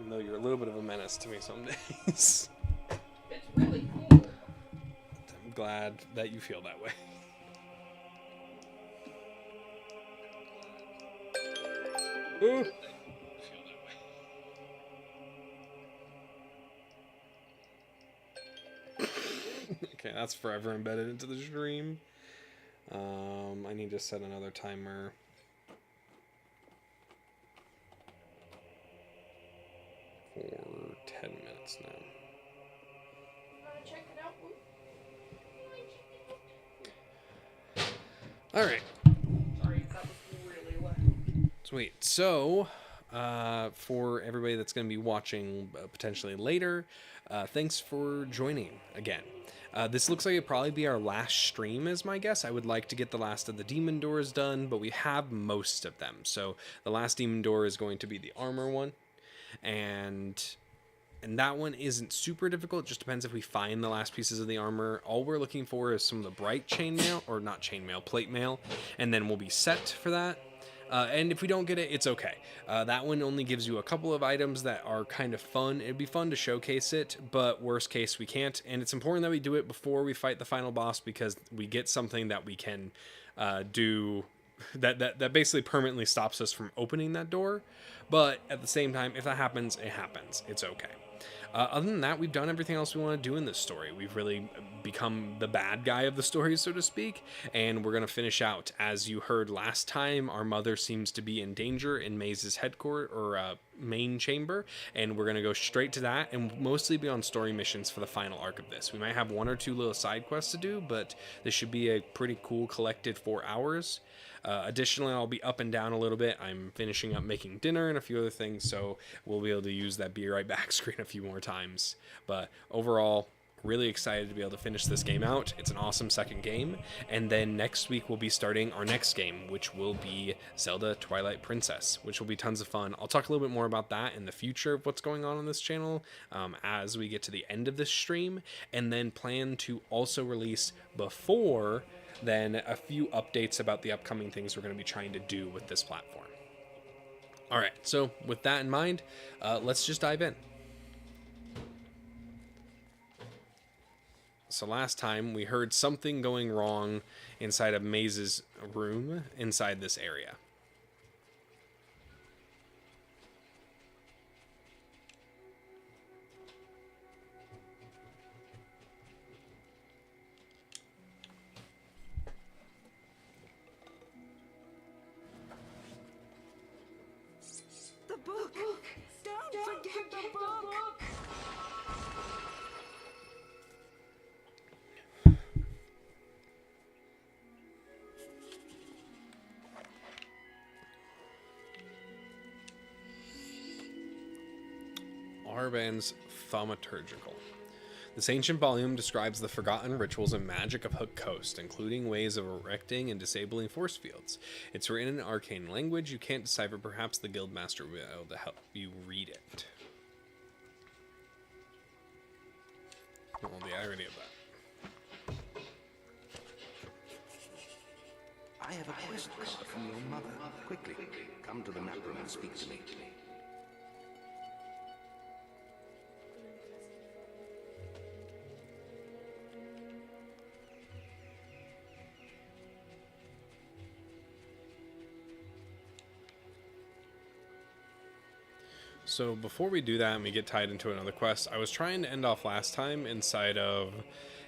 even though you're a little bit of a menace to me some days. It's really cool. I'm glad that you feel that way. Ooh. Okay, that's forever embedded into the stream. I need to set another timer. For 10 minutes now. You wanna check it out? Alright. Sorry, that was really loud. Sweet. So, for everybody that's going to be watching potentially later, thanks for joining again. This looks like it'd probably be our last stream, is my guess. I would like to get the last of the demon doors done, but we have most of them. So the last demon door is going to be the armor one, and that one isn't super difficult. It just depends if we find the last pieces of the armor. All we're looking for is some of the bright chainmail, or not chainmail, plate mail, and then we'll be set for that. And if we don't get it, it's okay. That one only gives you a couple of items that are kind of fun. It'd be fun to showcase it, but worst case, we can't. And it's important that we do it before we fight the final boss, because we get something that we can do that basically permanently stops us from opening that door. But at the same time, if that happens, it happens. It's okay. Other than that, we've done everything else we want to do in this story. We've really become the bad guy of the story, so to speak, and we're going to finish out. As you heard last time, our mother seems to be in danger in Maze's headquarters, or main chamber, and we're going to go straight to that and mostly be on story missions for the final arc of this. We might have 1 or 2 little side quests to do, but this should be a pretty cool collected 4 hours. Additionally, I'll be up and down a little bit. I'm finishing up making dinner and a few other things, so we'll be able to use that be right back screen a few more times. But overall, really excited to be able to finish this game out. It's an awesome second game. And then next week we'll be starting our next game, which will be Zelda Twilight Princess, which will be tons of fun. I'll talk a little bit more about that in the future of what's going on this channel as we get to the end of this stream, and then plan to also release before then a few updates about the upcoming things we're going to be trying to do with this platform. All right, so with that in mind, let's just dive in. So last time we heard something going wrong inside of Maze's room inside this area. The book! Don't forget the book! Arban's Thaumaturgical. This ancient volume describes the forgotten rituals and magic of Hook Coast, including ways of erecting and disabling force fields. It's written in arcane language you can't decipher. Perhaps the Guildmaster will be able to help you read it. Oh, the irony of that. I have a quest card from your mother. Quickly, come to the map room and speak to me. So before we do that and we get tied into another quest, I was trying to end off last time inside of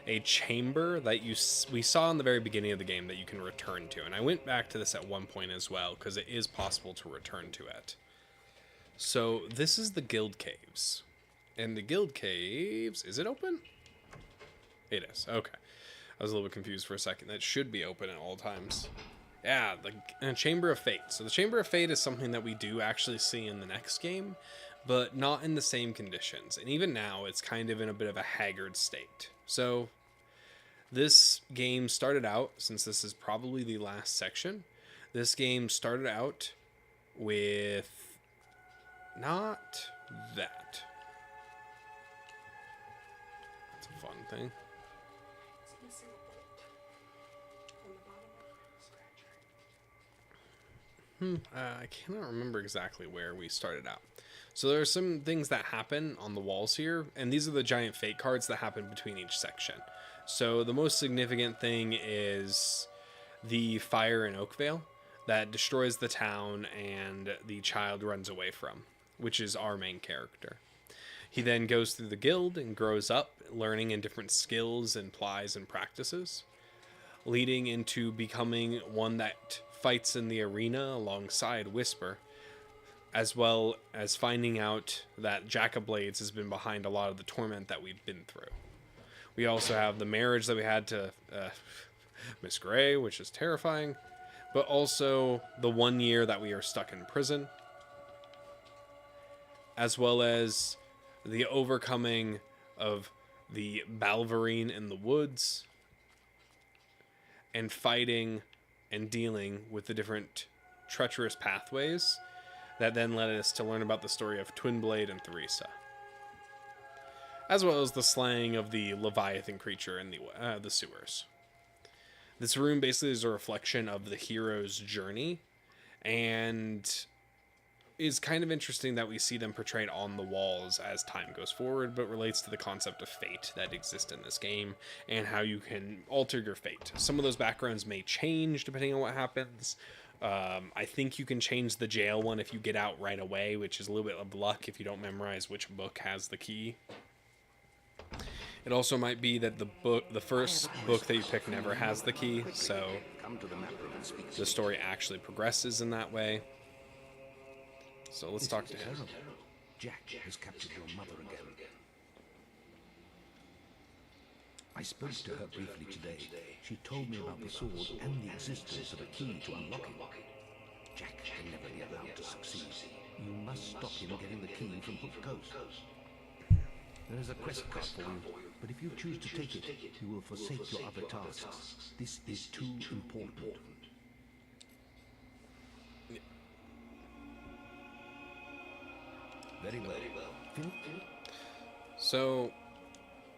a chamber that we saw in the very beginning of the game that you can return to. And I went back to this at one point as well, because it is possible to return to it. So this is the Guild Caves. And the Guild Caves, is it open? It is, okay. I was a little bit confused for a second. That should be open at all times. Yeah, the Chamber of Fate. So the Chamber of Fate is something that we do actually see in the next game, but not in the same conditions. And even now, it's kind of in a bit of a haggard state. So this game started out, since this is probably the last section, this game started out with not that. That's a fun thing. I cannot remember exactly where we started out. So there are some things that happen on the walls here, and these are the giant fate cards that happen between each section. So the most significant thing is the fire in Oakvale that destroys the town and the child runs away from, which is our main character. He then goes through the guild and grows up, learning in different skills and plies and practices, leading into becoming one that fights in the arena alongside Whisper, as well as finding out that Jack of Blades has been behind a lot of the torment that we've been through. We also have the marriage that we had to Miss Gray, which is terrifying, but also the 1 year that we are stuck in prison, as well as the overcoming of the Balverine in the woods, and fighting and dealing with the different treacherous pathways that then led us to learn about the story of Twinblade and Theresa, as well as the slaying of the Leviathan creature in the sewers. This room basically is a reflection of the hero's journey, and is kind of interesting that we see them portrayed on the walls as time goes forward, but relates to the concept of fate that exists in this game and how you can alter your fate. Some of those backgrounds may change depending on what happens. I think you can change the jail one if you get out right away, which is a little bit of luck if you don't memorize which book has the key. It also might be that the first book that you pick never has the key, so the story actually progresses in that way. So let's talk to him. Jack has captured your mother again. I spoke to her briefly today. She told me about the sword and the existence of a key to unlock it. Jack can never be allowed to succeed. You must stop him getting the key from Hook Coast. There is a quest card for you, but if you choose to take it, you will forsake your other tasks. This is too important. Very well. So,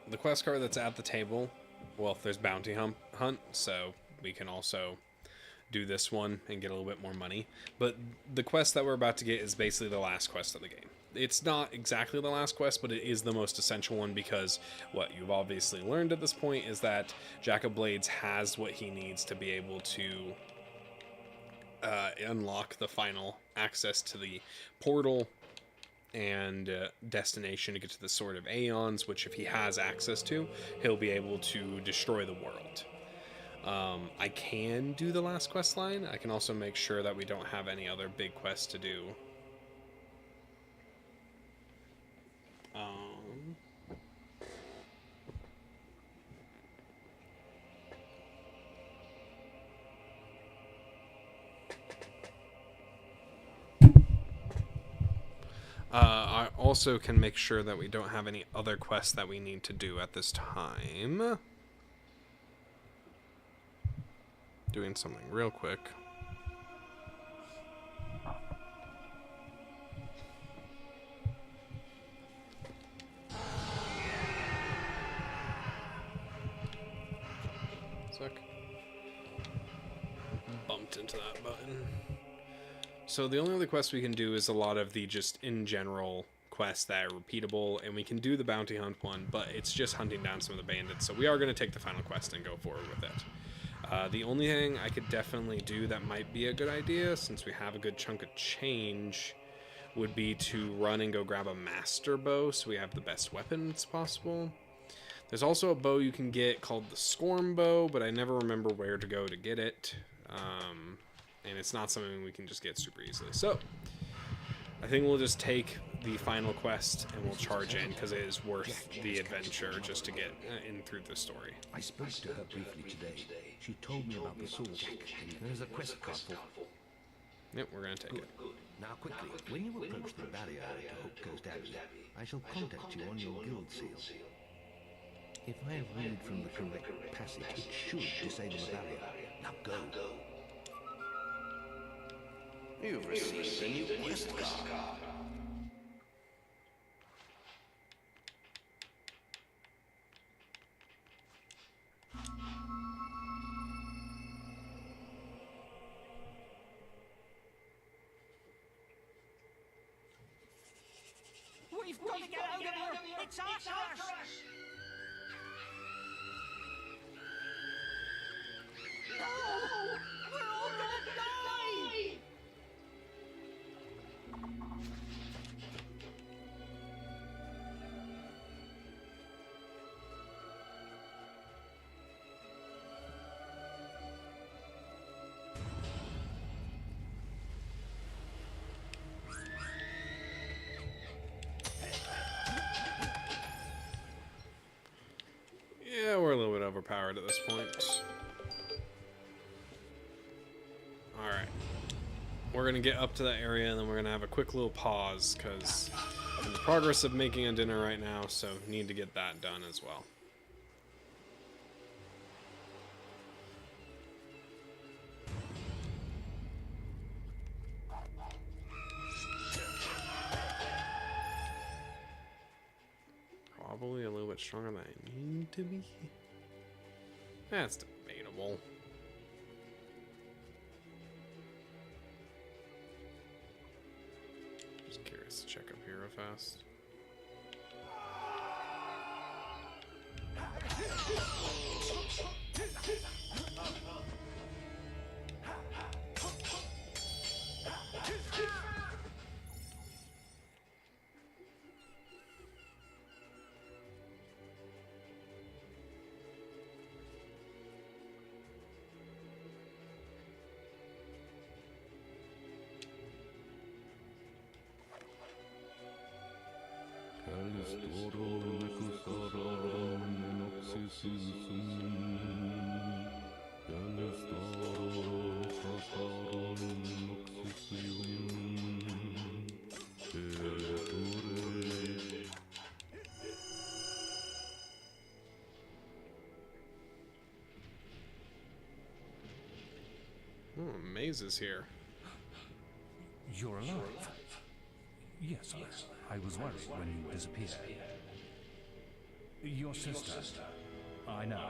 the quest card that's at the table, well, there's Bounty Hunt, so we can also do this one and get a little bit more money. But the quest that we're about to get is basically the last quest of the game. It's not exactly the last quest, but it is the most essential one because what you've obviously learned at this point is that Jack of Blades has what he needs to be able to unlock the final access to the portal and destination to get to the Sword of Aeons, which if he has access to, he'll be able to destroy the world. I can do the last quest line. I can also make sure that we don't have any other big quests to do. I also can make sure that we don't have any other quests that we need to do at this time. Doing something real quick. Sec. Bumped into that button. So the only other quest we can do is a lot of the just in general quests that are repeatable, and we can do the bounty hunt one, but it's just hunting down some of the bandits. So we are going to take the final quest and go forward with it. The only thing I could definitely do that might be a good idea, since we have a good chunk of change, would be to run and go grab a master bow so we have the best weapons possible. There's also a bow you can get called the Scorn Bow, but I never remember where to go to get it. And it's not something we can just get super easily. So, I think we'll just take the final quest and we'll charge in because it is worth the adventure just to get in through the story. I spoke to her briefly today. She told me about the sword. There is a quest card for... Yep, we're going to take it. Now quickly, when you approach the barrier to Hook Coast Abbey, I shall contact you on your guild seal. If I have read from the correct passage, it should disable the barrier. Now go. You've received a new quest card. got to get out of here! It's after us! No! We're all gonna die! Yeah, we're a little bit overpowered at this point. Alright. We're going to get up to that area, and then we're going to have a quick little pause, because I'm in the progress of making a dinner right now, so need to get that done as well. Probably a little bit stronger than I need to be. That's debatable. Just curious to check up here real fast. Oh, mazes here. You're alive? Yes, I was worried when you disappeared. Your sister. I know.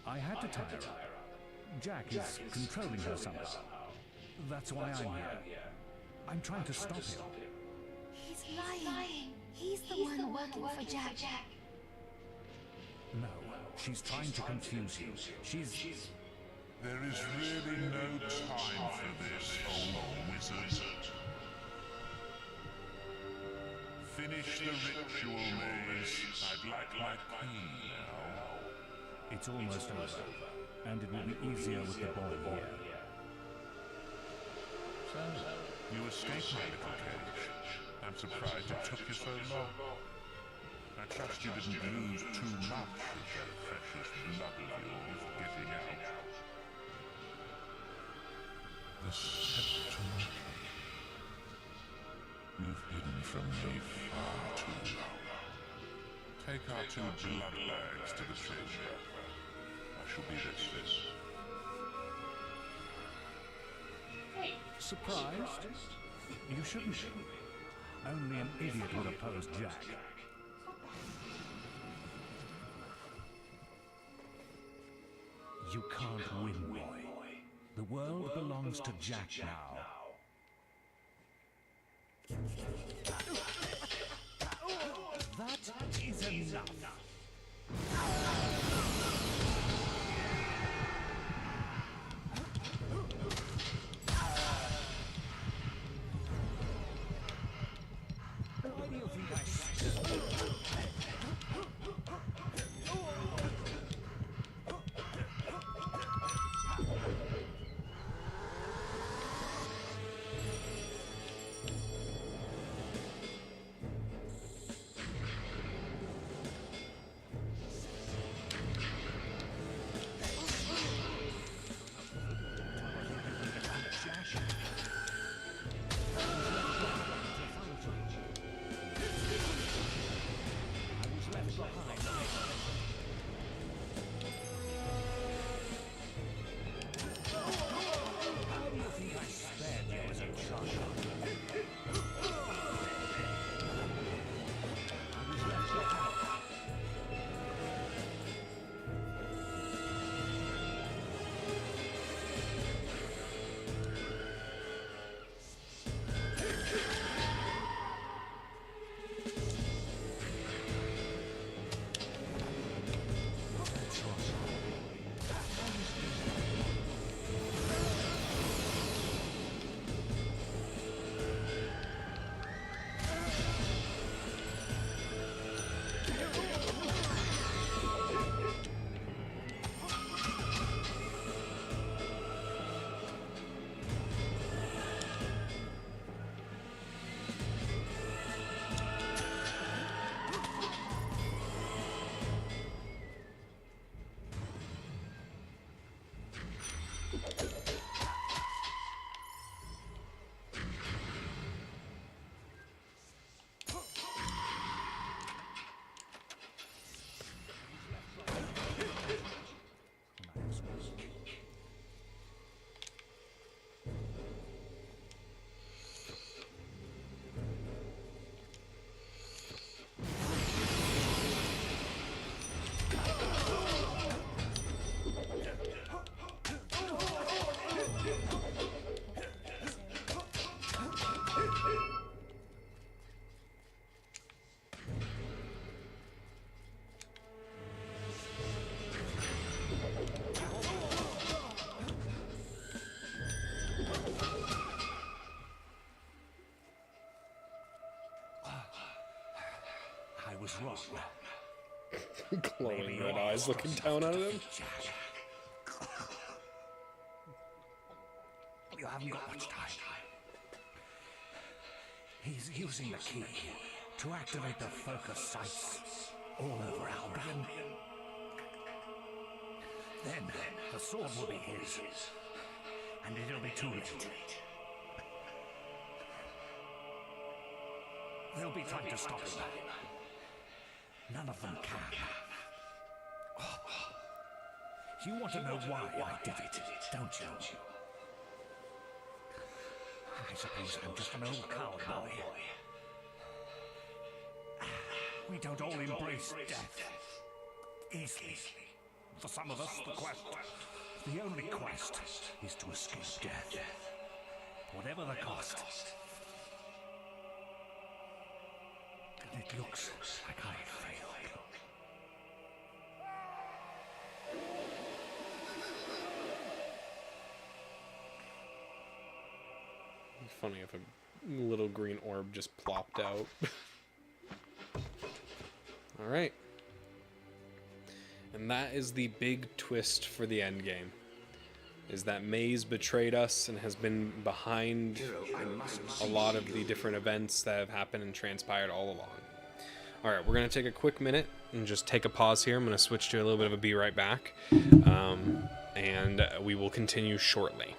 I had to tie her up. Jack is controlling her somehow. That's why I'm here. I'm trying to stop him. He's lying. He's the one working for Jack. No, she's trying to confuse you. She's... There is really no time for this, old wizard. Finish the ritual maze. I'd like my queen now. It's almost over, and it will be easier with the boy here. So, you escaped my little cage. I'm surprised it took you so long. I trust you didn't lose too much of that precious blood of yours getting out. The scepter. You've hidden from me far too long. Take our 2 blood bags to the chamber. I shall be this. Hey, Surprised? You shouldn't be. Only an idiot would oppose Jack. You can't win, boy. The world belongs to Jack now. That is enough. Why do you think I said? I was wrong. Glowing red eyes looking down at him. Jack. You haven't got much time. He's using the key to activate the focus sites all over Albion. Then the sword will be his, and it'll be too late. They'll be trying to stop him. None of them can. You want to know why I did it, don't you? I suppose I'm just an old cowboy. We don't all embrace death easily. For some of us, the only quest, is to escape death, whatever the cost. And it looks like I failed. Funny if a little green orb just plopped out. Alright. And that is the big twist for the end game. Is that Maze betrayed us and has been behind a lot of the different events that have happened and transpired all along. Alright, we're going to take a quick minute and just take a pause here. I'm going to switch to a little bit of a be right back. And we will continue shortly.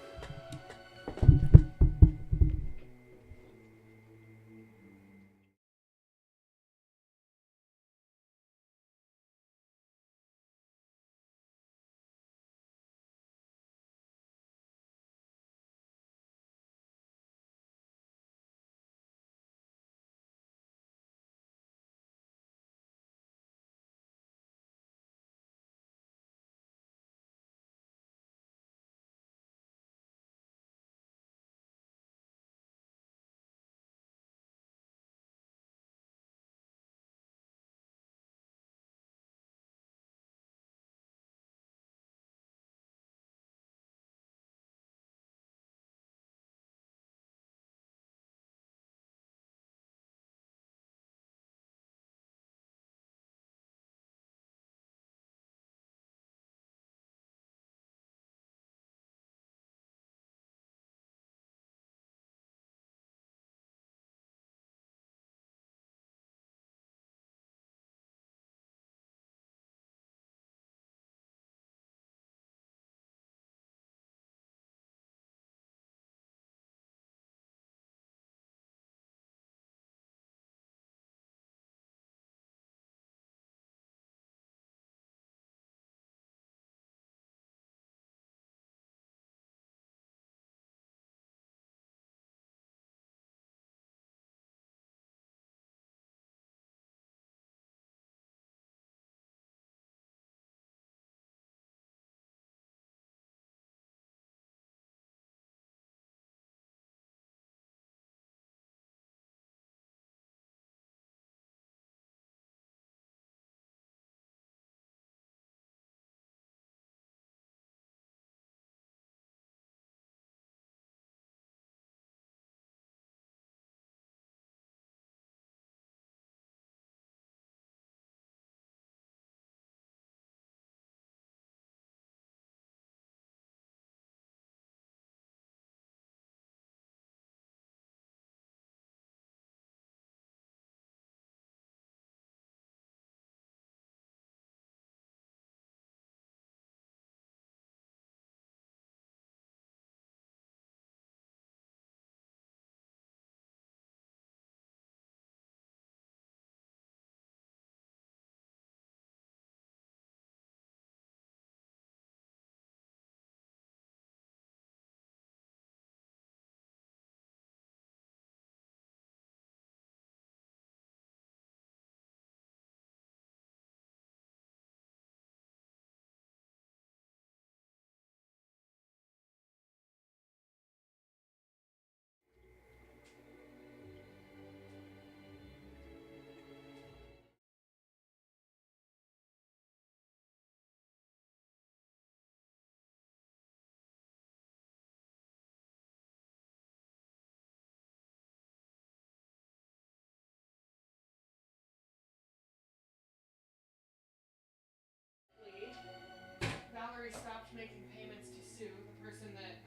I stopped making payments to Sue, the person that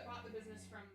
bought the business from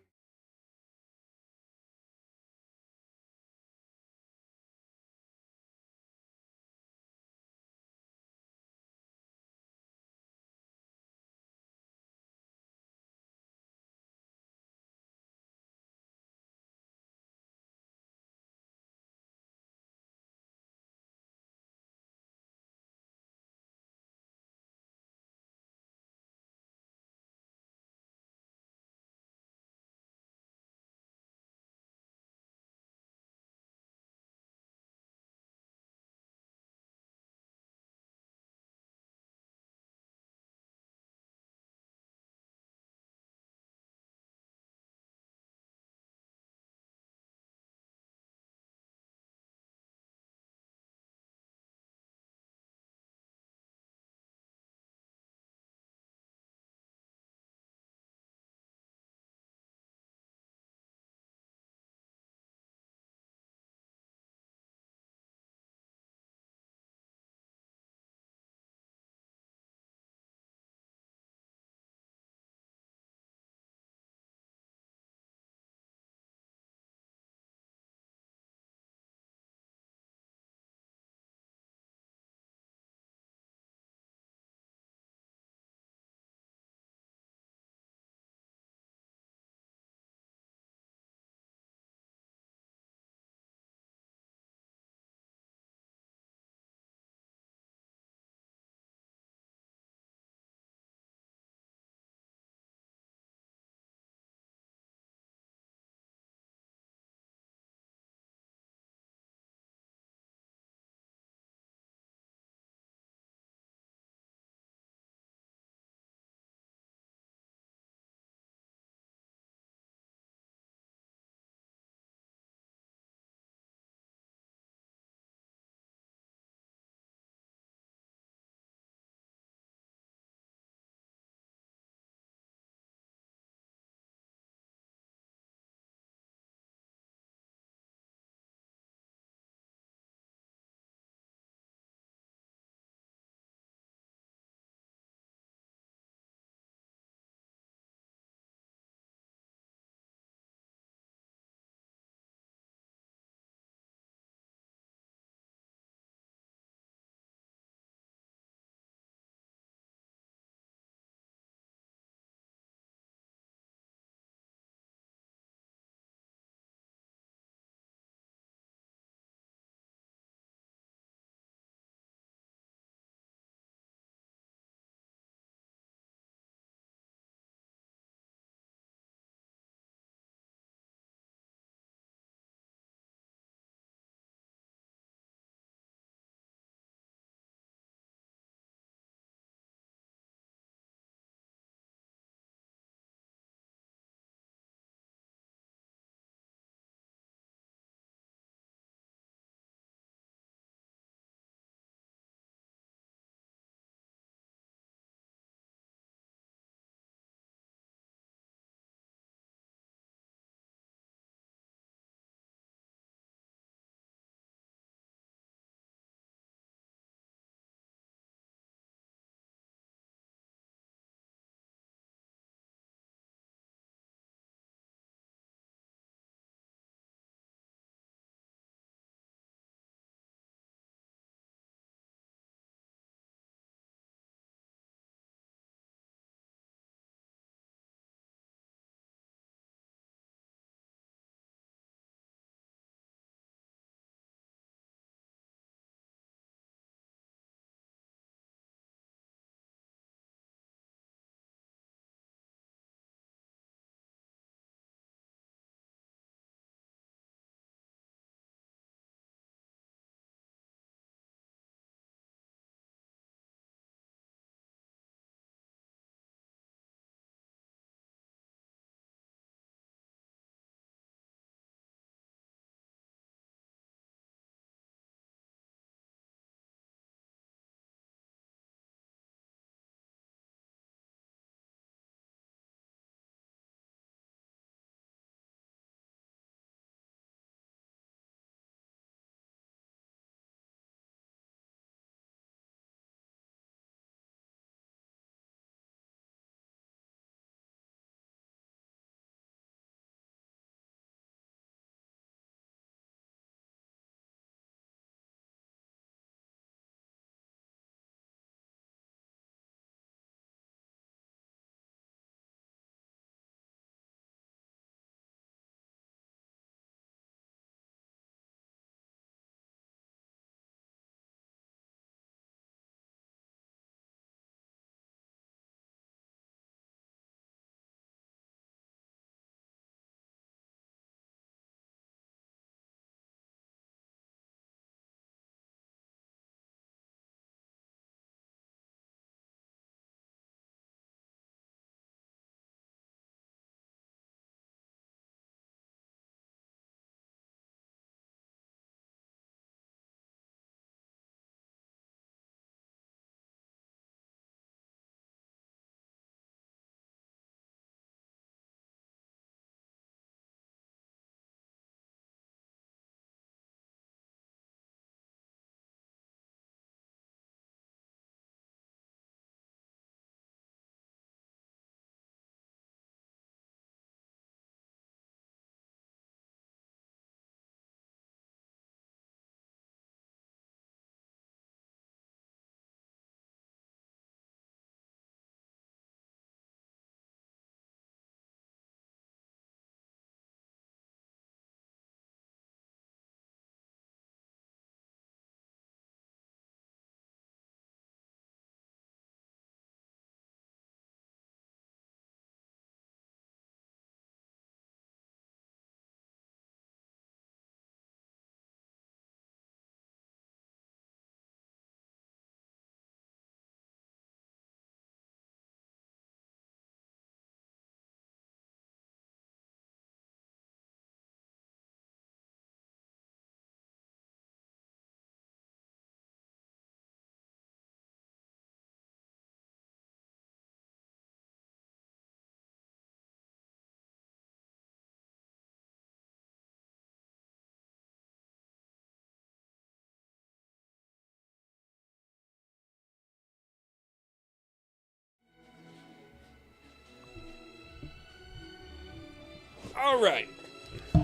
Alright,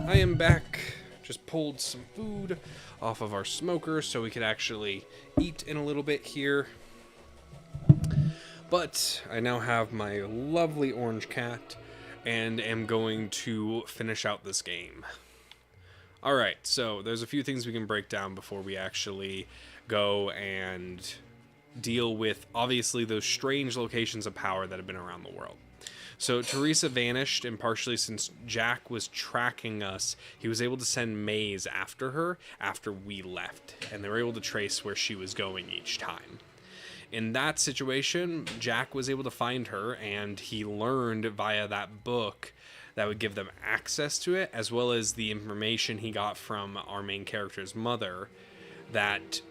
I am back. Just pulled some food off of our smoker so we could actually eat in a little bit here. But I now have my lovely orange cat and am going to finish out this game. Alright, so there's a few things we can break down before we actually go and deal with, obviously, those strange locations of power that have been around the world. So Teresa vanished, and partially since Jack was tracking us, he was able to send Maze after her after we left, and they were able to trace where she was going each time. In that situation, Jack was able to find her, and he learned via that book that would give them access to it, as well as the information he got from our main character's mother, that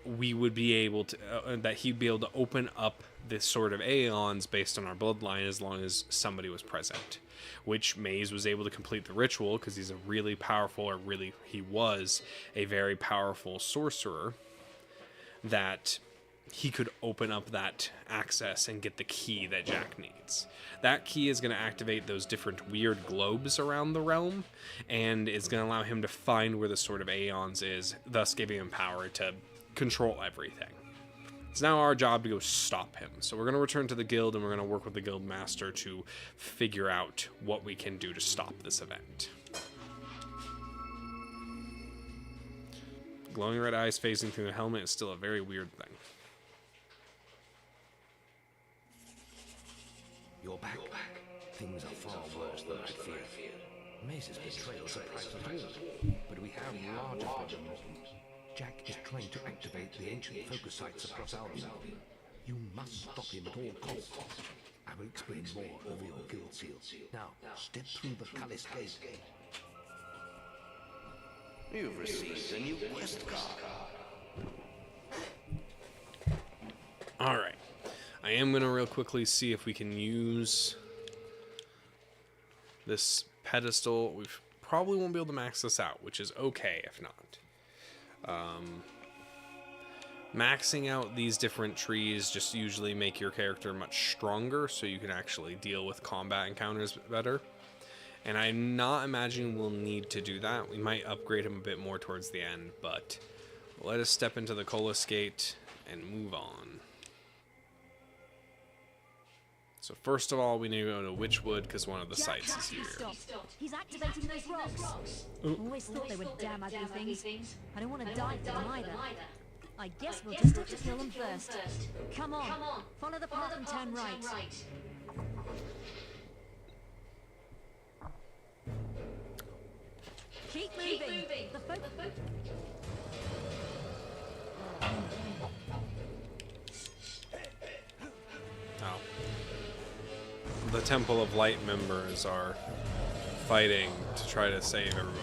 we would be able to, that he'd be able to open up this sort of aeons based on our bloodline as long as somebody was present. Which Maze was able to complete the ritual because he's a really powerful, or really, he was a very powerful sorcerer, that he could open up that access and get the key that Jack needs. That key is going to activate those different weird globes around the realm, and is going to allow him to find where the Sword of Aeons is, thus giving him power to control everything. It's now our job to go stop him. So we're going to return to the guild, and we're going to work with the guild master to figure out what we can do to stop this event. Glowing red eyes phasing through the helmet is still a very weird thing. You're back. Things are far worse than I'd feared. Maze's betrayal surprised us all, but we have larger problems. Jack is trying to activate the ancient focus sites across Albion. You must stop him at all costs. I will explain more over your guild seal. Now, step through the Cullis gate. You've received a new quest card. Alright. I am going to real quickly see if we can use this pedestal. We probably won't be able to max this out, which is okay if not. Maxing out these different trees just usually make your character much stronger, so you can actually deal with combat encounters better. And I'm not imagining we'll need to do that. We might upgrade him a bit more towards the end, but let us step into the Cullis gate and move on. So first of all, we need to go to Witchwood because one of the sites is here. He's activating those rocks. Always thought they were damn ugly things. I don't want to die for them either. I guess we'll just have to kill them first. Come on, follow the path and turn right. Keep moving. Oh. The Temple of Light members are fighting to try to save everyone.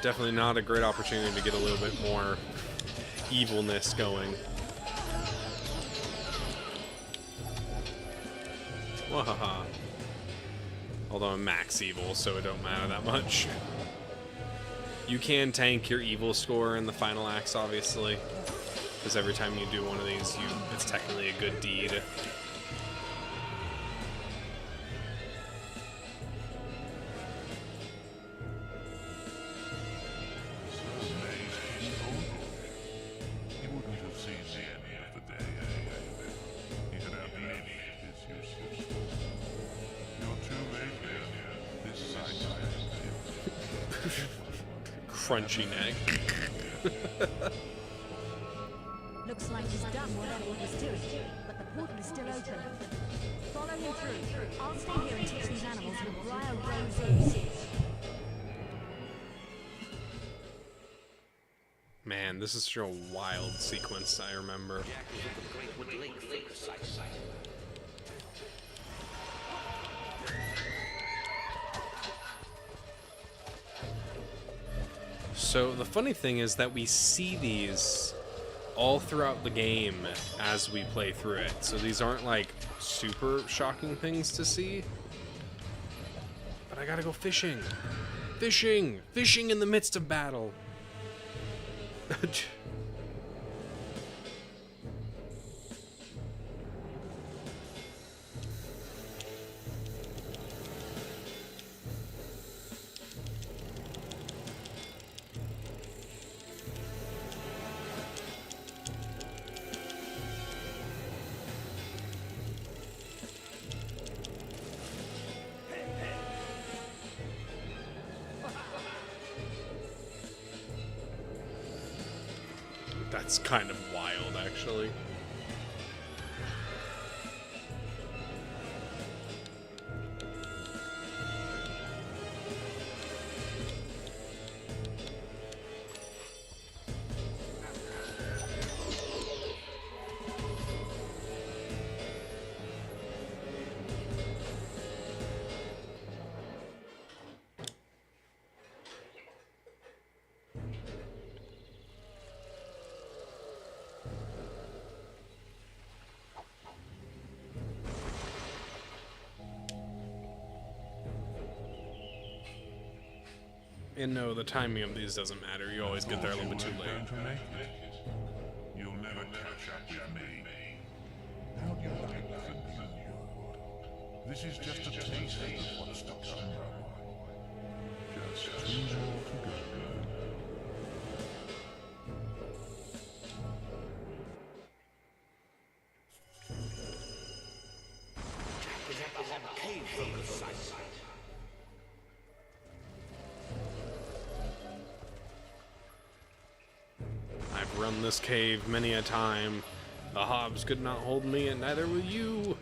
Definitely not a great opportunity to get a little bit more evilness going. Wahaha. Although I'm max evil, so it don't matter that much. You can tank your evil score in the final acts, obviously. Because every time you do one of these, it's technically a good deed. He wouldn't have seen the end of the day anyway. He had outlived his useless. You're too late, dear. This site has him. Crunchy neck. Looks like he's done whatever he was doing, but the portal is still open. Follow him through. I'll stay here and teach these animals who Briar Rose is. Man, this is such a wild sequence, I remember. Jack was at the Greatwood Lake focus site. So the funny thing is that we see these all throughout the game as we play through it. So these aren't like super shocking things to see. But I gotta go fishing. Fishing! Fishing in the midst of battle. That's kind of wild, actually. And no, the timing of these doesn't matter. You always get there a little bit too late. Going to make it. You'll never catch up with me. How do you like the new world? This is just a taste of what's to come. Just 2 more to go. I've run this cave many a time. The Hobbs could not hold me, and neither will you.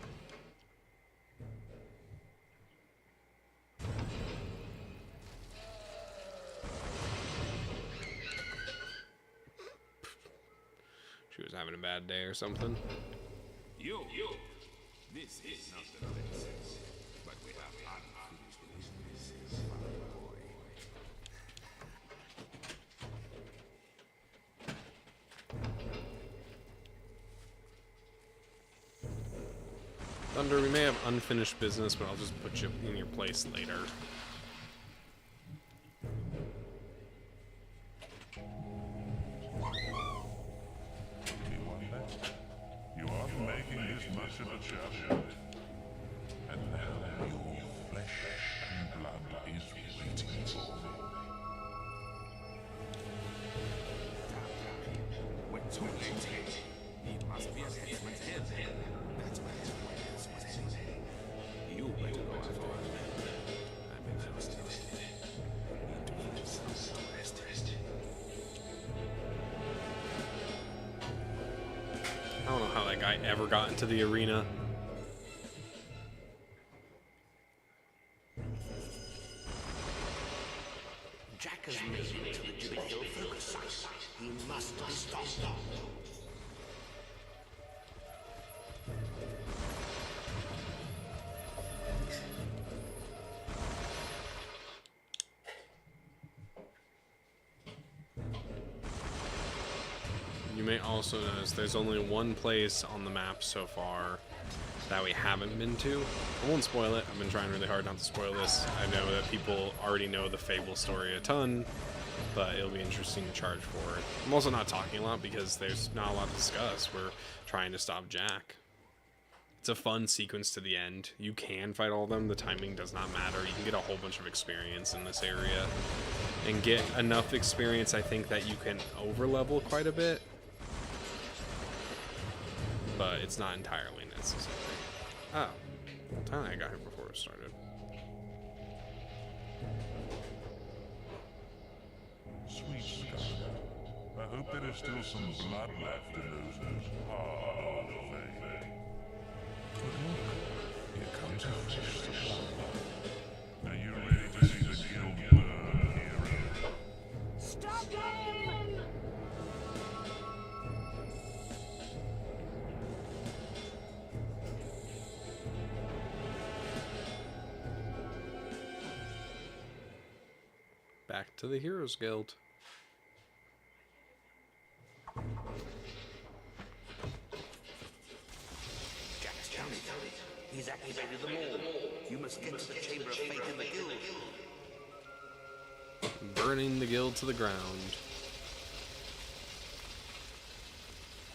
She was having a bad day or something. You. This is not the princess, but we have unfinished business, my boy. Thunder, we may have unfinished business, but I'll just put you in your place later. You aren't making this much of a job. And now your flesh and blood is waiting for me. When too late, it must be a headsman's head. That's where his wares was heading. You better go after him. I'm exhausted. Need to get some rest. I don't know how that guy ever got into the arena. Jack has made it to the Gibbet Hill focus site. He must be stopped. You may also notice there's only one place on the map so far that we haven't been to. I won't spoil it. I've been trying really hard not to spoil this. I know that people already know the Fable story a ton, but it'll be interesting to charge for it. I'm also not talking a lot because there's not a lot to discuss. We're trying to stop Jack. It's a fun sequence to the end. You can fight all of them. The timing does not matter. You can get a whole bunch of experience in this area and get enough experience, I think, that you can overlevel quite a bit. But it's not entirely necessary. Oh, well, I got here before it started. Sweet Scott. I hope there is still some blood left in those hard veins. But look, here comes a fish supply. Are you ready to see the guild burn, hero? Stop him! Back to the Heroes Guild. Jack's counted. He's activated them all. You must get to the Chamber of Fate in the guild. Burning the guild to the ground.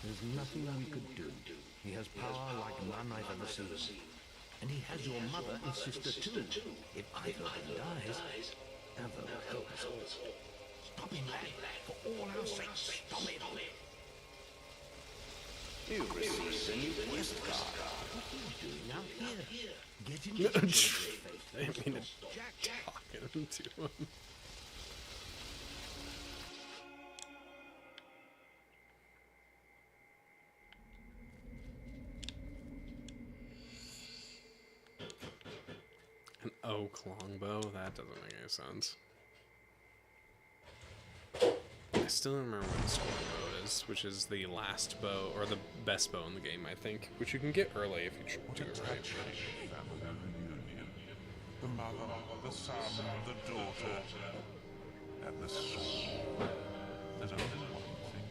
There's nothing we could do. He has power like none I've ever seen. And he has your mother and sister too. If either of them dies, Ava will help us all. Stop him, lad. For all our sakes, stop him. You received a new quest card. What are you doing out here? Get in I the Fate. didn't mean to Jack, talk into him. oak longbow? That doesn't make any sense. I still don't remember what the scoring bow is, which is the last bow, or the best bow in the game, I think, which you can get early if you do it right. Family reunion. The mother, the son, the daughter, and the sword. There's only one thing.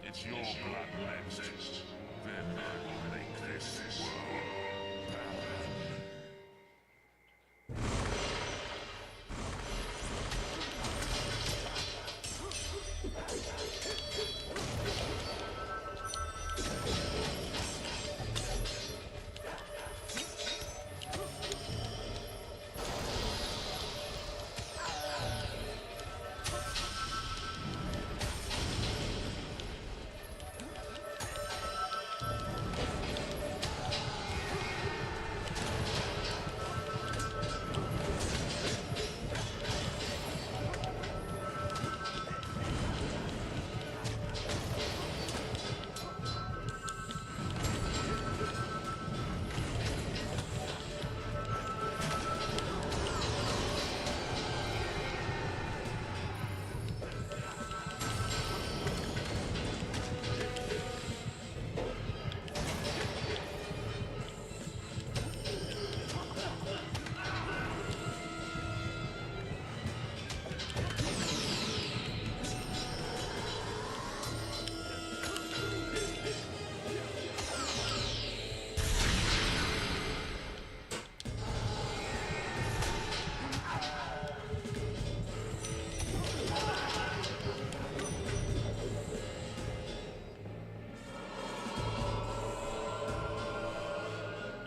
It's your blood next. Then I will make this world better.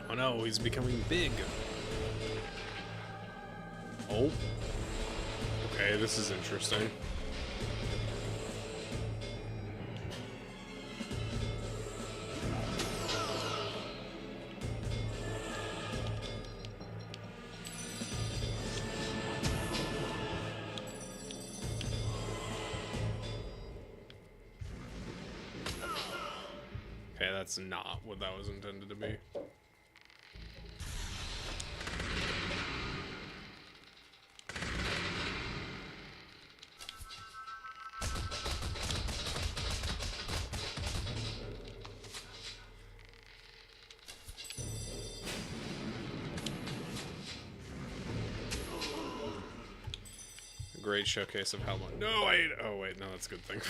Oh no, he's becoming big. Oh. Okay, this is interesting. Okay, that's not what that was intended to be. Great showcase of how long. No, wait. Oh, wait. No, that's a good thing.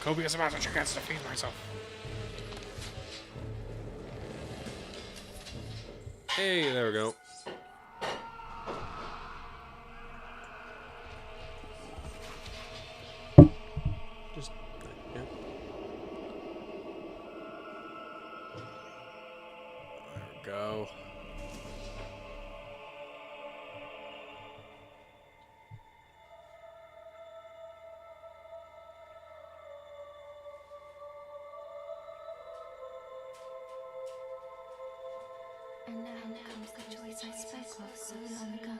Kobe is about to chance to feed myself. Hey, there we go. Just, yeah. There we go. And now comes the choice I spoke of so long ago.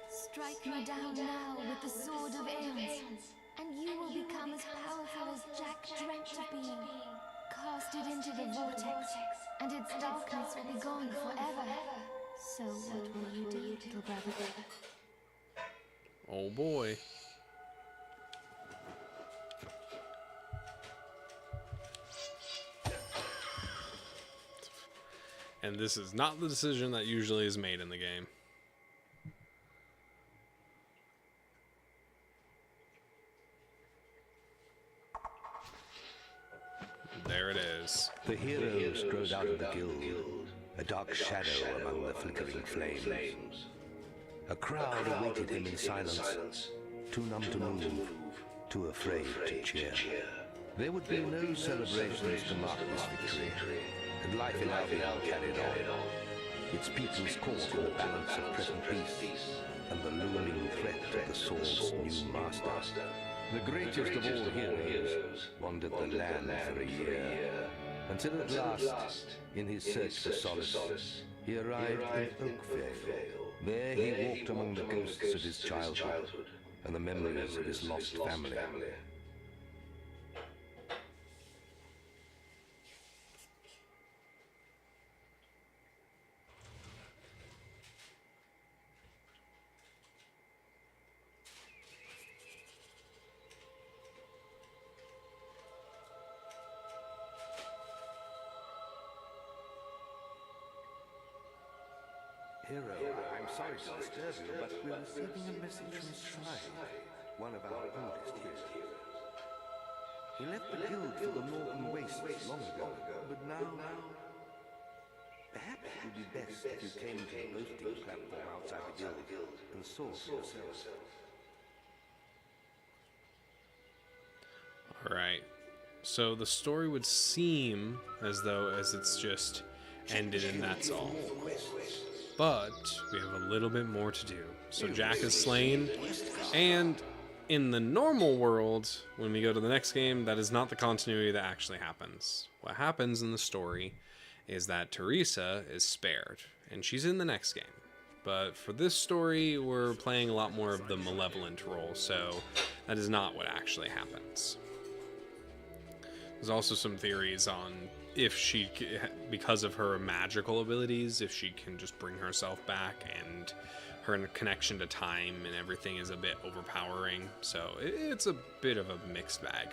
Strike me down now with the sword of Aeons, and you will become as powerful as Jack dreamt of being. Cast it into the vortex, and its darkness will be gone forever. So what will you do, little brother? Oh boy. And this is not the decision that usually is made in the game. There it is. The hero strode out of the guild, a dark shadow among the flickering flames. A crowd awaited him in silence, too numb to move, too afraid to cheer. There would be no celebrations to mark this victory, and life in Albion carried on. its peoples caught in the balance of present peace and the looming threat of the sword's new master. The greatest of all heroes wandered the land for a year, until at last, in his search for solace, he arrived in Oakvale. There he walked among the ghosts of his childhood and the memories of his lost family. Hero, I'm sorry to disturb you, but we're receiving a message from Shrine, one of our oldest heroes. He left the guild for the Northern Wastes long ago, but now... Perhaps it would be best if you came to the boasting platform outside the guild and saw for yourself. Alright. So the story would seem as though it's just ended and that's all. But we have a little bit more to do. So Jack is slain, and in the normal world, when we go to the next game, that is not the continuity that actually happens. What happens in the story is that Teresa is spared, and she's in the next game. But for this story, we're playing a lot more of the malevolent role, so that is not what actually happens. There's also some theories on if she, because of her magical abilities, if she can just bring herself back, and her connection to time and everything is a bit overpowering. So it's a bit of a mixed bag.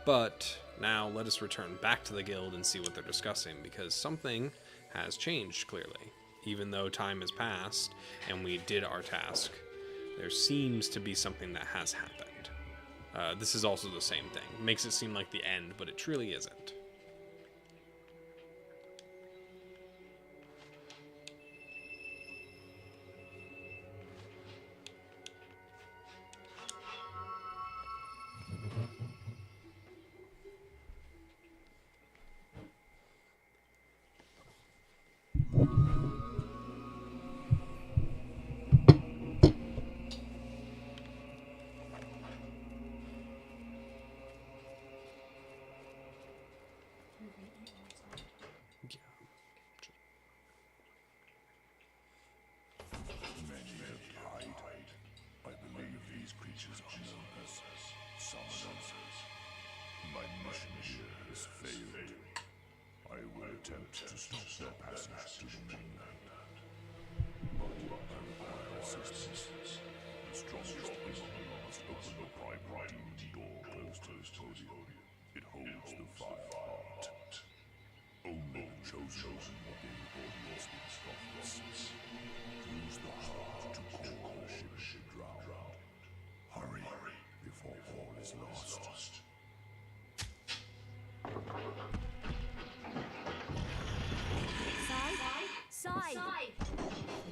But now let us return back to the guild and see what they're discussing, because something has changed clearly. Even though time has passed and we did our task, there seems to be something that has happened. This is also the same thing. Makes it seem like the end, but it truly isn't. Many have died. I believe these creatures are known as summoners. My mission here has failed. I will attempt to stop their passage to the mainland. But I require assistance. The strongest among you must open the private demon door close to this podium. It holds the fire heart. Only the chosen will be able to stop this. Use the heart to call the ship drowned. Hurry, before all is lost. Side!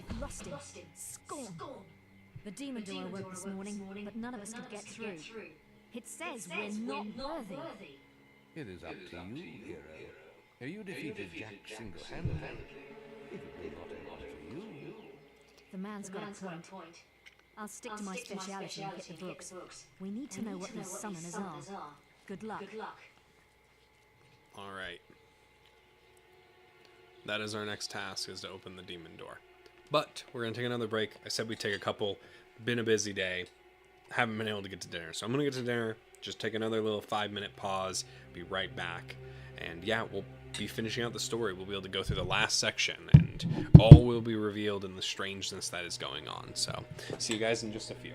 We've lost him. Scorn! The demon door awoke this morning, but none of us could get through. It says we're not worthy. It is up to you, hero. You defeated Jack single-handedly. If it were not enough for you... The man's got a point. I'll stick to my speciality and hit the books. We need to know what these summoners are. Good luck. Alright. That is our next task, is to open the demon door. But we're going to take another break. I said we'd take a couple. Been a busy day. Haven't been able to get to dinner. So I'm going to get to dinner. Just take another little 5-minute pause. Be right back. And yeah, we'll be finishing out the story. We'll be able to go through the last section. And all will be revealed in the strangeness that is going on. So see you guys in just a few.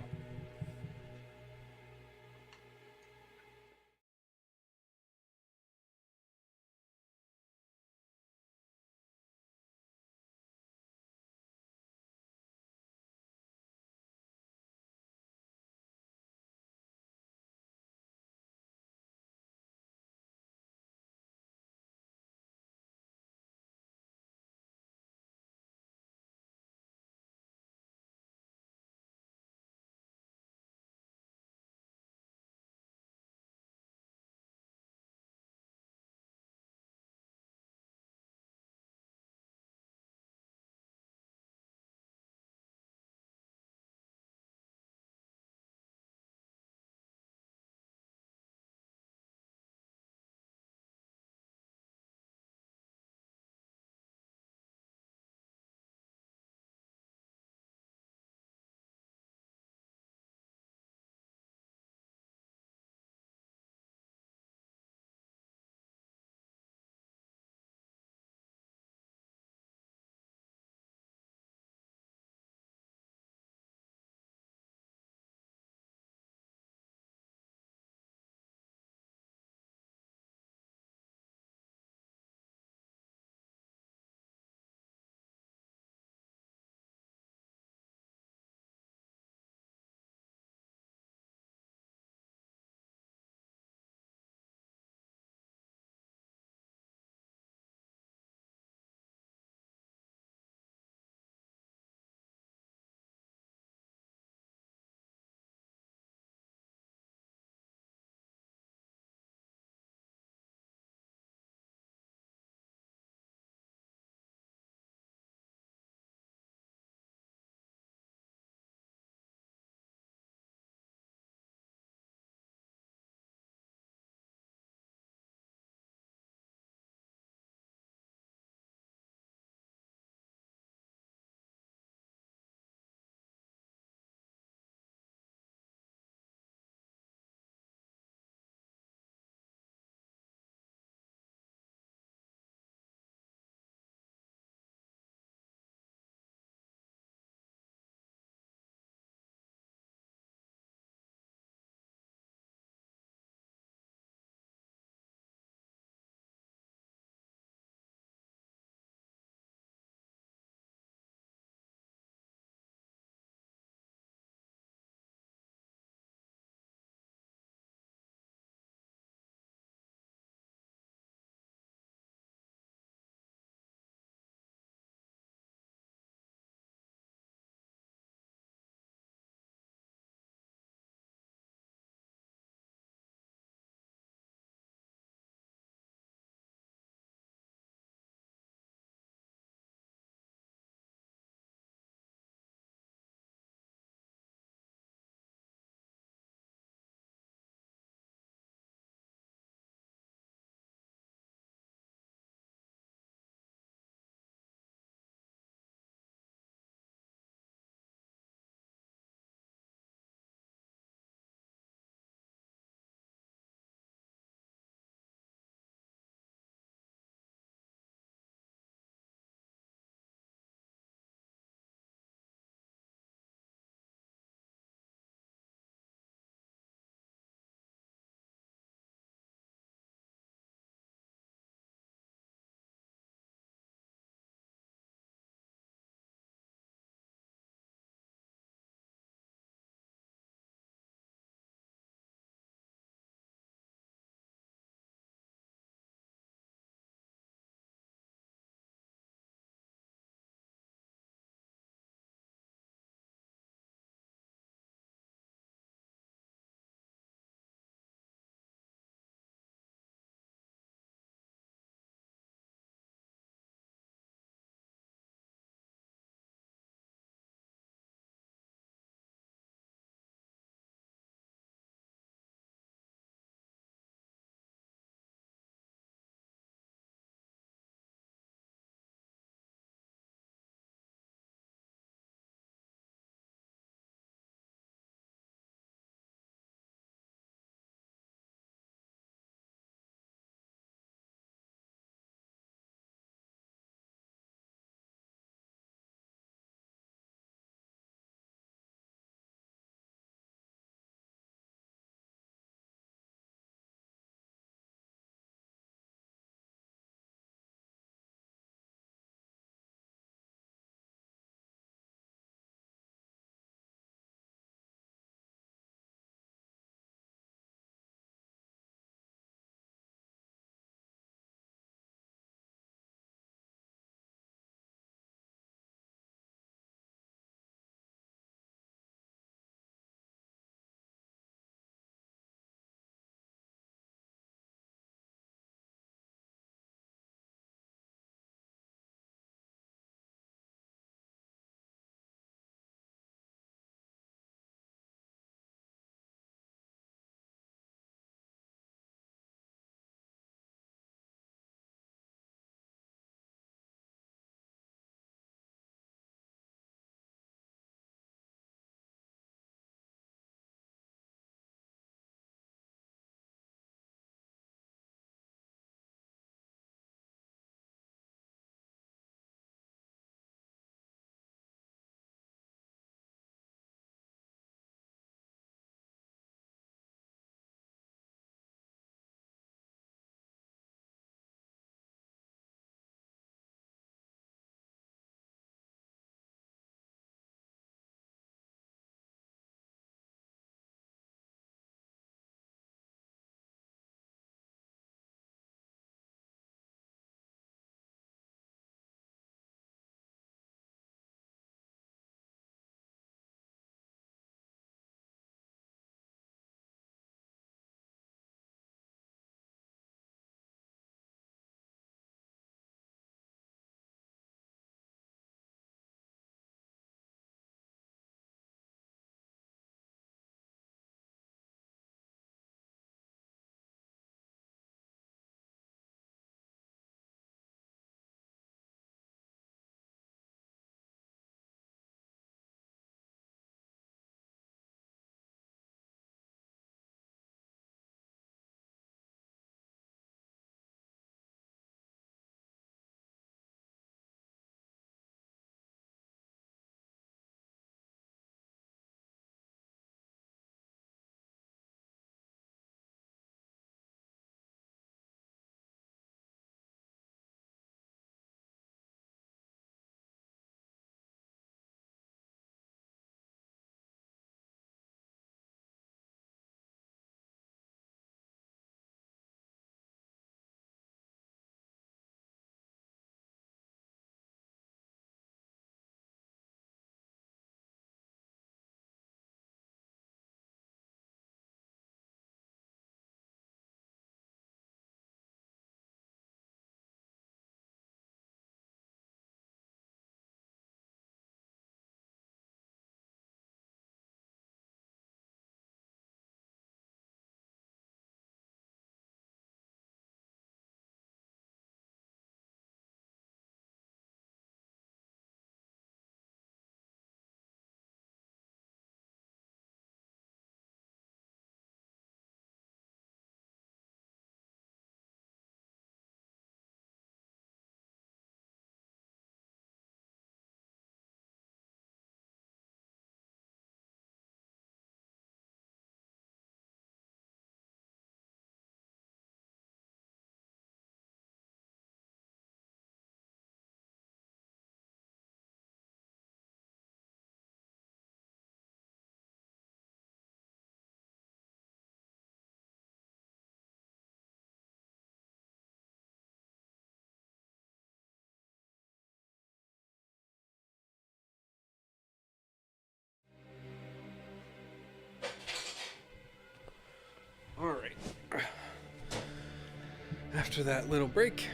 after that little break,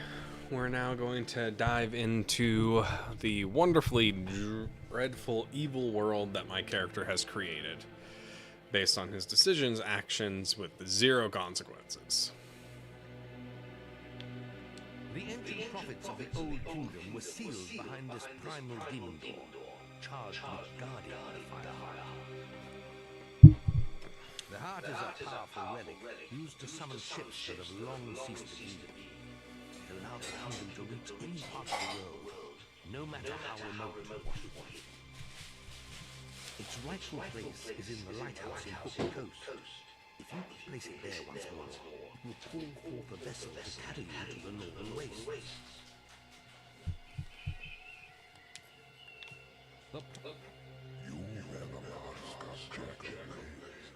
we're now going to dive into the wonderfully dreadful, evil world that my character has created, based on his decisions, actions with zero consequences. The ancient prophets of the Old Kingdom were sealed behind this primal demon door, charged with guarding the fire. The heart is a powerful relic used to summon ships that have long ceased to be. It allows the kingdom to reach any part of the world, no matter how remote. Its rightful place is in the lighthouse in Hook Coast. If you place it there once more, it will call forth a vessel to carry you to the northern wastes. You never ask Jack ways.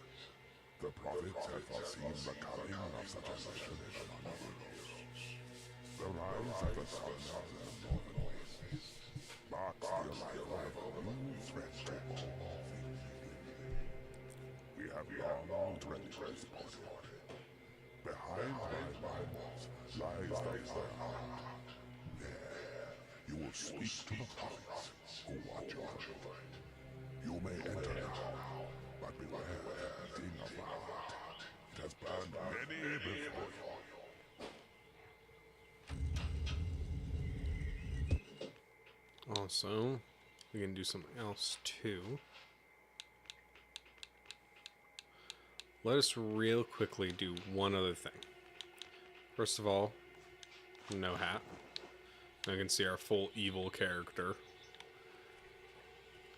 The prophets had foreseen the coming of such a mission among worlds. The rise of the sun of the northern wastes marks the arrival of a new threat to all things. We have long dreaded this portal. Behind my walls lies the fire. There, you will speak to the prophets who watch over it. You may enter now, but beware the beating of the heart. It has burned many before you. Also, we can do something else too. Let us real quickly do one other thing. First of all, no hat. Now you can see our full evil character.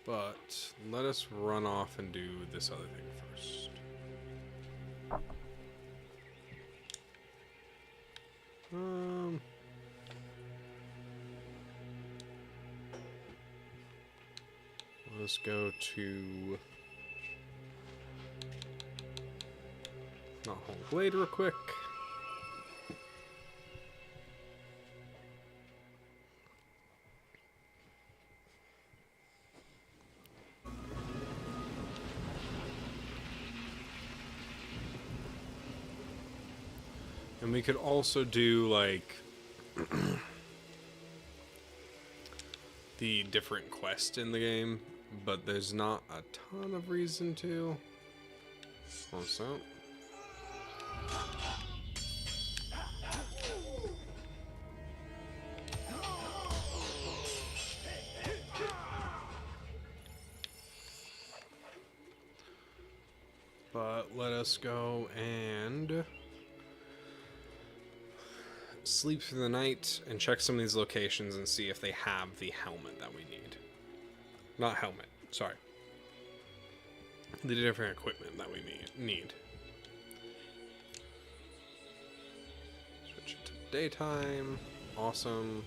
But let us run off and do this other thing first. Let's go to Knothole Glade real quick. And we could also do, like, the different quest in the game, but there's not a ton of reason to. Also. But let us go and sleep through the night and check some of these locations and see if they have the helmet that we need. Not helmet, sorry. The different equipment that we need. Switch it to daytime. Awesome.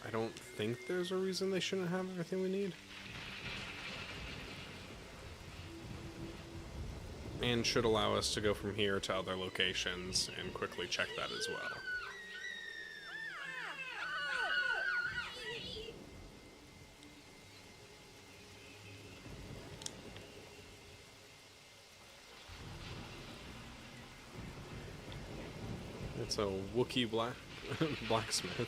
I don't think there's a reason they shouldn't have everything we need. And should allow us to go from here to other locations and quickly check that as well. It's a Wookiee blacksmith.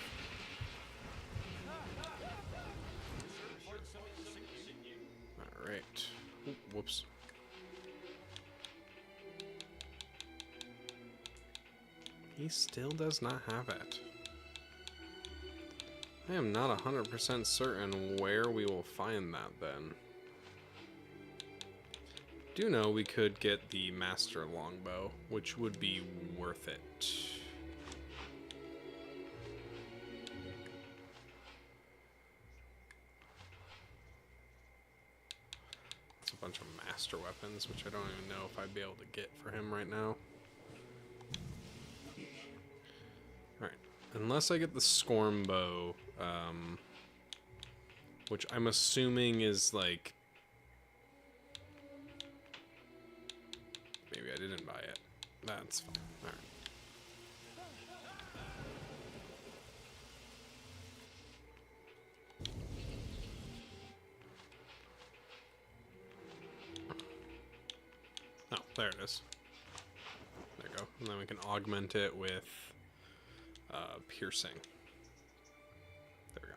Alright. Whoops. He still does not have it. I am not 100% certain where we will find that then. Do know we could get the Master Longbow, which would be worth it. It's a bunch of master weapons, which I don't even know if I'd be able to get for him right now. Alright, unless I get the Scorn Bow, which I'm assuming is like... Maybe I didn't buy it. That's fine. Alright. Oh, there it is. There you go. And then we can augment it with piercing. There we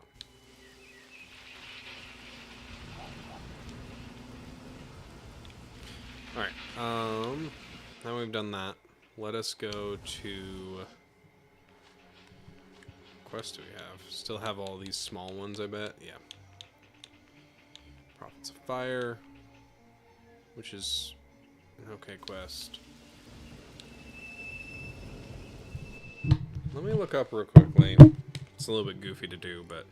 go. Alright, now we've done that. Let us go to... Quest do we have? Still have all these small ones, I bet? Yeah. Prophets of Fire, which is an okay quest. Let me look up real quickly. It's a little bit goofy to do, but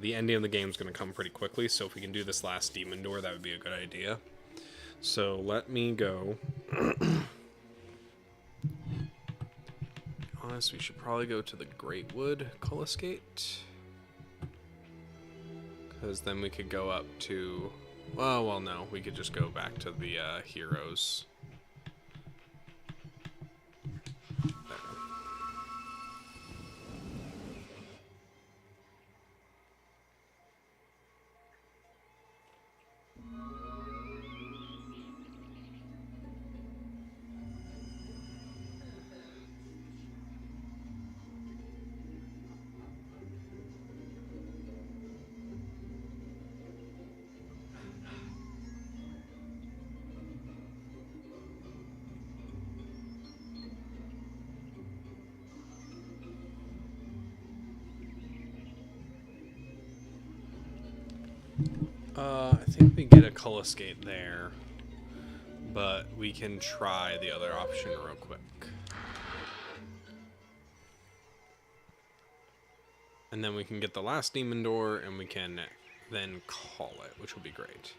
the ending of the game is going to come pretty quickly, so if we can do this last demon door, that would be a good idea. So let me go. Honest, we should probably go to the Greatwood Coloscate. Because then we could go up to... Well, no. We could just go back to the heroes. There. I think we get a Coloscate there, but we can try the other option real quick. And then we can get the last demon door, and we can then call it, which will be great.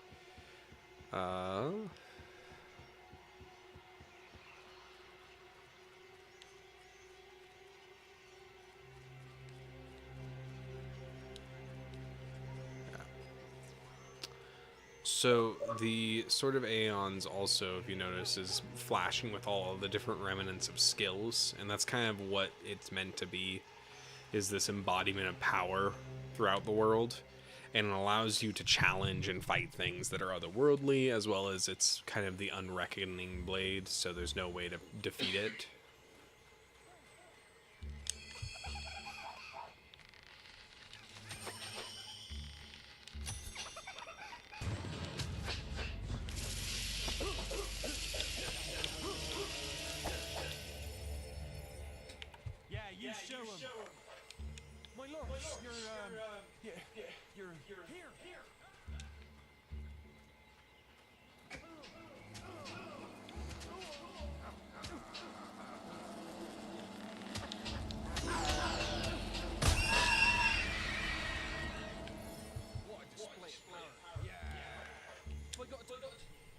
So the Sword of Aeons also, if you notice, is flashing with all of the different remnants of skills, and that's kind of what it's meant to be, is this embodiment of power throughout the world, and it allows you to challenge and fight things that are otherworldly, as well as it's kind of the unreckoning blade, so there's no way to defeat it. My lord, you're here. What a display of power. Yeah.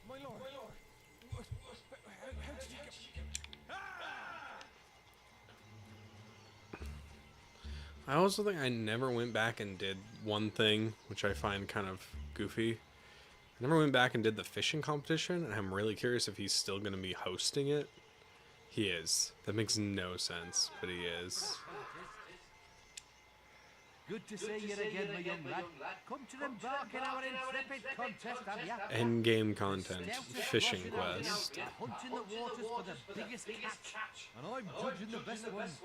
My lord. How did you get... I also think I never went back and did one thing, which I find kind of goofy. I never went back and did the fishing competition, and I'm really curious if he's still going to be hosting it. He is. That makes no sense, but he is. Good to see you again, my young lad. Come to embark in our intrepid contest, have ya? Endgame content. Fishing quest. Hunting the waters for the biggest catch, and I'm judging the best ones.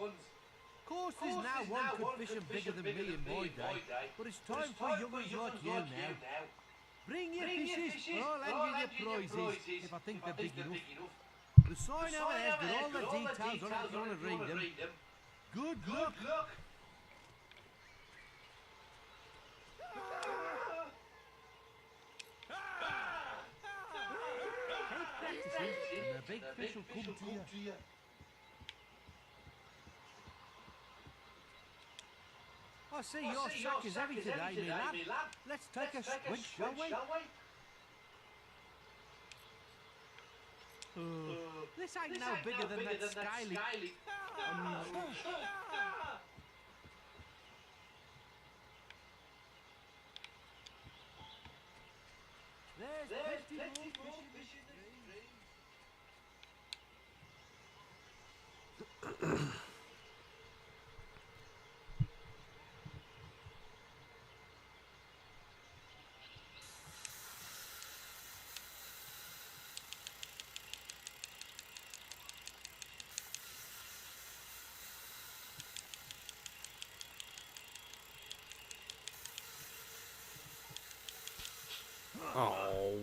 Of course, there's now one could fishing bigger than me in my day, but it's time for youngers like you now. Bring your fishes, and I'll hand you your prizes, if I think they're big enough. The sign over there's got all the details on it if you want to read them. Good luck! Keep practicing, and the big fish will come to you. I see your sack is heavy today, me lad. Let's take a squint, shall we? This ain't no bigger than that scaly. There's plenty more fish in the stream.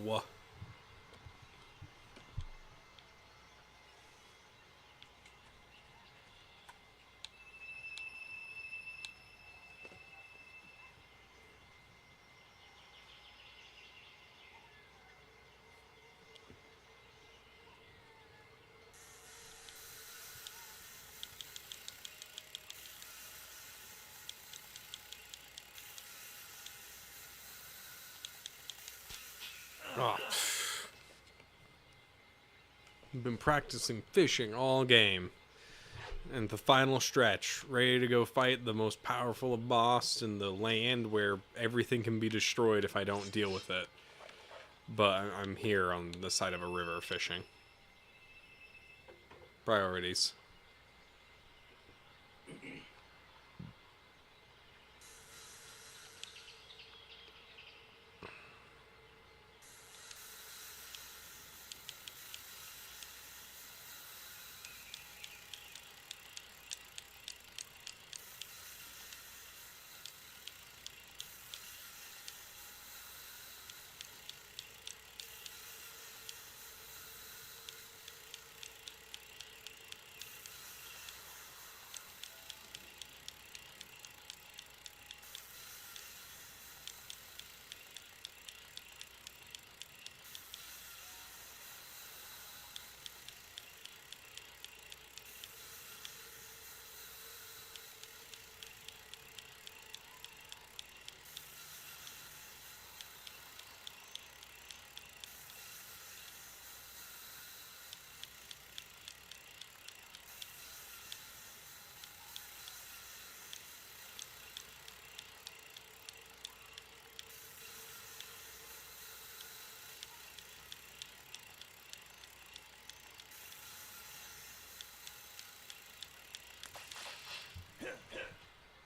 Oh. I've been practicing fishing all game. And the final stretch, ready to go fight the most powerful boss in the land where everything can be destroyed if I don't deal with it. But I'm here on the side of a river fishing. Priorities.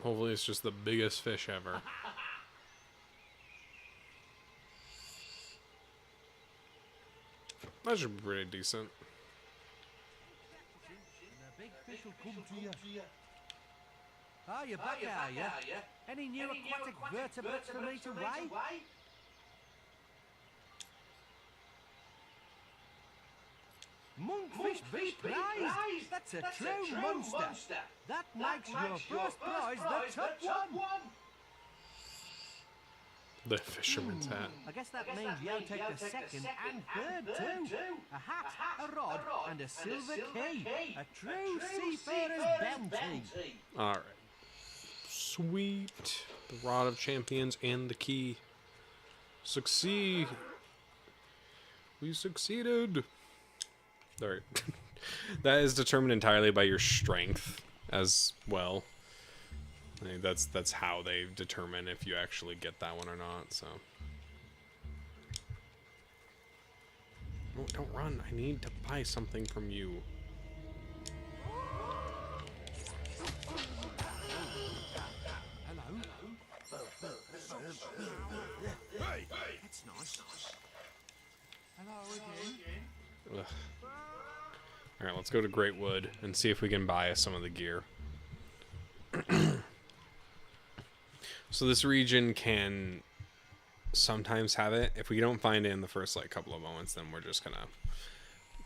Hopefully it's just the biggest fish ever. That should be pretty decent. And a big fish will come to you. Oh, you're back, are you? Any new aquatic vertebrates for me to weigh? Monkfish be prized! That's a true monster! That makes your first prize the top one! The fisherman's hat. I guess that means you'll take the second and third too. A hat, a rod, and a silver key. A true seafarer's bounty. Alright. Sweet. The Rod of Champions and the key. Succeed. We succeeded. Alright. That is determined entirely by your strength as well. I think that's how they determine if you actually get that one or not, so. Oh, don't run. I need to buy something from you. Hey! That's nice. Hello again. Alright, let's go to Greatwood and see if we can buy some of the gear. So this region can sometimes have it. If we don't find it in the first like couple of moments, then we're just gonna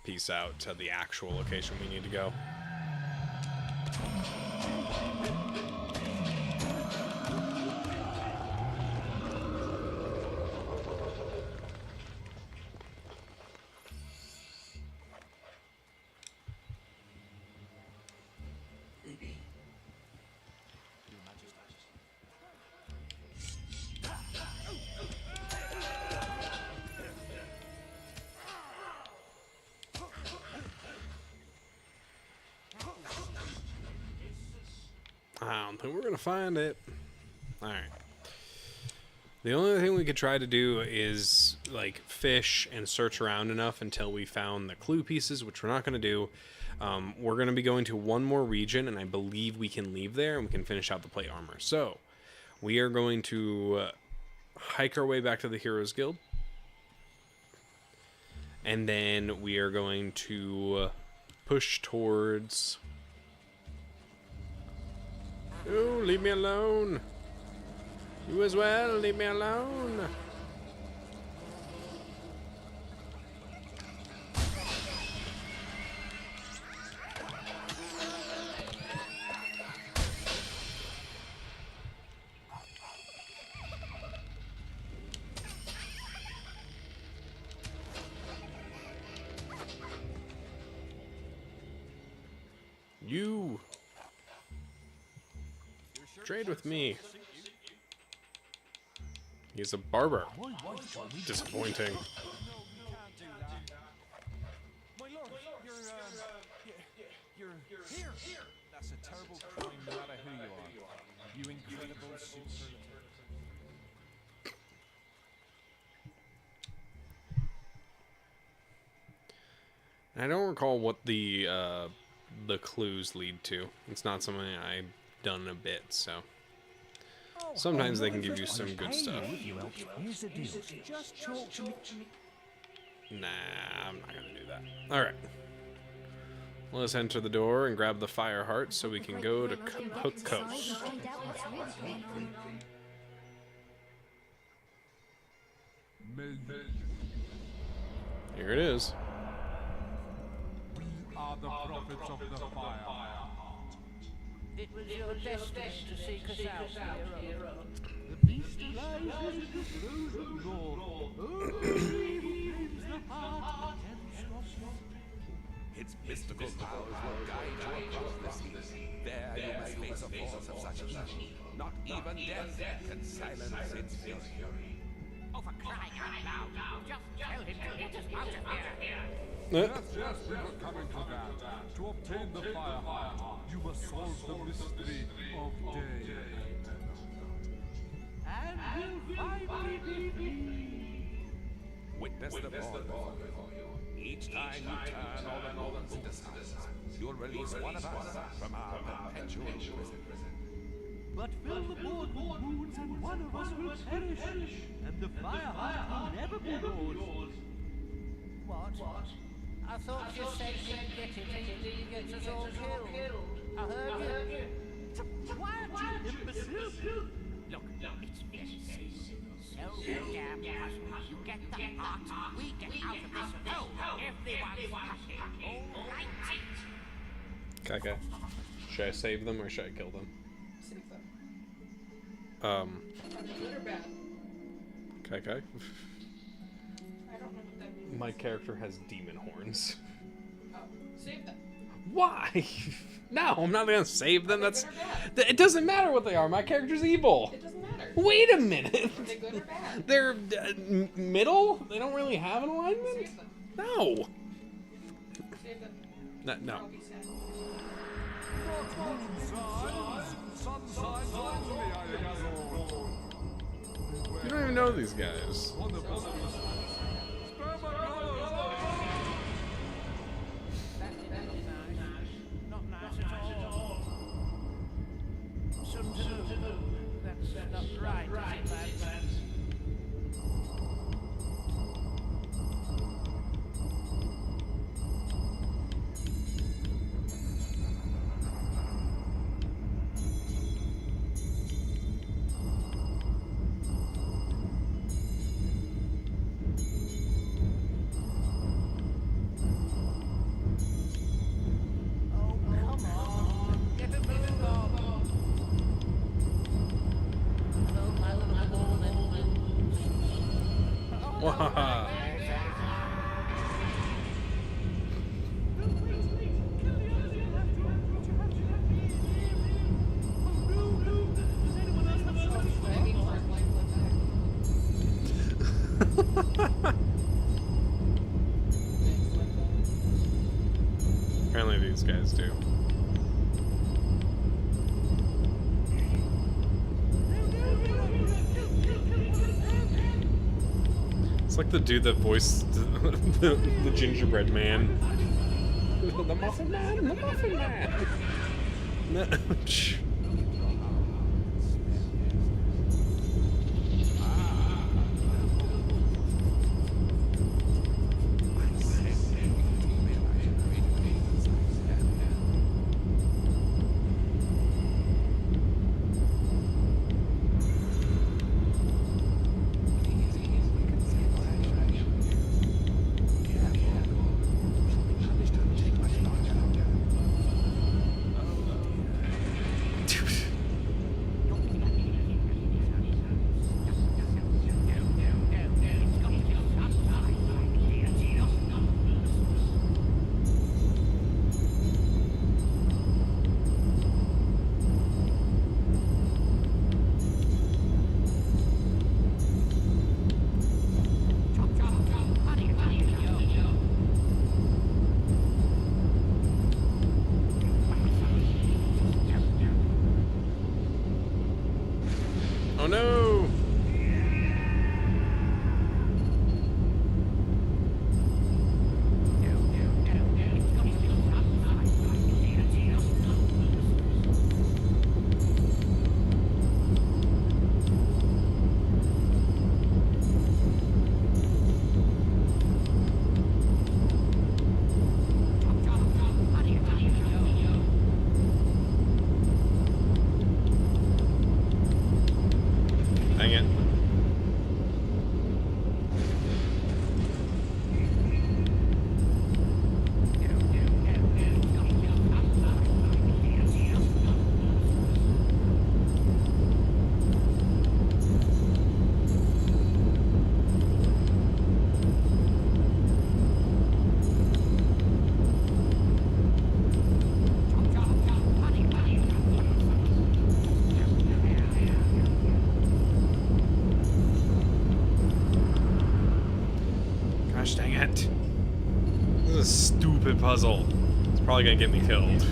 peace out to the actual location we need to go. I don't think we're gonna find it. Alright. The only thing we could try to do is like fish and search around enough until we found the clue pieces, which we're not gonna do. We're gonna be going to one more region, and I believe we can leave there and we can finish out the plate armor. So we are going to hike our way back to the Heroes Guild, and then we are going to push towards. Oh, leave me alone. You as well, leave me alone. You trade with me. He's a barber. Disappointing. My lord, you're here. That's a terrible crime, no matter who you are. You incredible super. I don't recall what the clues lead to. It's not something I've done a bit, so sometimes they can give you some good stuff. Here's the deal. Just talk to me. Nah, I'm not gonna do that. Alright. Let's enter the door and grab the fire heart so we can go to Hook Coast. Here it is. We are the prophets of the fire. It was your destiny to seek us out, hero. The beast lies in the frozen north. Only claims the heart against us. Its mystical powers will guide you across the sea. There you may face a force of such evil. Not even death can silence its fury. Oh, for crying out loud! Just tell him to get us out of here! Yes, we were coming to that. To obtain the fire heart, you must solve the mystery of day. And we'll finally be free! Witness the ball before you. Each time you turn all the northern into silence, you'll release one of us from our perpetual prison. But fill the board with wounds and one of us will perish, and the fire heart will never be yours. What? I thought you said you'd get it until you get us all killed. I heard you. Why aren't you imbecile? Look, it's necessary. So damn puzzle. You get the heart, we get out of this hole. Everyone's happy. All right. Okay. Should I save them or should I kill them? Save them. Good or bad? Okay. I don't know what that means. My character has demon horns. Oh, save them. Why? No, I'm not gonna save them. Are they That's. good or bad? It doesn't matter what they are. My character's evil. It doesn't matter. Wait a minute. Are they good or bad? They're middle. They don't really have an alignment. Save them. No. Save them. No. I'll be sad. You don't even know these guys. Not nice at all. Some to do. That's not right, is it, lads? Oh, come on. Get a move on. No, I love the ball then. Wow. Begging for his life back. Apparently these guys do. It's like the dude that voiced the gingerbread man. The muffin man, the muffin man. No. Oh no! Dang it. Gosh dang it. This is a stupid puzzle. It's probably gonna get me killed.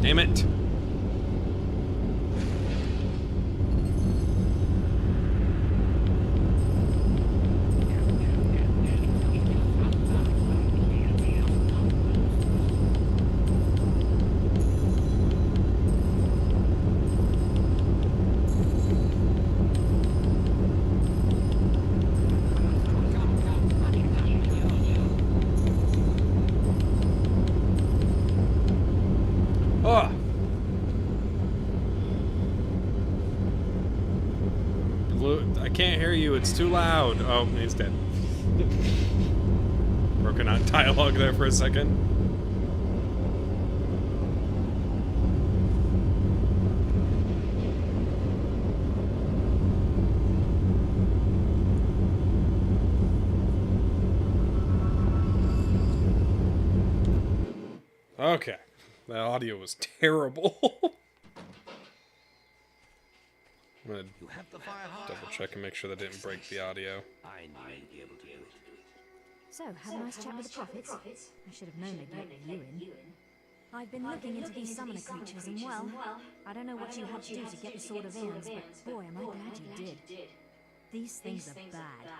Damn it. Oh. I can't hear you, it's too loud. Oh, he's dead. Broken out dialogue there for a second. Okay. That audio was terrible. I'm gonna double check and make sure that didn't break the audio. I knew you'd be able to do it. So, have a nice chat with the prophets. I should have known they'd let you in. I've been looking into these summoner creatures, and well, I don't know what you had to do to get the Sword of Aeons, but boy, am I glad you did. These things are bad.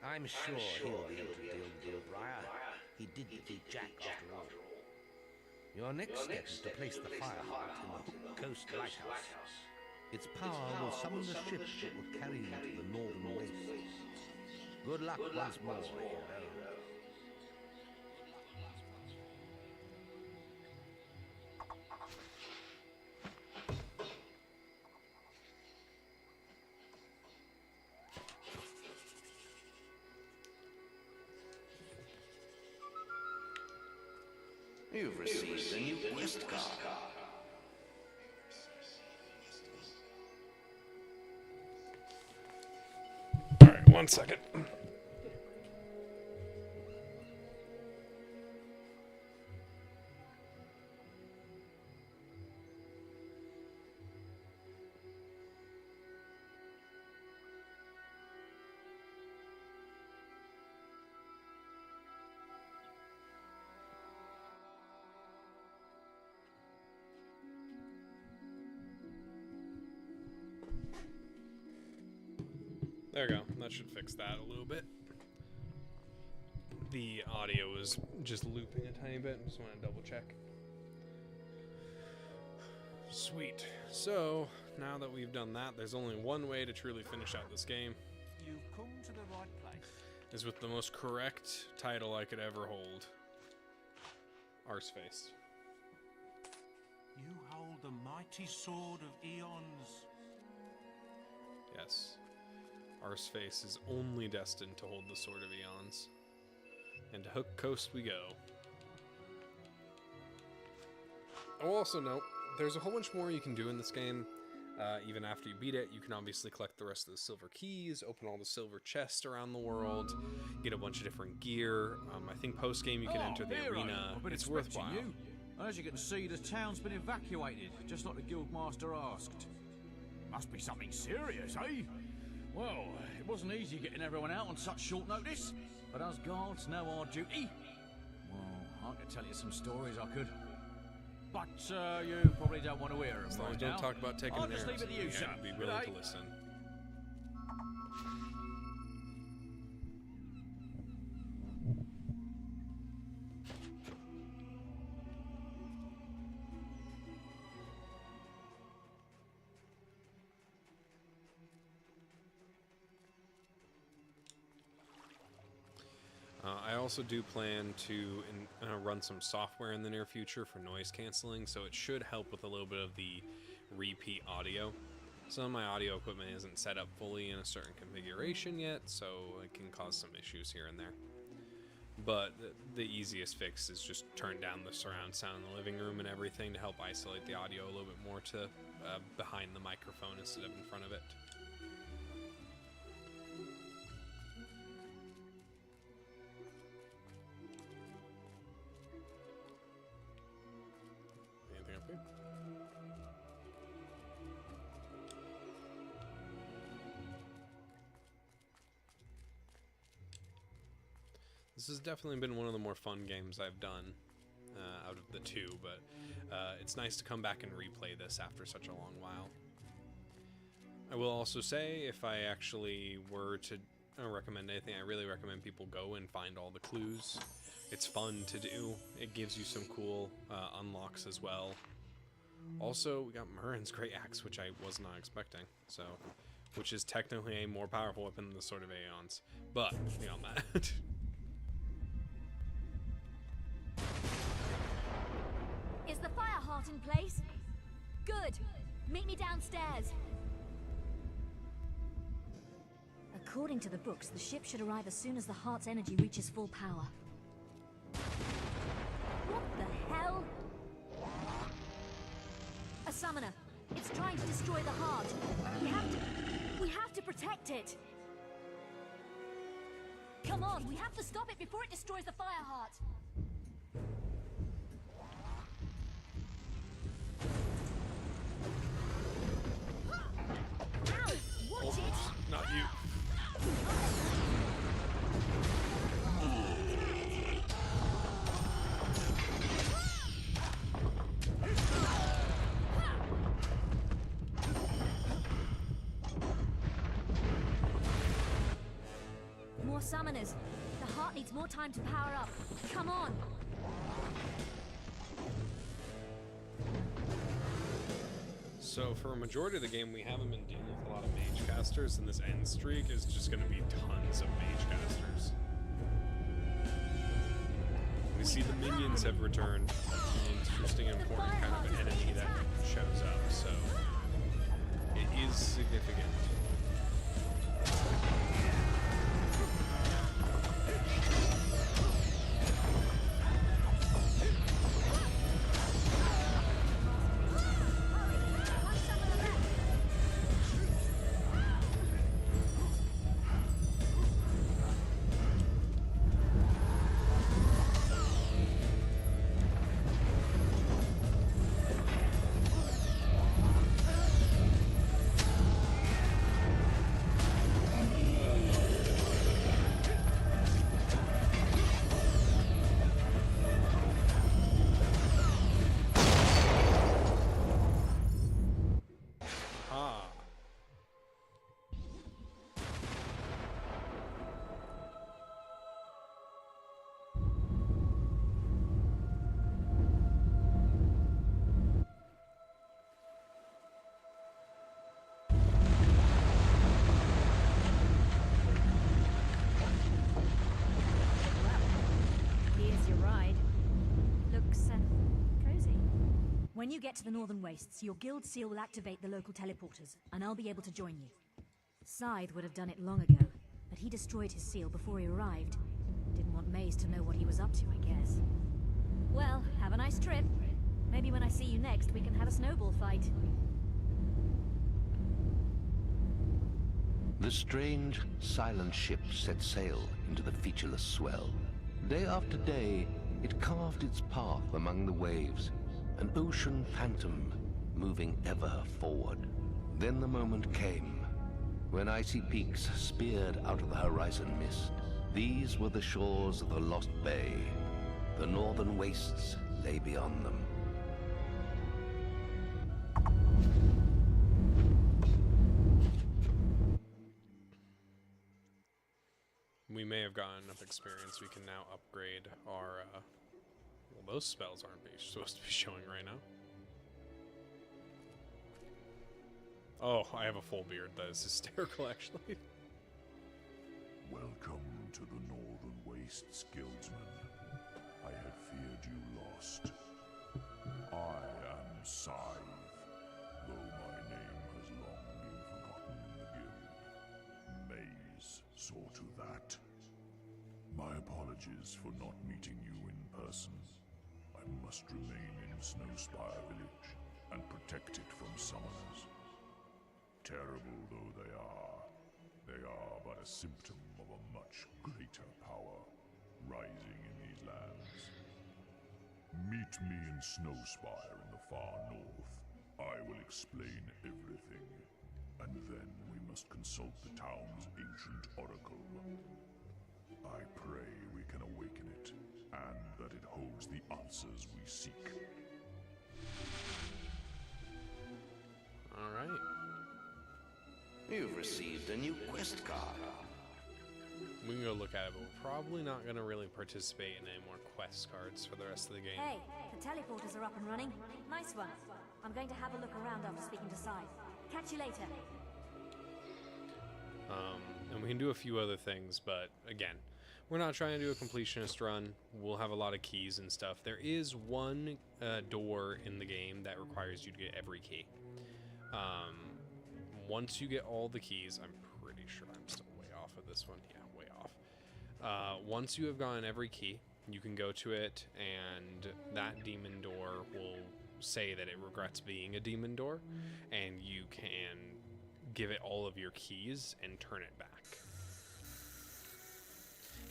I'm sure he'll be able to deal with your Briar. He did defeat Jack after all. Your next step is to place the fire heart in the Hook Coast Lighthouse. Its power will summon the ship that will carry you to the northern wastes. Good luck once more, hero. You've received a new quest card. Alright, 1 second. There we go. That should fix that a little bit. The audio is just looping a tiny bit. Just want to double check. Sweet. So, now that we've done that, there's only one way to truly finish out this game. You've come to the right place. Is with the most correct title I could ever hold. Arseface. You hold the mighty sword of eons. Yes. Arseface is only destined to hold the Sword of Eons. And to Hook Coast we go. I will also note, there's a whole bunch more you can do in this game. Even after you beat it, you can obviously collect the rest of the silver keys, open all the silver chests around the world, get a bunch of different gear. I think post-game you can enter the Hero, arena. I've been It's expecting worthwhile. you. And as you can see, the town's been evacuated, just like the guildmaster asked. Must be something serious, eh? Well, it wasn't easy getting everyone out on such short notice, but us guards know our duty. Well, I could tell you some stories I could. But you probably don't want to hear them As long as right don't now. talk about taking I'll an just arrows. leave it to you, sir. I'd be Good willing day. to listen. I also do plan to run some software in the near future for noise canceling, so it should help with a little bit of the repeat audio. Some of my audio equipment isn't set up fully in a certain configuration yet, so it can cause some issues here and there. But the easiest fix is just turn down the surround sound in the living room and everything to help isolate the audio a little bit more to behind the microphone instead of in front of it. Anything up here? This has definitely been one of the more fun games I've done out of the two, but it's nice to come back and replay this after such a long while. I will also say, if I actually were to recommend anything, I really recommend people go and find all the clues. It's fun to do. It gives you some cool unlocks as well. Also, we got Murren's Great Axe, which I was not expecting, so which is technically a more powerful weapon than the Sword of Aeons. But beyond that. Is the fire heart in place? Good. Meet me downstairs. According to the books, the ship should arrive as soon as the heart's energy reaches full power. What the hell? A summoner. It's trying to destroy the heart. We have to protect it. Come on, we have to stop it before it destroys the fire heart. Ow! Watch it! Not you. More summoners. The heart needs more time to power up. Come on! So for a majority of the game, we haven't been dealing with a lot of mage casters, and this end streak is just going to be tons of mage casters. We see the minions have returned, an interesting, important kind of enemy that shows up, so it is significant. Here's your ride. Looks, cozy. When you get to the Northern Wastes, your guild seal will activate the local teleporters, and I'll be able to join you. Scythe would have done it long ago, but he destroyed his seal before he arrived. Didn't want Maze to know what he was up to, I guess. Well, have a nice trip. Maybe when I see you next, we can have a snowball fight. The strange, silent ship set sail into the featureless swell. Day after day, it carved its path among the waves, an ocean phantom moving ever forward. Then the moment came, when icy peaks speared out of the horizon mist. These were the shores of the Lost Bay. The northern wastes lay beyond them. We may have gotten enough experience. We can now upgrade our, well, those spells aren't supposed to be showing right now. Oh, I have a full beard. That is hysterical, actually. Welcome to the Northern Wastes, Guildsman. I had feared you lost. I am Scythe, though my name has long been forgotten in the guild. Maze saw to that. My apologies for not meeting you in person. I must remain in Snowspire Village and protect it from summoners. Terrible though they are but a symptom of a much greater power rising in these lands. Meet me in Snowspire in the far north. I will explain everything, and then we must consult the town's ancient oracle. I pray we can awaken it, and that it holds the answers we seek. Alright. You've received a new quest card. We can go look at it, but we're probably not going to really participate in any more quest cards for the rest of the game. Hey, the teleporters are up and running. Nice one. I'm going to have a look around after speaking to Scythe. Catch you later. And we can do a few other things, but again, we're not trying to do a completionist run. We'll have a lot of keys and stuff. There is one door in the game that requires you to get every key. Once you get all the keys, I'm pretty sure I'm still way off of this one. Yeah, way off. Once you have gotten every key, you can go to it, and that demon door will say that it regrets being a demon door, and you can give it all of your keys and turn it back.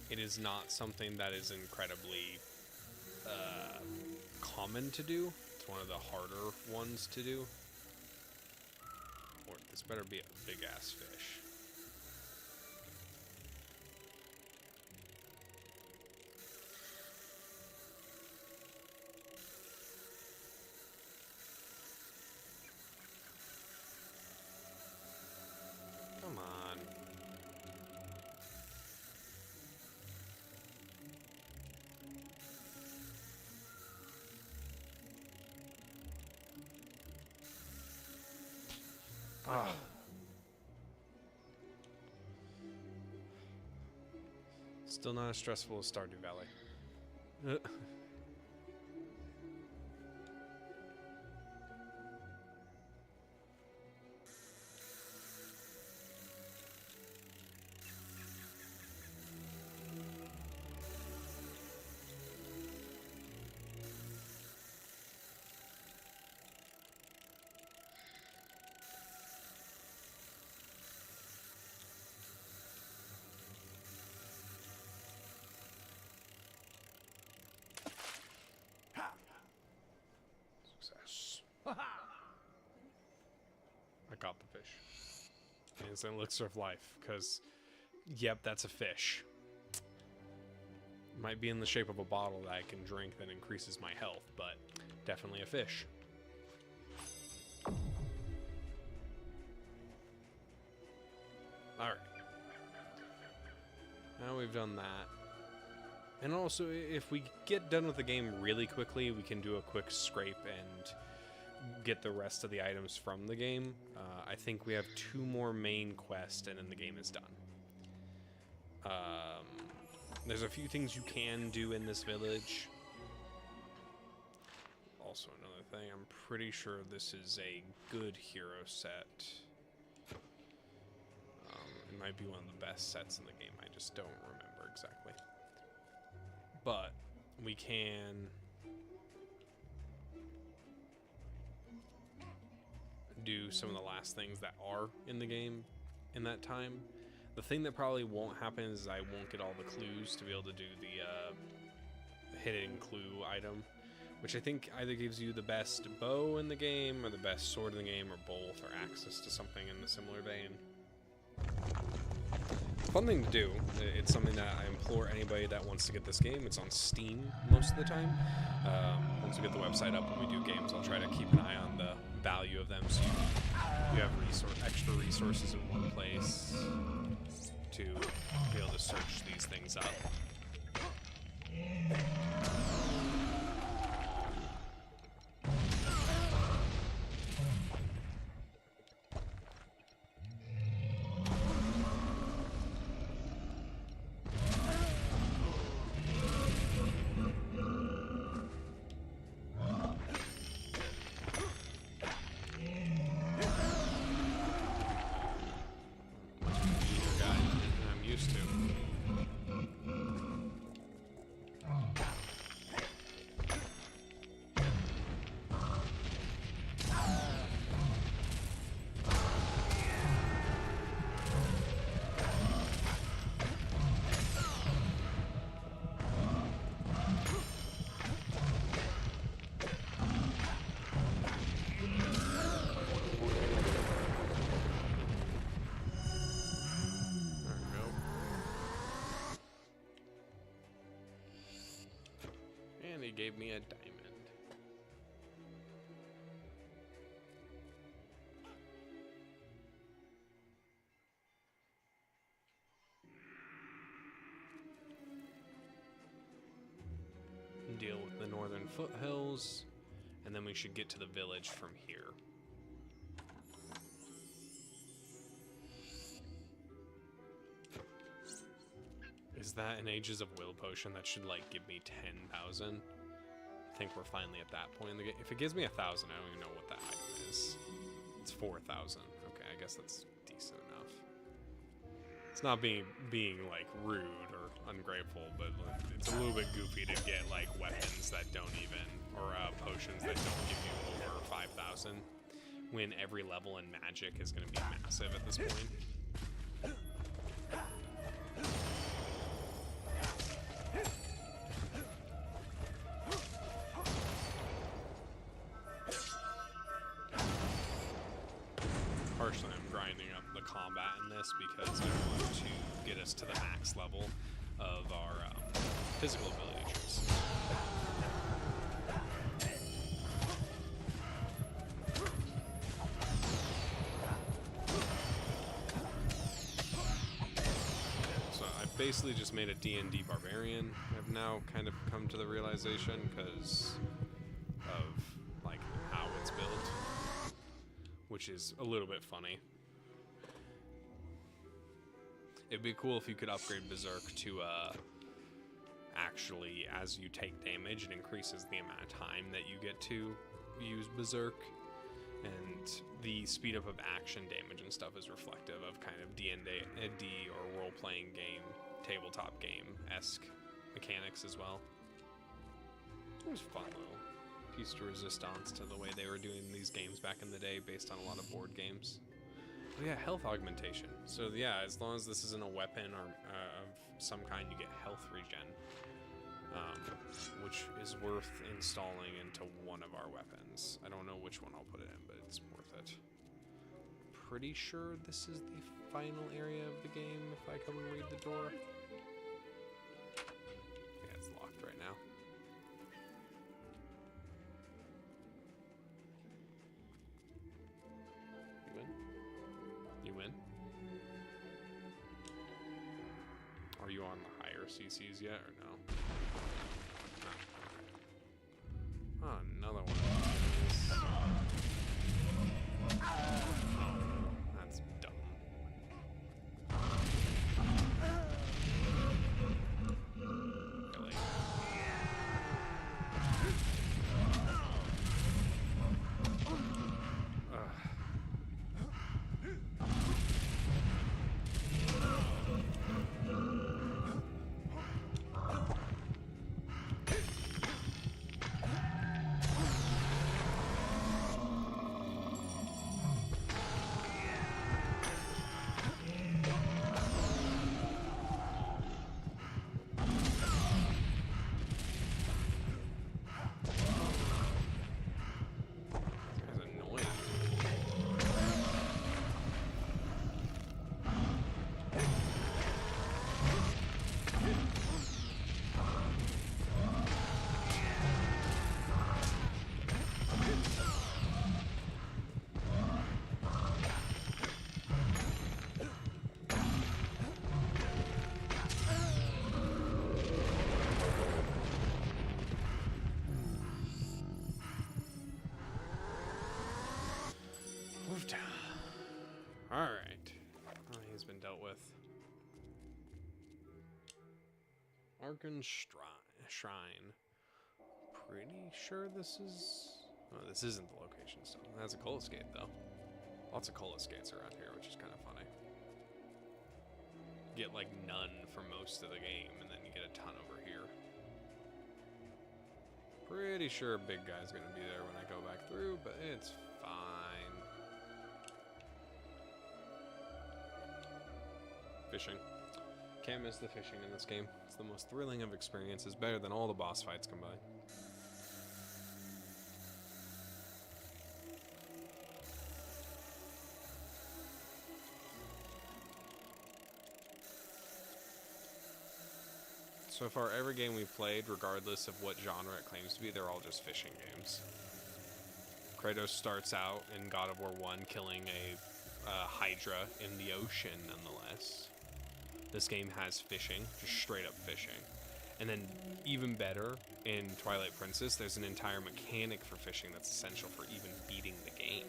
It is not something that is incredibly common to do. It's one of the harder ones to do. Or this better be a big ass fish. Come on. Ah. Still not as stressful as Stardew Valley. Success. I got the fish. And it's an elixir of life, because, yep, that's a fish. Might be in the shape of a bottle that I can drink that increases my health, but definitely a fish. Alright. Now we've done that. And also, if we get done with the game really quickly, we can do a quick scrape and get the rest of the items from the game. I think we have 2 more main quests, and then the game is done. There's a few things you can do in this village. Also, another thing, I'm pretty sure this is a good hero set. It might be one of the best sets in the game, I just don't remember exactly. But we can do some of the last things that are in the game in that time. The thing that probably won't happen is I won't get all the clues to be able to do the hidden clue item, which I think either gives you the best bow in the game or the best sword in the game, or both, or access to something in a similar vein. Fun thing to do. It's something that I implore anybody that wants to get this game. It's on Steam most of the time. Once we get the website up when we do games, I'll try to keep an eye on the value of them, so you have extra resources in one place to be able to search these things up. And he gave me a diamond. Deal with the northern foothills, and then we should get to the village from here. Is that an Ages of Will potion? That should, like, give me 10,000. I think we're finally at that point in the game. If it gives me 1,000, I don't even know what that item is. It's 4,000. Okay, I guess that's decent enough. It's not being like, rude or ungrateful, but it's a little bit goofy to get, like, weapons that don't even, or potions that don't give you over 5,000, when every level in Magic is going to be massive at this point. Partially, I'm grinding up the combat in this because I want to get us to the max level of our physical ability trees. So I've basically just made a D&D barbarian. I've now kind of come to the realization because of, like, how it's built, which is a little bit funny. It'd be cool if you could upgrade Berserk to actually, as you take damage, it increases the amount of time that you get to use Berserk, and the speed up of action damage and stuff is reflective of kind of D&D or role-playing game, tabletop game-esque mechanics as well. It was fun, though. Piece de resistance to the way they were doing these games back in the day, based on a lot of board games. Oh yeah, health augmentation. So yeah, as long as this isn't a weapon or of some kind, you get health regen, which is worth installing into one of our weapons. I don't know which one I'll put it in, but it's worth it. Pretty sure this is the final area of the game if I come and read the door. Yeah, it's locked right now. You win? Are you on the higher CCs yet, or no? Oh, another one of these. That's dumb. Really? Ugh. Arkan Shrine. Pretty sure this is... Oh, this isn't the location still. That's a Cola Skate, though. Lots of Cola Skates around here, which is kind of funny. Get, like, none for most of the game, and then you get a ton over here. Pretty sure Big Guy's gonna be there when I go back through, but it's fine. Fishing. Can't miss the fishing in this game. It's the most thrilling of experiences, better than all the boss fights combined. So far, every game we've played, regardless of what genre it claims to be, they're all just fishing games. Kratos starts out in God of War 1 killing a Hydra in the ocean, nonetheless. This game has fishing, just straight up fishing. And then, even better, in Twilight Princess, there's an entire mechanic for fishing that's essential for even beating the game.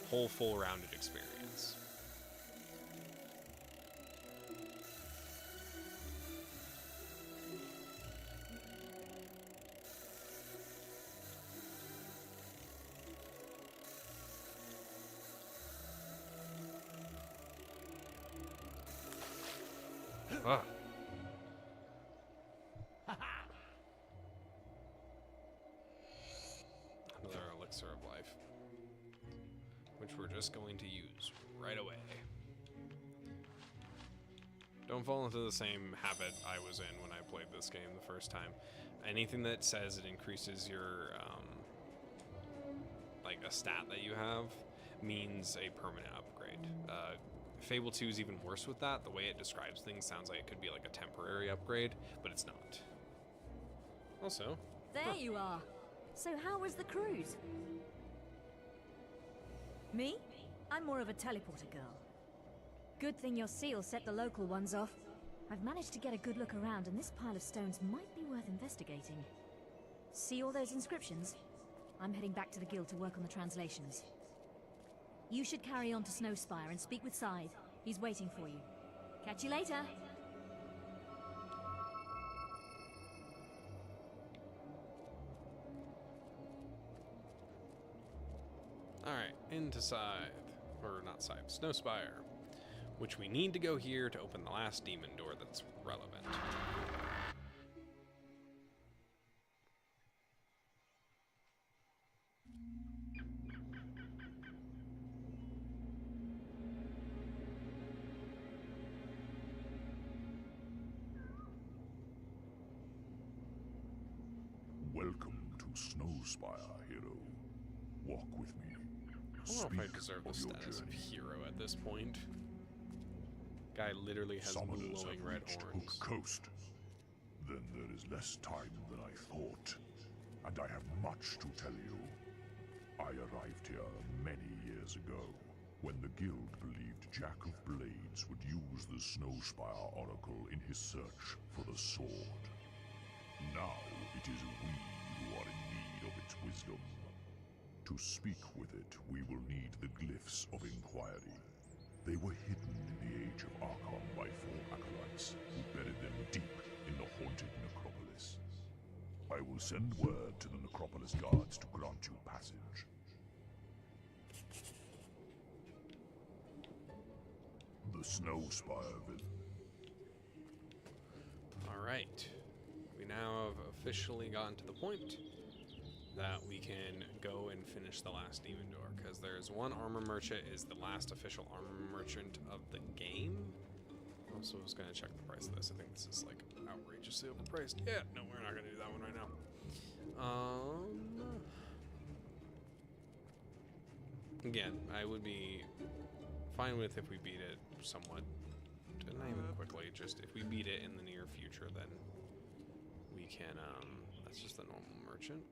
Whole full-rounded experience. Ah. Another elixir of life, which we're just going to use right away. Don't fall into the same habit I was in when I played this game the first time. Anything that says it increases your, like a stat that you have, means a permanent upgrade. Fable 2 is even worse with that. The way it describes things sounds like it could be like a temporary upgrade, but it's not. Also... There you are. So how was the cruise? Me? I'm more of a teleporter girl. Good thing your seal set the local ones off. I've managed to get a good look around, and this pile of stones might be worth investigating. See all those inscriptions? I'm heading back to the guild to work on the translations. You should carry on to Snowspire and speak with Scythe. He's waiting for you. Catch you later. Alright, into Scythe. Or not Scythe, Snowspire. Which we need to go here to open the last demon door that's relevant. Welcome to Snowspire, hero. Walk with me. I don't know if I deserve the status of hero at this point. Guy literally has Summoners glowing have red reached horns. Hook Coast. Then there is less time than I thought, and I have much to tell you. I arrived here many years ago, when the guild believed Jack of Blades would use the Snowspire Oracle in his search for the sword. Now it is we who are in need of its wisdom. To speak with it, we will need the glyphs of inquiry. They were hidden in the Age of Archon by 4 acolytes, who buried them deep in the haunted necropolis. I will send word to the necropolis guards to grant you passage. The Snowspire Villain. Alright. We now have officially gotten to the point that we can go and finish the last demon door, because there's one armor merchant is the last official armor merchant of the game. Also was going to check the price of this. I think this is like outrageously overpriced. Yeah, no, we're not going to do that one right now. Again, I would be fine with if we beat it somewhat, not even quickly, just if we beat it in the near future, then we can, that's just the normal merchant.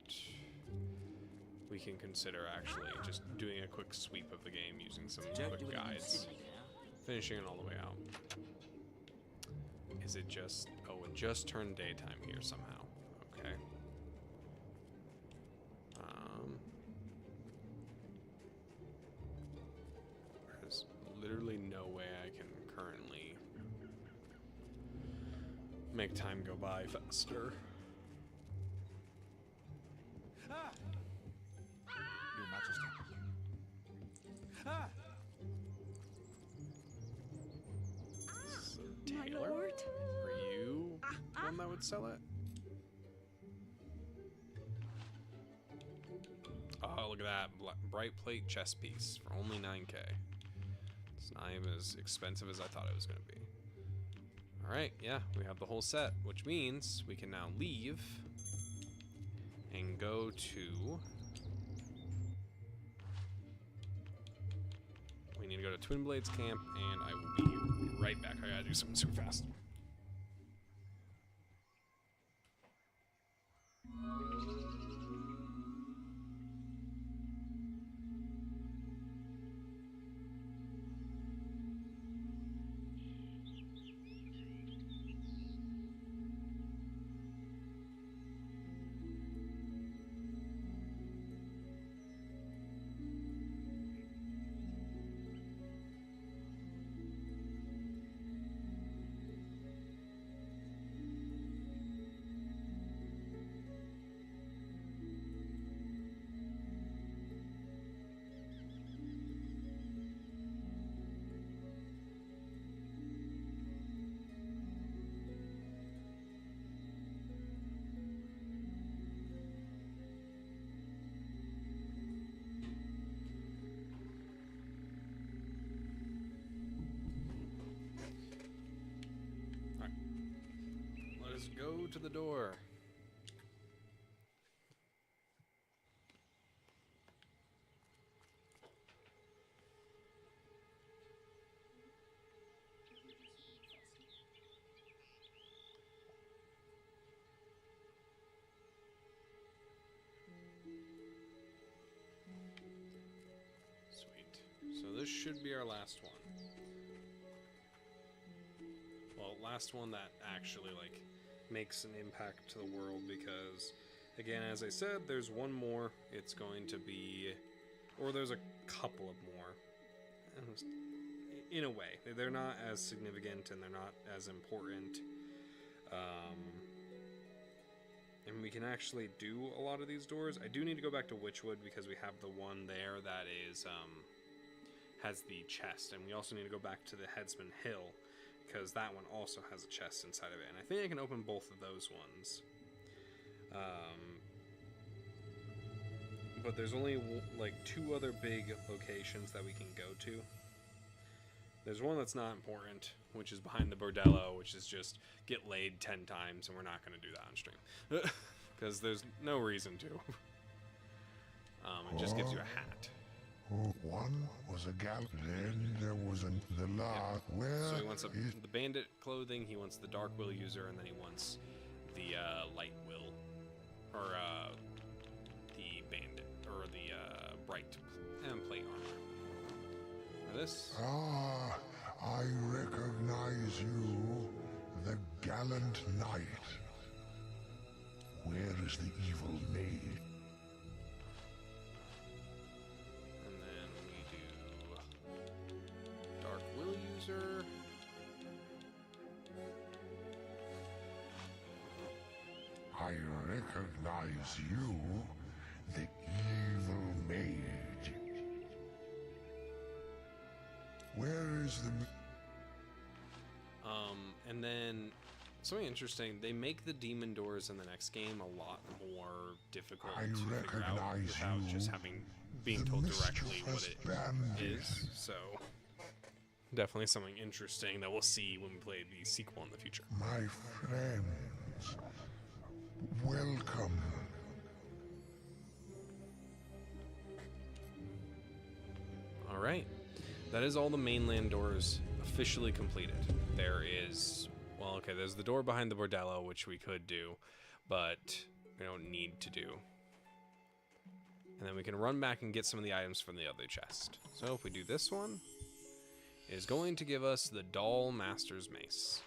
We can consider actually just doing a quick sweep of the game using some quick guides, finishing it all the way out. Is it just, oh, it just turned daytime here somehow. Okay. There's literally no way I can currently make time go by faster. Your Majesty. Ah! So, Taylor, are you the one that would sell it? Oh, look at that. Bright plate chess piece for only 9K. It's not even as expensive as I thought it was going to be. Alright, yeah, we have the whole set, which means we can now leave and go to... We need to go to Twin Blades Camp, and I will be right back. I gotta do something super fast. Let's go to the door. Sweet. So this should be our last one. Well, last one that actually, like, makes an impact to the world, because, again, as I said, there's one more. It's going to be... Or there's a couple of more. In a way. They're not as significant, and they're not as important. And we can actually do a lot of these doors. I do need to go back to Witchwood, because we have the one there that is, has the chest. And we also need to go back to the Headsman Hill, because that one also has a chest inside of it. And I think I can open both of those ones. But there's only, like, 2 other big locations that we can go to. There's one that's not important, which is behind the bordello, which is just get laid 10 times, and we're not going to do that on stream. Because there's no reason to. It just gives you a hat. One was a gal, then there was the last. Where So he wants the bandit clothing, he wants the dark will user, and then he wants the light will, or the bandit, or the bright plate armor. Now this. Ah, I recognize you, the gallant knight. Where is the evil maid? And then we do dark will user. I recognize you, the evil maid. Where is the... And then something interesting, they make the demon doors in the next game a lot more difficult to figure out without just being told directly what it is. So definitely something interesting that we'll see when we play the sequel in the future. My friends, welcome. All right, that is all the mainland doors officially completed. There is, well, okay, there's the door behind the bordello, which we could do, but we don't need to do. And then we can run back and get some of the items from the other chest. So if we do this one, it is going to give us the Doll Master's Mace,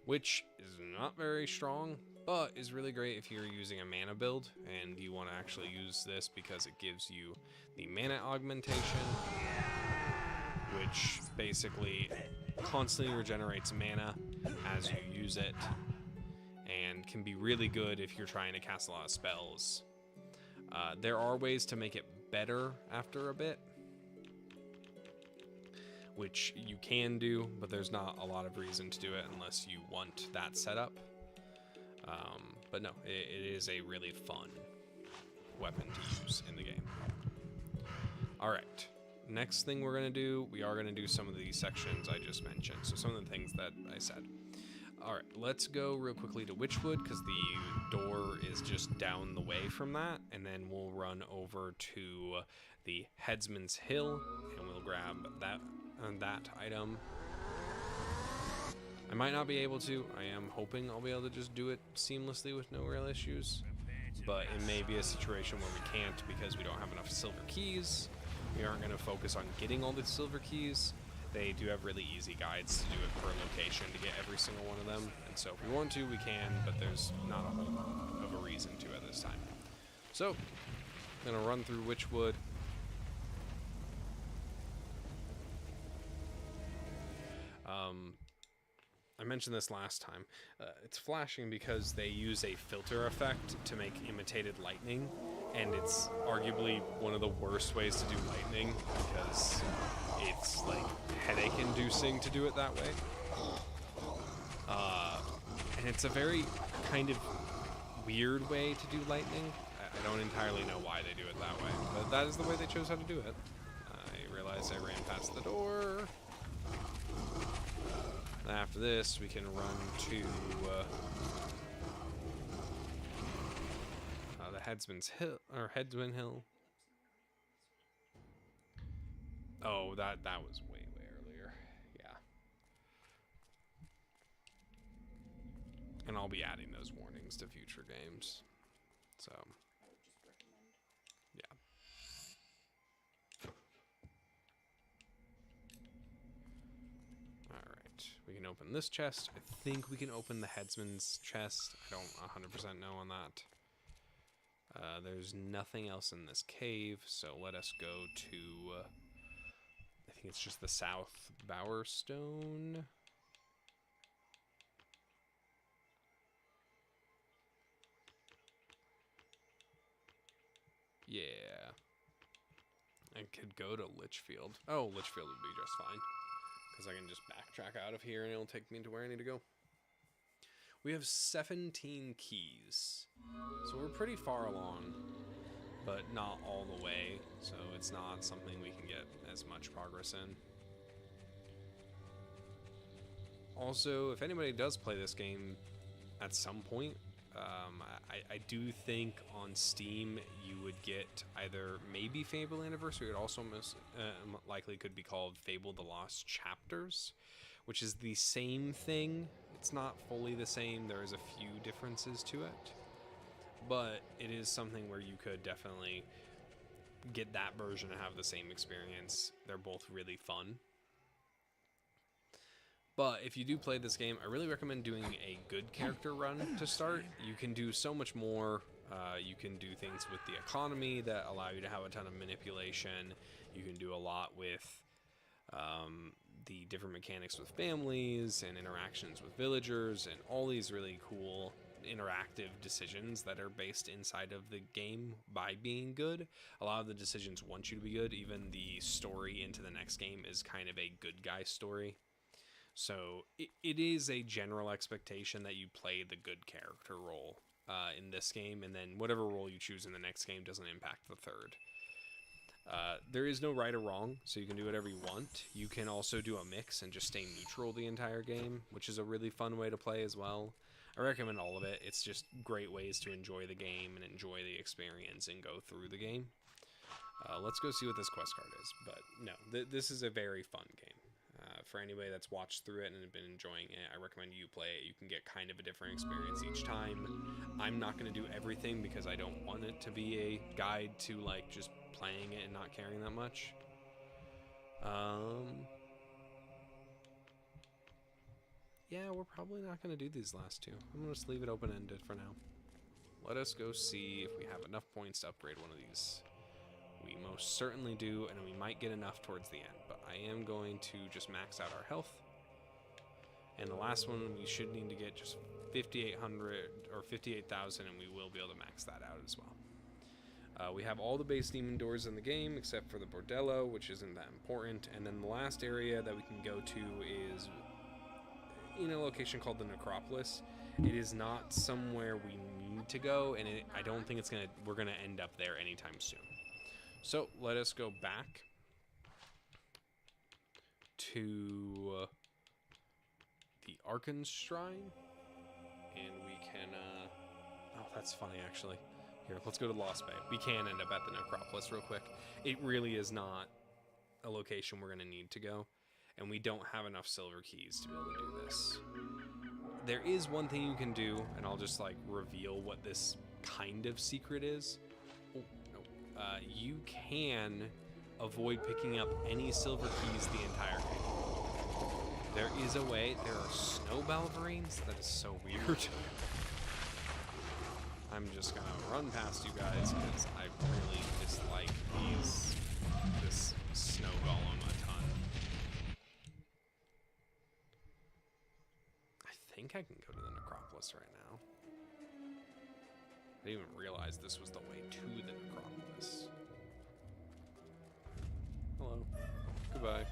which is not very strong, but is really great if you're using a mana build and you want to actually use this because it gives you the mana augmentation, which basically constantly regenerates mana as you use it. and can be really good if you're trying to cast a lot of spells. There are ways to make it better after a bit, which you can do, but there's not a lot of reason to do it unless you want that setup. But no, it is a really fun weapon to use in the game. Alright, next thing we're going to do, we are going to do some of these sections I just mentioned, so some of the things that I said. Alright, let's go real quickly to Witchwood, because the door is just down the way from that, and then we'll run over to the Headsman's Hill, and we'll grab that item. I might not be able to. I am hoping I'll be able to just do it seamlessly with no real issues, but it may be a situation where we can't because we don't have enough silver keys. We aren't going to focus on getting all the silver keys. They do have really easy guides to do it per location to get every single one of them, and so if we want to, we can, but there's not a whole lot of a reason to at this time. So, I'm going to run through Witchwood. I mentioned this last time. It's flashing because they use a filter effect to make imitated lightning, and it's arguably one of the worst ways to do lightning because it's like headache-inducing to do it that way. And it's a very kind of weird way to do lightning. I don't entirely know why they do it that way, but that is the way they chose how to do it. I realized I ran past the door. After this, we can run to the Headsman's Hill, or Headsman Hill. Oh, that was way earlier. Yeah. And I'll be adding those warnings to future games. So, yeah. We can open this chest. I think we can open the Headsman's chest. I don't 100% know on that. There's nothing else in this cave, so let us go to... I think it's just the South Bowerstone. Yeah. I could go to Litchfield. Oh, Litchfield would be just fine, because I can just backtrack out of here and it'll take me to where I need to go. We have 17 keys, so we're pretty far along, but not all the way, so it's not something we can get as much progress in. Also, if anybody does play this game at some point, I do think on Steam you would get either maybe Fable Anniversary. It also most likely could be called Fable The Lost Chapters, which is the same thing. It's not fully the same. There is a few differences to it, but it is something where you could definitely get that version and have the same experience. They're both really fun. But if you do play this game, I really recommend doing a good character run to start. You can do so much more. You can do things with the economy that allow you to have a ton of manipulation. You can do a lot with the different mechanics with families and interactions with villagers and all these really cool interactive decisions that are based inside of the game by being good. A lot of the decisions want you to be good. Even the story into the next game is kind of a good guy story. So it is a general expectation that you play the good character role in this game, and then whatever role you choose in the next game doesn't impact the third. There is no right or wrong, so you can do whatever you want. You can also do a mix and just stay neutral the entire game, which is a really fun way to play as well. I recommend all of it. It's just great ways to enjoy the game and enjoy the experience and go through the game. Let's go see what this quest card is. But no, this is a very fun game. For anybody that's watched through it and been enjoying it, I recommend you play it. You can get kind of a different experience each time. I'm not going to do everything because I don't want it to be a guide to like just playing it and not caring that much. Yeah, we're probably not going to do these last two. I'm going to just leave it open-ended for now. Let us go see if we have enough points to upgrade one of these. We most certainly do, and we might get enough towards the end, but I am going to just max out our health. And the last one, we should need to get just 5,800 or 58,000, and we will be able to max that out as well. We have all the base demon doors in the game except for the Bordello, which isn't that important. And then the last area that we can go to is in a location called the Necropolis. It is not somewhere we need to go, and I don't think we're gonna end up there anytime soon. So let us go back to the Archon Shrine, and we can. Oh, that's funny actually. Here, let's go to Lost Bay. We can end up at the Necropolis real quick. It really is not a location we're gonna need to go, and we don't have enough silver keys to be able to do this. There is one thing you can do, and I'll just like reveal what this kind of secret is. Oh, no. You can avoid picking up any silver keys the entire game. There is a way. There are snow balverines. That is so weird. I'm just gonna run past you guys because I really dislike this snow golem a ton. I think I can go to the Necropolis right now. I didn't even realize this was the way to the Necropolis. Hello. Goodbye.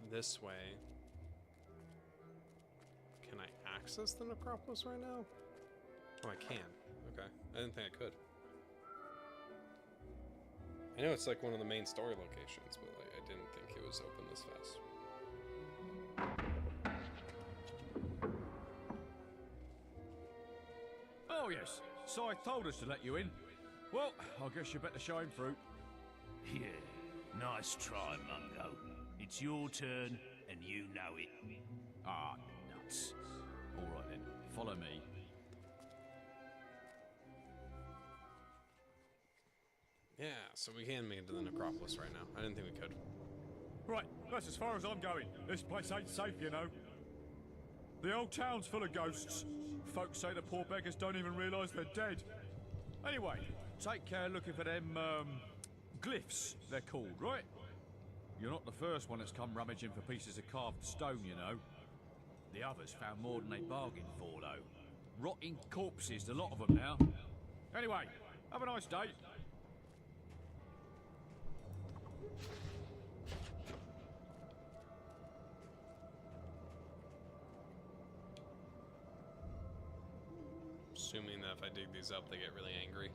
This way. Can I access the Necropolis right now? Oh, I can. Okay. I didn't think I could. I know it's like one of the main story locations, but like, I didn't think it was open this fast. Oh, yes. Si told us to let you in. Well, I guess you better show him through. Yeah, nice try, Mungo. It's your turn, and you know it. Ah, nuts. All right then, follow me. Yeah, so we can make it to the Necropolis right now. I didn't think we could. Right, that's as far as I'm going. This place ain't safe, you know. The old town's full of ghosts. Folks say the poor beggars don't even realise they're dead. Anyway, take care looking for them, glyphs, they're called, right? You're not the first one that's come rummaging for pieces of carved stone, you know. The others found more than they bargained for, though. Rotting corpses, the lot of them now. Anyway, have a nice day. Assuming that if I dig these up, they get really angry.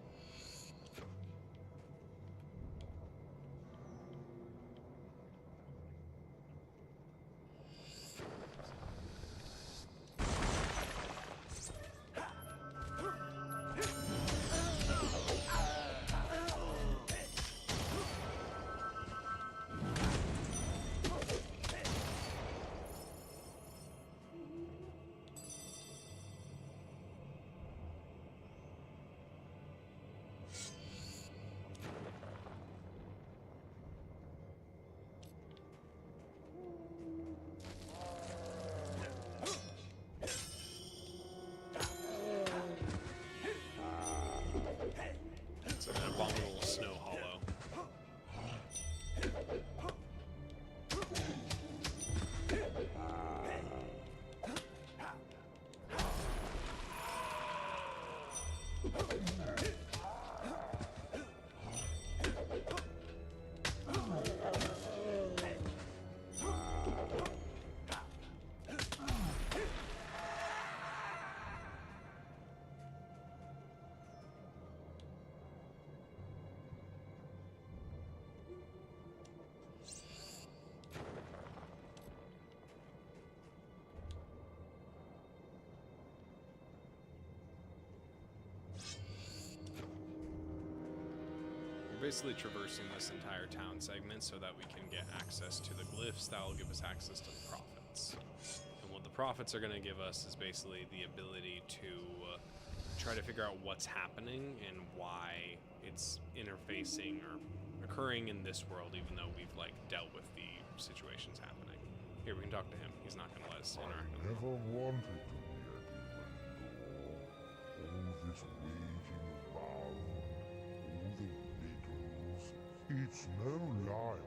basically traversing this entire town segment so that we can get access to the glyphs that will give us access to the prophets. And what the prophets are going to give us is basically the ability to try to figure out what's happening and why it's interfacing or occurring in this world, even though we've like dealt with the situations happening. Here, we can talk to him. He's not going to let us interact with him. Never wanted to be a demon. All this waging around, all the riddles. It's no life.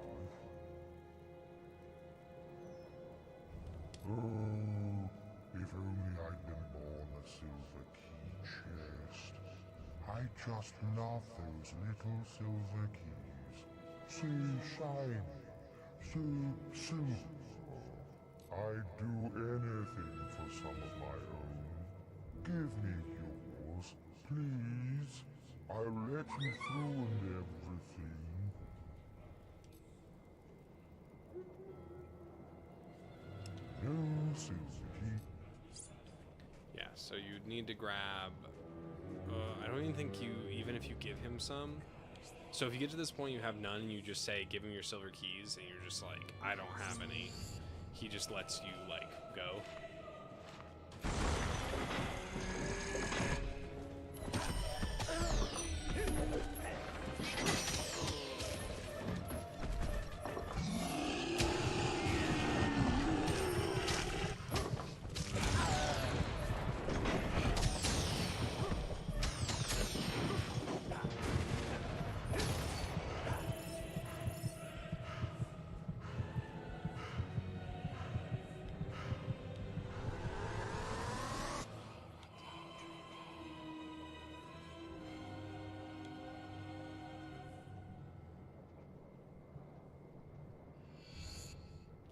Oh, if only I'd been born a silver key chest. I just love those little silver keys. So shiny, so silver. I'd do anything for some of my own. Give me yours, please. I'll let you through and everything. No silver key. Yeah, so you'd need to grab... I don't even think even if you give him some... So if you get to this point you have none and you just say, give him your silver keys, and you're just like, I don't have any, he just lets you, like, go.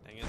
Dang it.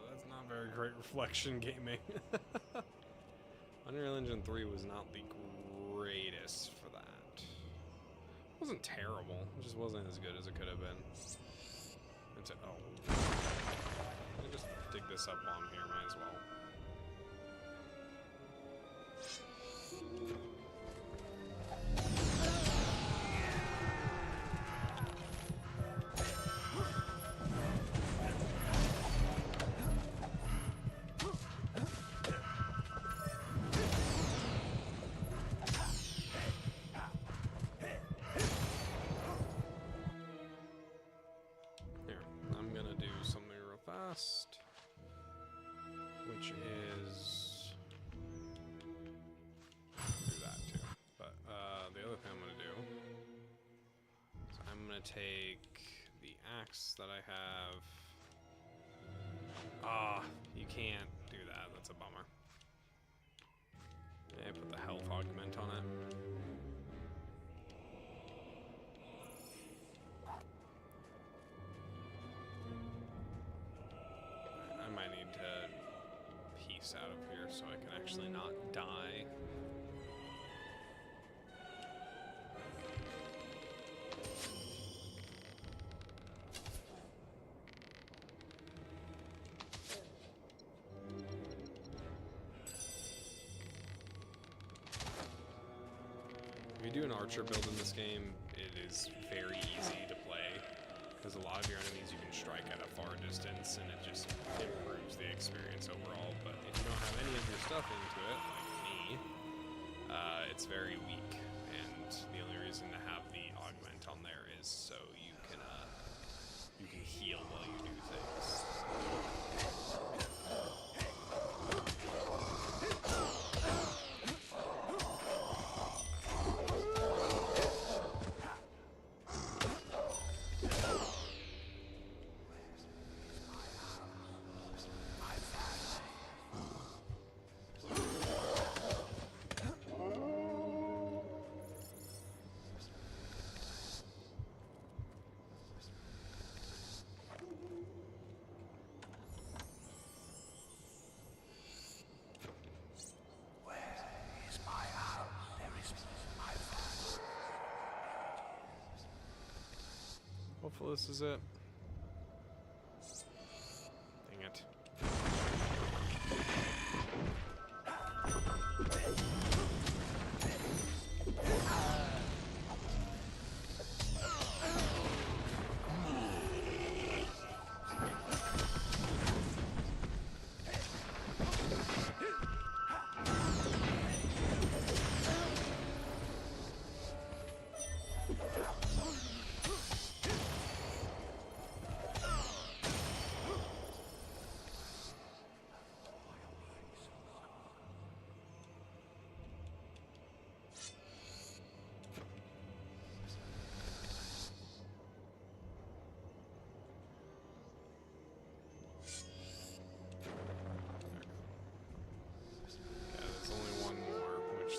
That's not very great reflection gaming. Unreal Engine 3 was not the greatest for that. It wasn't terrible, it just wasn't as good as it could have been. It's oh. Let me just dig this up while I'm here, might as well. last, which is do that too. But the other thing I'm gonna do is I'm gonna take the axe that I have. Ah, you can't do that. That's a bummer. Yeah, put the health augment on it. I might need to piece out of here so I can actually not die. If you do an archer build in this game, it is very easy to play, because a lot of your enemies you can strike at a far distance, and it just improves the experience overall. But if you don't have any of your stuff into it, like me, it's very weak, and the only reason to have the augment on there is so you can heal while you do things. Hopefully this is it. Dang it.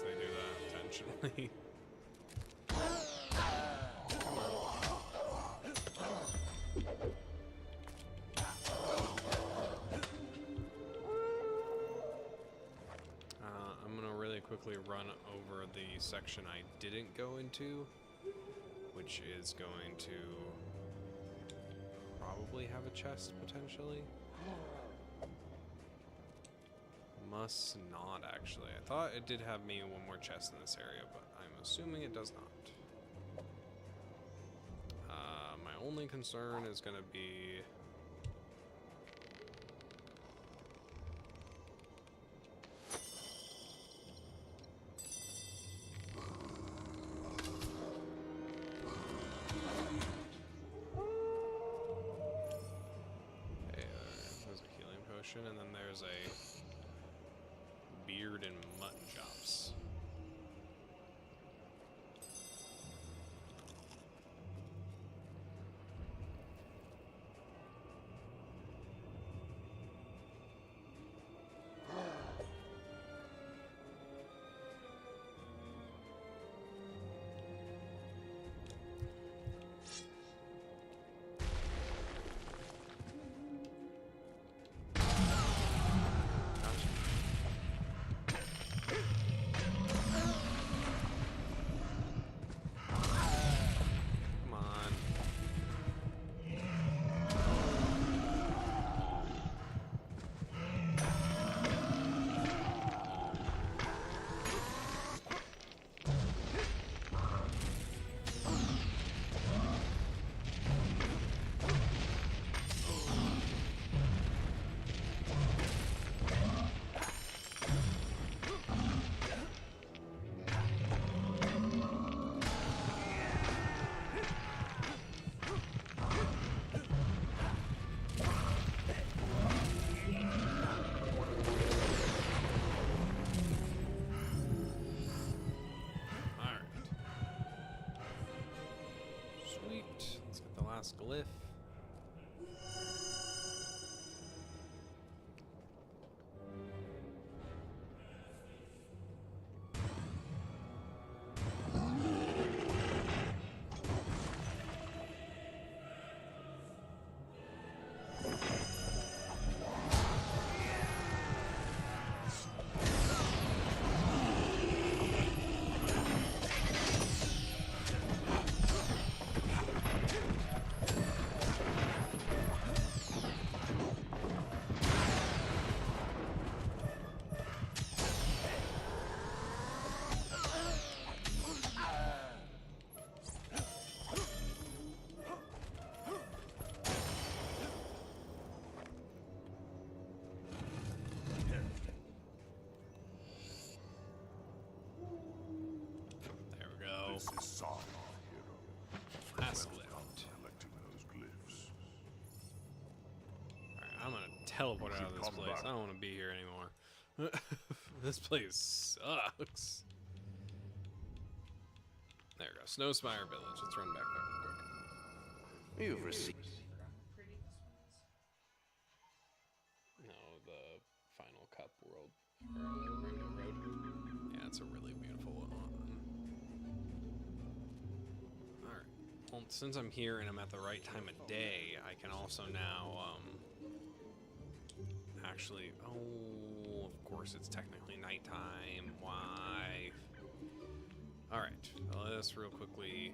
They do that intentionally. I'm gonna really quickly run over the section I didn't go into, which is going to probably have a chest potentially. Must not, actually. I thought it did have maybe one more chest in this area, but I'm assuming it does not. My only concern is going to be... Hey, there's a healing potion, and then there's a... beard and mutton chops. glyph. There we go. This is Sark, hero. Last Well glyph. done collecting those glyphs. Alright, I'm gonna teleport out of this Come place. back. I don't want to be here anymore. This place sucks. There we go. Snowspire Village. Let's run back there real quick. You've received. Pretty this one is. No, the Final Cup World. Or Rainbow Road. Yeah, it's a really beautiful one. Alright. Well, since I'm here and I'm at the right time of day, I can also now, actually... Oh, of course it's technically nighttime. Why? Alright, let us real quickly...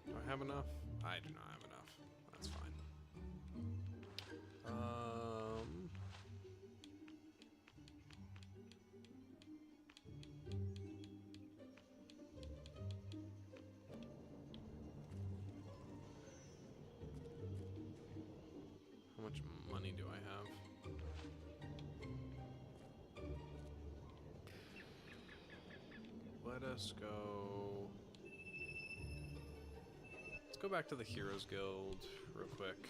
Do I have enough? I do not have enough. That's fine. How much money do I have? Let us go... Let's go back to the Heroes Guild real quick.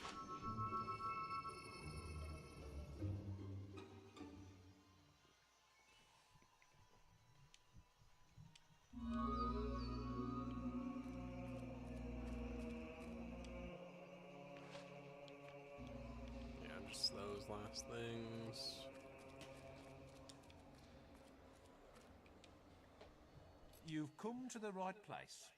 Yeah, just those last things. You've come to the right place.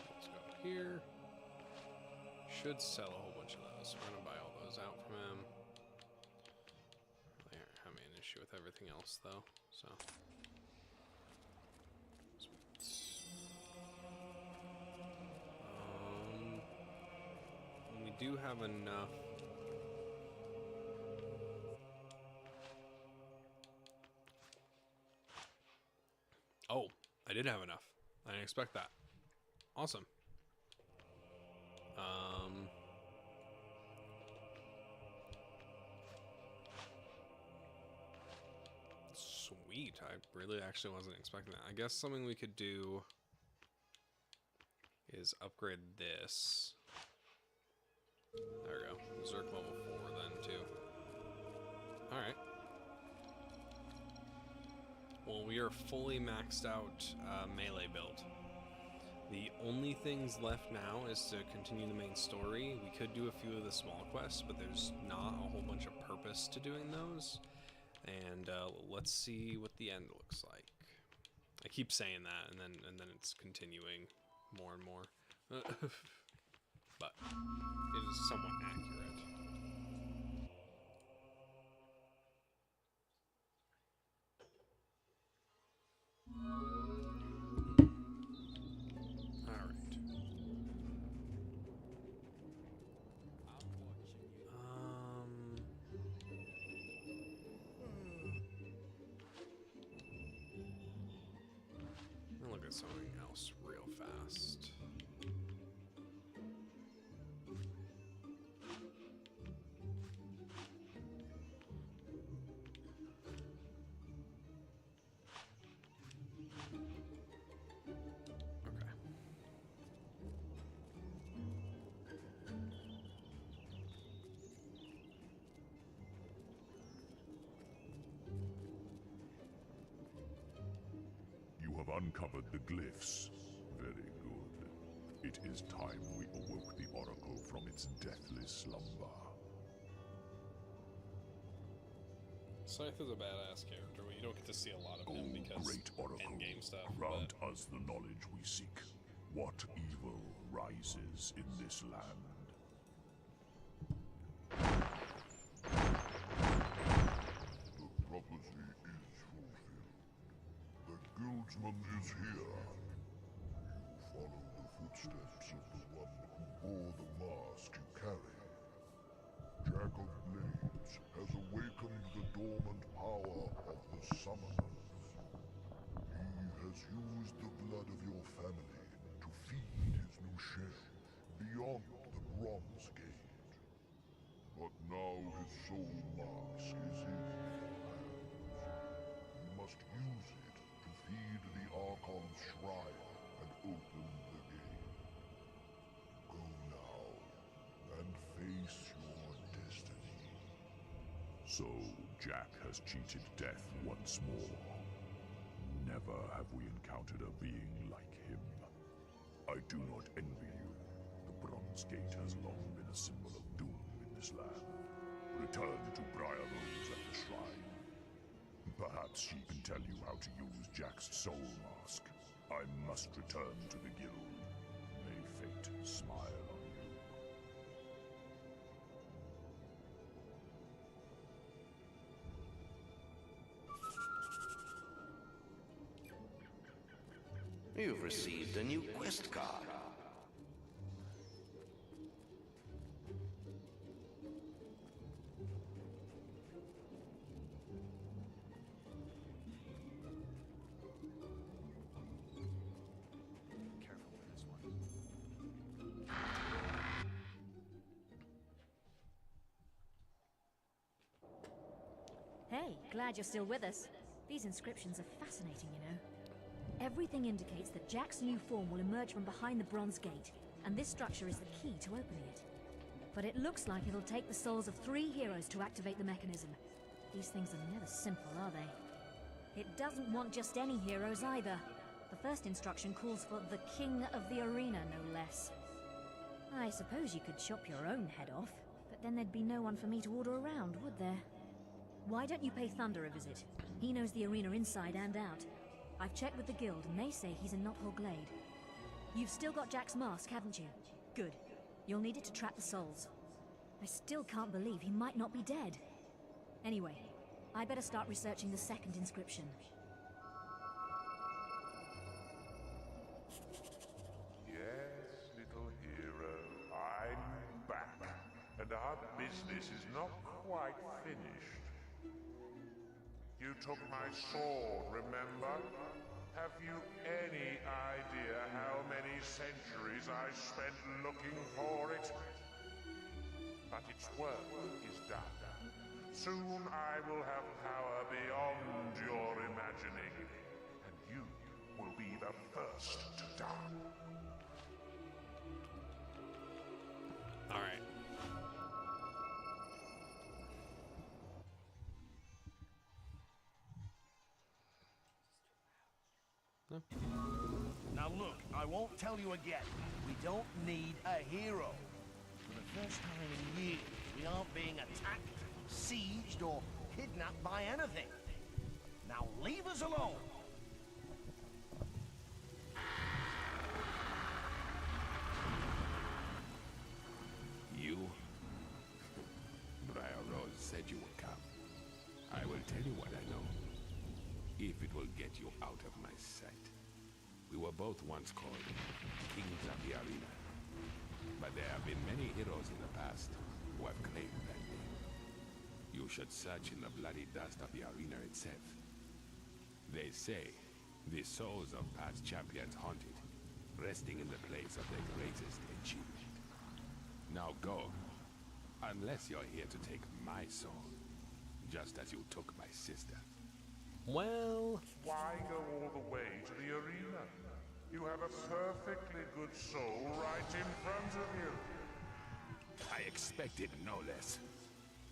Let's go here. Should sell a whole bunch of those. We're gonna buy all those out from him. They aren't having an issue with everything else though, so. And we do have enough. Oh, I did have enough. I didn't expect that. Awesome. Sweet. I really actually wasn't expecting that. I guess something we could do is upgrade this. There we go. Zerk level 4 then too. Alright. Well, we are fully maxed out melee build. The only things left now is to continue the main story. We could do a few of the small quests, but there's not a whole bunch of purpose to doing those. And let's see what the end looks like. I keep saying that, and then it's continuing more and more. But it is somewhat accurate. something else real fast. Okay. You have uncovered the glyphs. Very good. It is time we awoke the Oracle from its deathless slumber. Scythe is a badass character. You don't get to see a lot of him because Great Oracle, endgame stuff. grant us the knowledge we seek. What evil rises in this land? The prophecy is fulfilled. The guildsman is here. You follow the footsteps of the one who bore the mask you carry. Jack of Blades has awakened the dormant power of the Summoners. He has used the blood of your family to feed his new shell beyond the Bronze Gate. But now his soul mask is in your hands. You must use it to feed the Archon's shrine and open the gate. Go now and face your destiny. So, Jack has cheated death once more. Never have we encountered a being like him. I do not envy you. The Bronze Gate has long been a symbol of doom in this land. Return to Briar Rose at the shrine. Perhaps she can tell you how to use Jack's soul mask. I must return to the guild. May fate smile on you. You've received a new quest card. Careful with this one. Hey, glad you're still with us. These inscriptions are fascinating, you know. Everything indicates that Jack's new form will emerge from behind the Bronze Gate, and this structure is the key to opening it. But it looks like it'll take the souls of 3 heroes to activate the mechanism. These things are never simple, are they? It doesn't want just any heroes either. The first instruction calls for the King of the Arena, no less. I suppose you could chop your own head off, but then there'd be no one for me to order around, would there? Why don't you pay Thunder a visit? He knows the arena inside and out. I've checked with the guild, and they say he's in Knothole Glade. You've still got Jack's mask, haven't you? Good. You'll need it to trap the souls. I still can't believe he might not be dead. Anyway, I better start researching the second inscription. Yes, little hero, I'm back. And our business is not quite finished. You took my sword, remember? Have you any idea how many centuries I spent looking for it? But its work is done. Soon I will have power beyond your imagining, and you will be the first to die. All right. No. Now look, I won't tell you again. We don't need a hero. For the first time in years, we aren't being attacked, sieged, or kidnapped by anything. Now leave us alone. You? Briar Rose said you would come. I will tell you what I know. If it will get you out of my sight. We were both once called Kings of the Arena. But there have been many heroes in the past who have claimed that name. You should search in the bloody dust of the arena itself. They say The souls of past champions haunted, resting in the place of their greatest achievement. Now go, unless you're here to take my soul, just as you took my sister. Well, Why go all the way to the arena? You have a perfectly good soul right in front of you. I expected no less.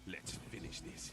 Let's finish this.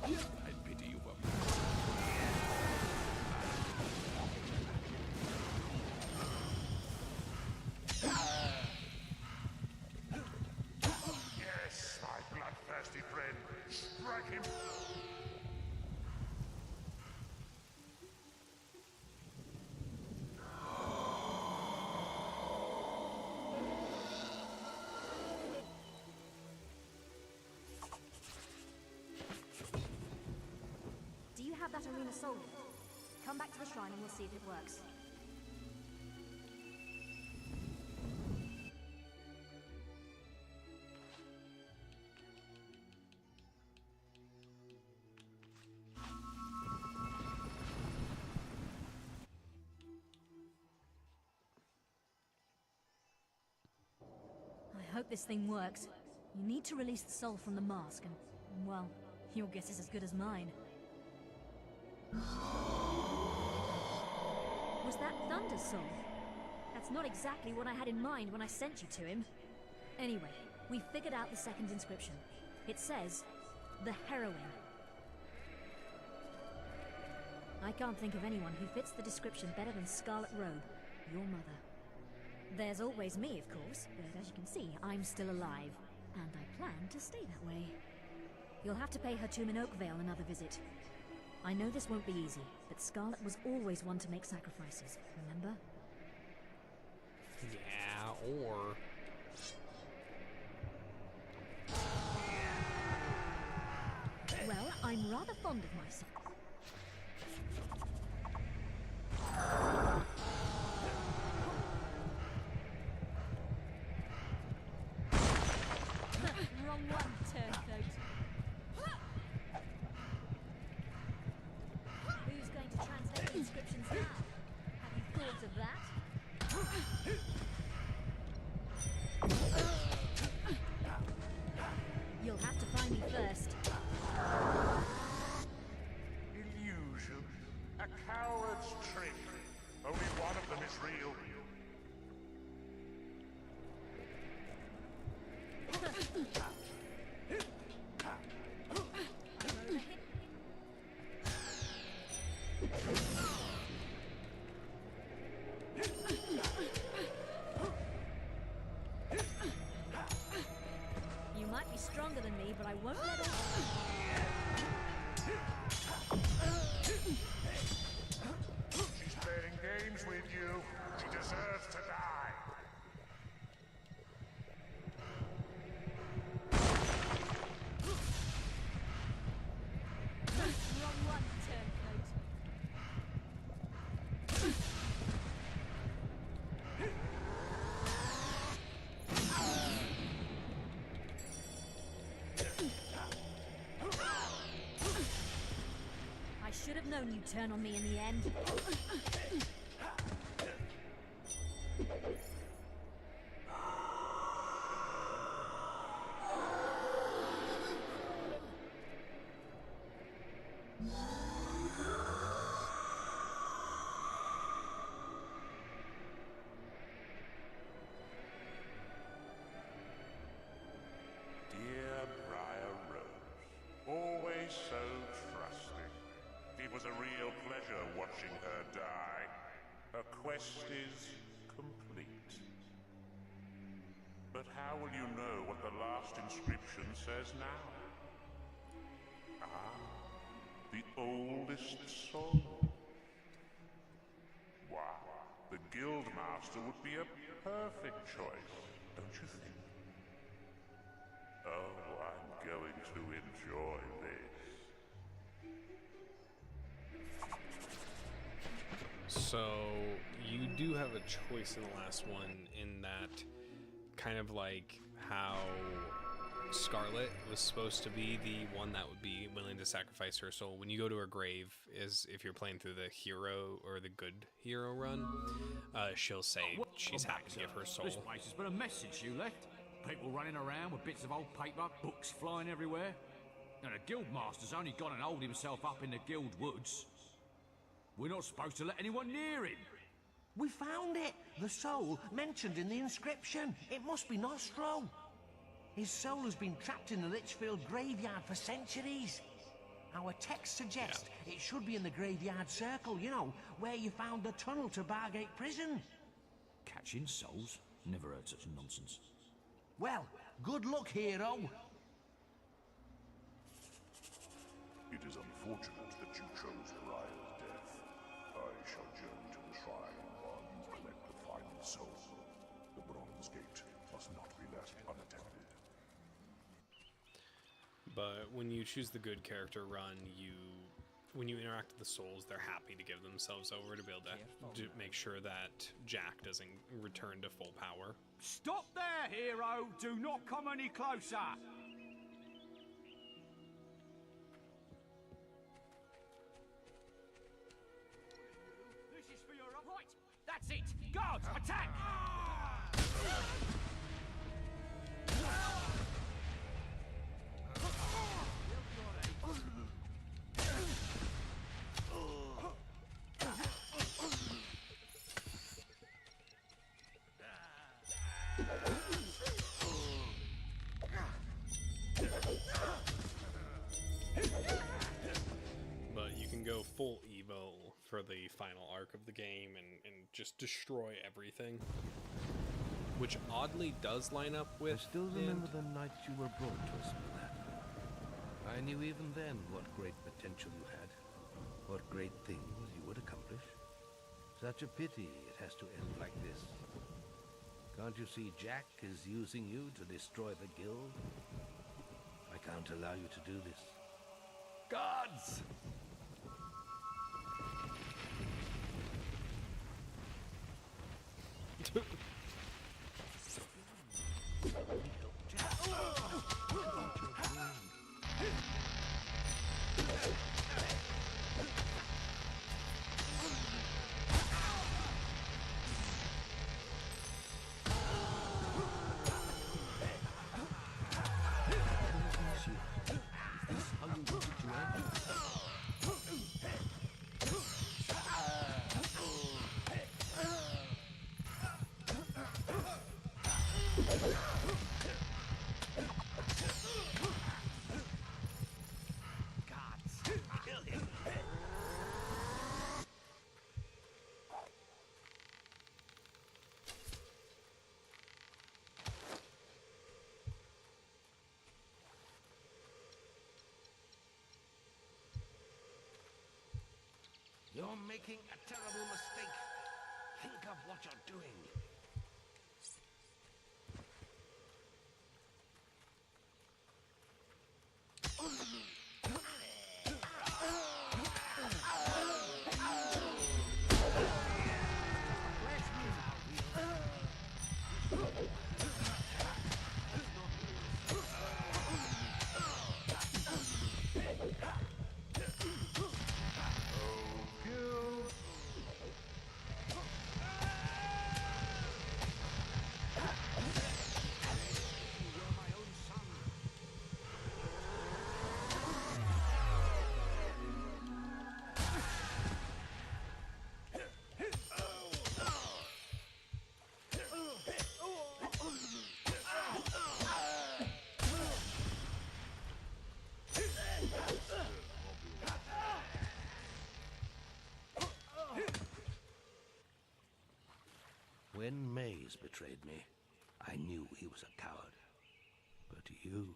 I pity you, Bob. Yes, my bloodthirsty friend. Strike him. Do you have that arena soul yet? Come back to the shrine and we'll see if it works. I hope this thing works. You need to release the soul from the mask and, well, your guess is as good as mine. Was that Thunder's soul? That's not exactly what I had in mind when I sent you to him. Anyway, we figured out the second inscription. It says, the heroine. I can't think of anyone who fits the description better than Scarlet Robe, your mother. There's always me, of course, but as you can see, I'm still alive, and I plan to stay that way. You'll have to pay her tomb in Oakvale another visit. I know this won't be easy, but Scarlet was always one to make sacrifices, remember? yeah, or... Well, I'm rather fond of myself. Wrong one, turncoat. Who's going to translate the inscriptions now? Have you thought of that? You'll have to find me first. Illusion. A coward's trick. Only one of them is real. You might be stronger than me, but I won't let it. She's playing games with you. She deserves to die. Wrong one, turncoat. I should have known you'd turn on me in the end. was a real pleasure watching her die. Her quest is complete. But how will you know what the last inscription says now? Ah, the oldest soul. Wow, the Guildmaster would be a perfect choice, don't you think? Oh, I'm going to enjoy this. So you do have a choice in the last one, in that kind of like how Scarlet was supposed to be the one that would be willing to sacrifice her soul. When you go to her grave, is if you're playing through the hero or the good hero run, she'll say she's happy to give her soul. This place has been a mess since you left. People running around with bits of old paper, books flying everywhere. And the Guildmaster's only gone and holed himself up in the Guild woods. We're not supposed to let anyone near him. We found it! The soul mentioned in the inscription. It must be Nostro. His soul has been trapped in the Litchfield graveyard for centuries. Our text suggests it should be in the graveyard circle, you know, where you found the tunnel to Bargate Prison. Catching souls? Never heard such nonsense. Well, good luck, hero. It is unfortunate that you chose Raya's death. I shall journey to the shrine while you collect the final soul. The Bronze Gate must not be left unattended. But when you choose the good character run, when you interact with the souls, they're happy to give themselves over to be able to make sure that Jack doesn't return to full power. Stop there, hero! Do not come any closer! This is for your right! That's it! Guards, attack! But you can go full evil for the final arc of the game and just destroy everything. Which oddly does line up with... I still remember the night you were brought to us, Miller. I knew even then what great potential you had, what great things you would accomplish. Such a pity it has to end like this. Can't you see Jack is using you to destroy the guild? I can't allow you to do this. Guards! You're making a terrible mistake. Think of what you're doing. When Maze betrayed me, I knew he was a coward. But you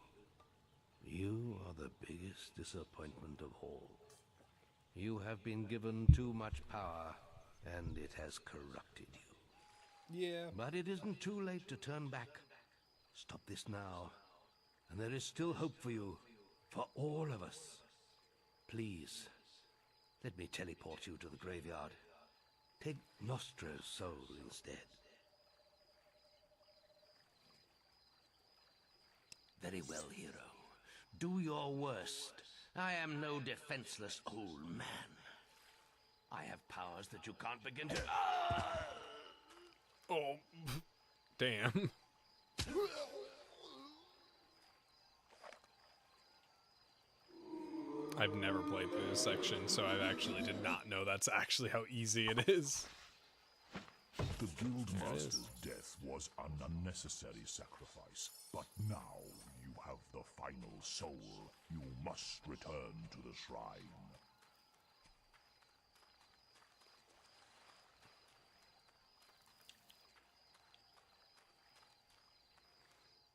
are the biggest disappointment of all. You have been given too much power, and it has corrupted you. Yeah. But it isn't too late to turn back. Stop this now, and there is still hope for you, for all of us. Please, let me teleport you to the graveyard. Take Nostro's soul instead. Very well, hero. Do your worst. I am no defenseless old man. I have powers that you can't begin to... Oh, damn. I've never played through this section, so I actually did not know that's actually how easy it is. The Guildmaster's death was an unnecessary sacrifice, but now you have the final soul. You must return to the shrine.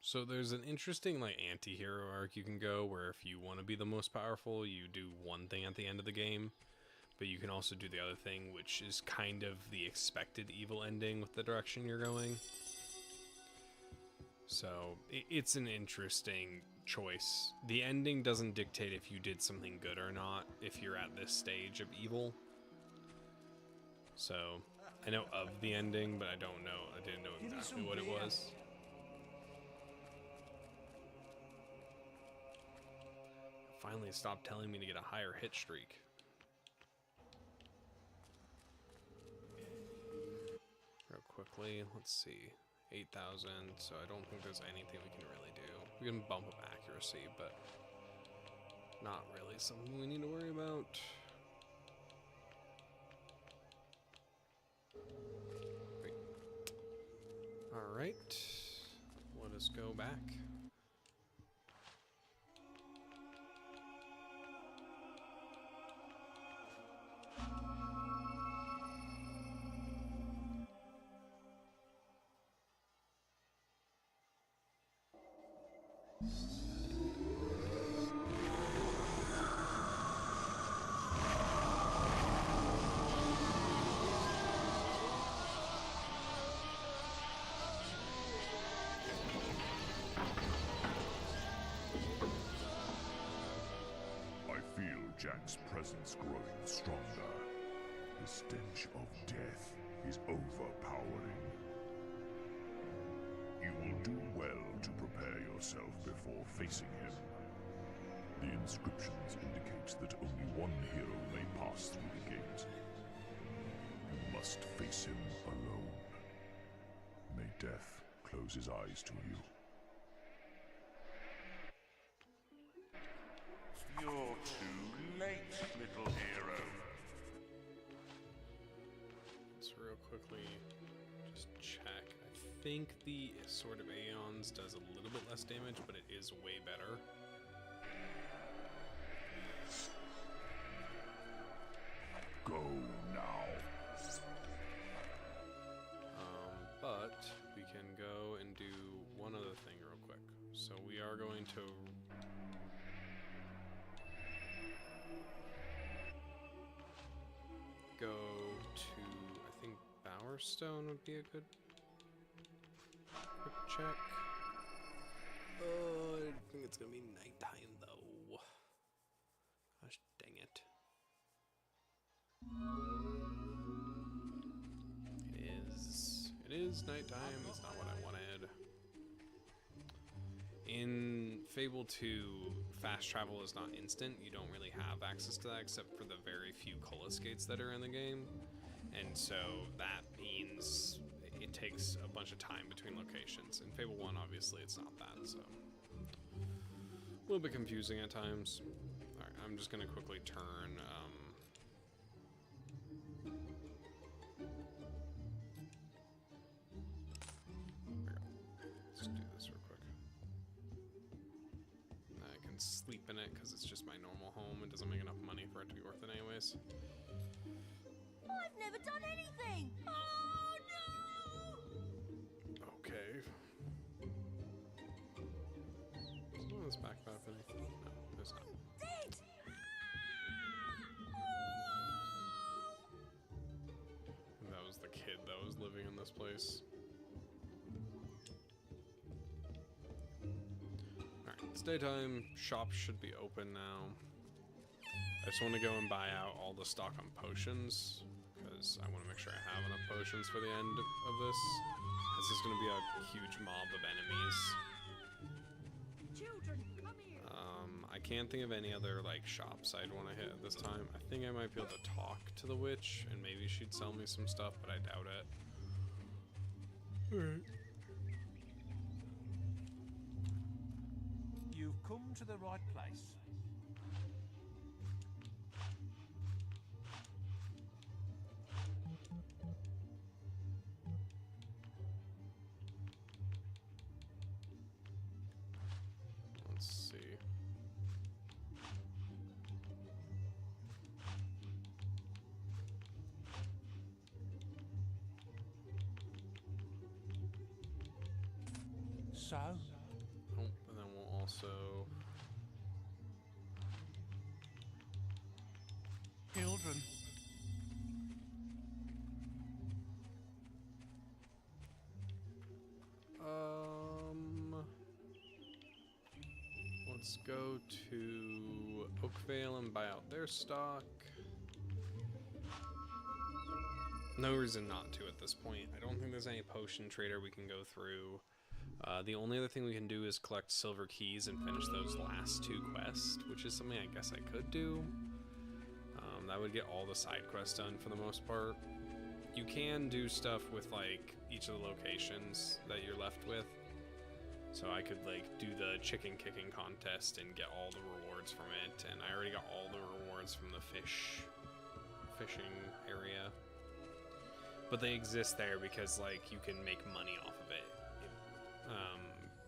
So there's an interesting like anti-hero arc you can go where if you want to be the most powerful, you do one thing at the end of the game, but you can also do the other thing, which is kind of the expected evil ending with the direction you're going. So it's an interesting choice. The ending doesn't dictate if you did something good or not if you're at this stage of evil. So I know of the ending, but I didn't know exactly what it was. Finally stopped telling me to get a higher hit streak. Real quickly, let's see. 8,000, so I don't think there's anything we can really do. We can bump up accuracy, but not really something we need to worry about. Alright, let us go back. Jack's presence growing stronger. The stench of death is overpowering. You will do well to prepare yourself before facing him. The inscriptions indicate that only one hero may pass through the gate. You must face him alone. May death close his eyes to you. You're too late, little hero. Let's real quickly just check. I think the Sword of Aeons does a little bit less damage, but it is way better. Go now. But we can go and do one other thing real quick. So we are going to go to, I think Bowerstone would be a good quick check. Oh, I think it's gonna be nighttime though. Gosh dang it. It is nighttime, it's not what I wanted. In Fable 2, fast travel is not instant. You don't really have access to that except for the very few Cullis gates that are in the game. And so that means it takes a bunch of time between locations. In Fable 1, obviously, it's not that, so a little bit confusing at times. Alright, I'm just gonna quickly turn, let's do this real quick. I can sleep in it because it's just my normal home. It doesn't make enough money for it to be worth it anyways. I've never done anything! Oh no! this back balcony? No, there's not. That was the kid that was living in this place. Alright, it's daytime. Shops should be open now. I just want to go and buy out all the stock on potions, because I want to make sure I have enough potions for the end of this. This is going to be a huge mob of enemies. Children, come here. I can't think of any other like shops I'd want to hit at this time. I think I might be able to talk to the witch, and maybe she'd sell me some stuff, but I doubt it. Alright. You've come to the right place. Let's see. So? Oh, and then we'll also... Children. Let's go to Oakvale and buy out their stock. No reason not to at this point. I don't think there's any potion trader we can go through. The only other thing we can do is collect silver keys and finish those last 2 quests, which is something I guess I could do. That would get all the side quests done for the most part. You can do stuff with like each of the locations that you're left with. So I could like do the chicken kicking contest and get all the rewards from it, and I already got all the rewards from the fishing area. But they exist there because like you can make money off of it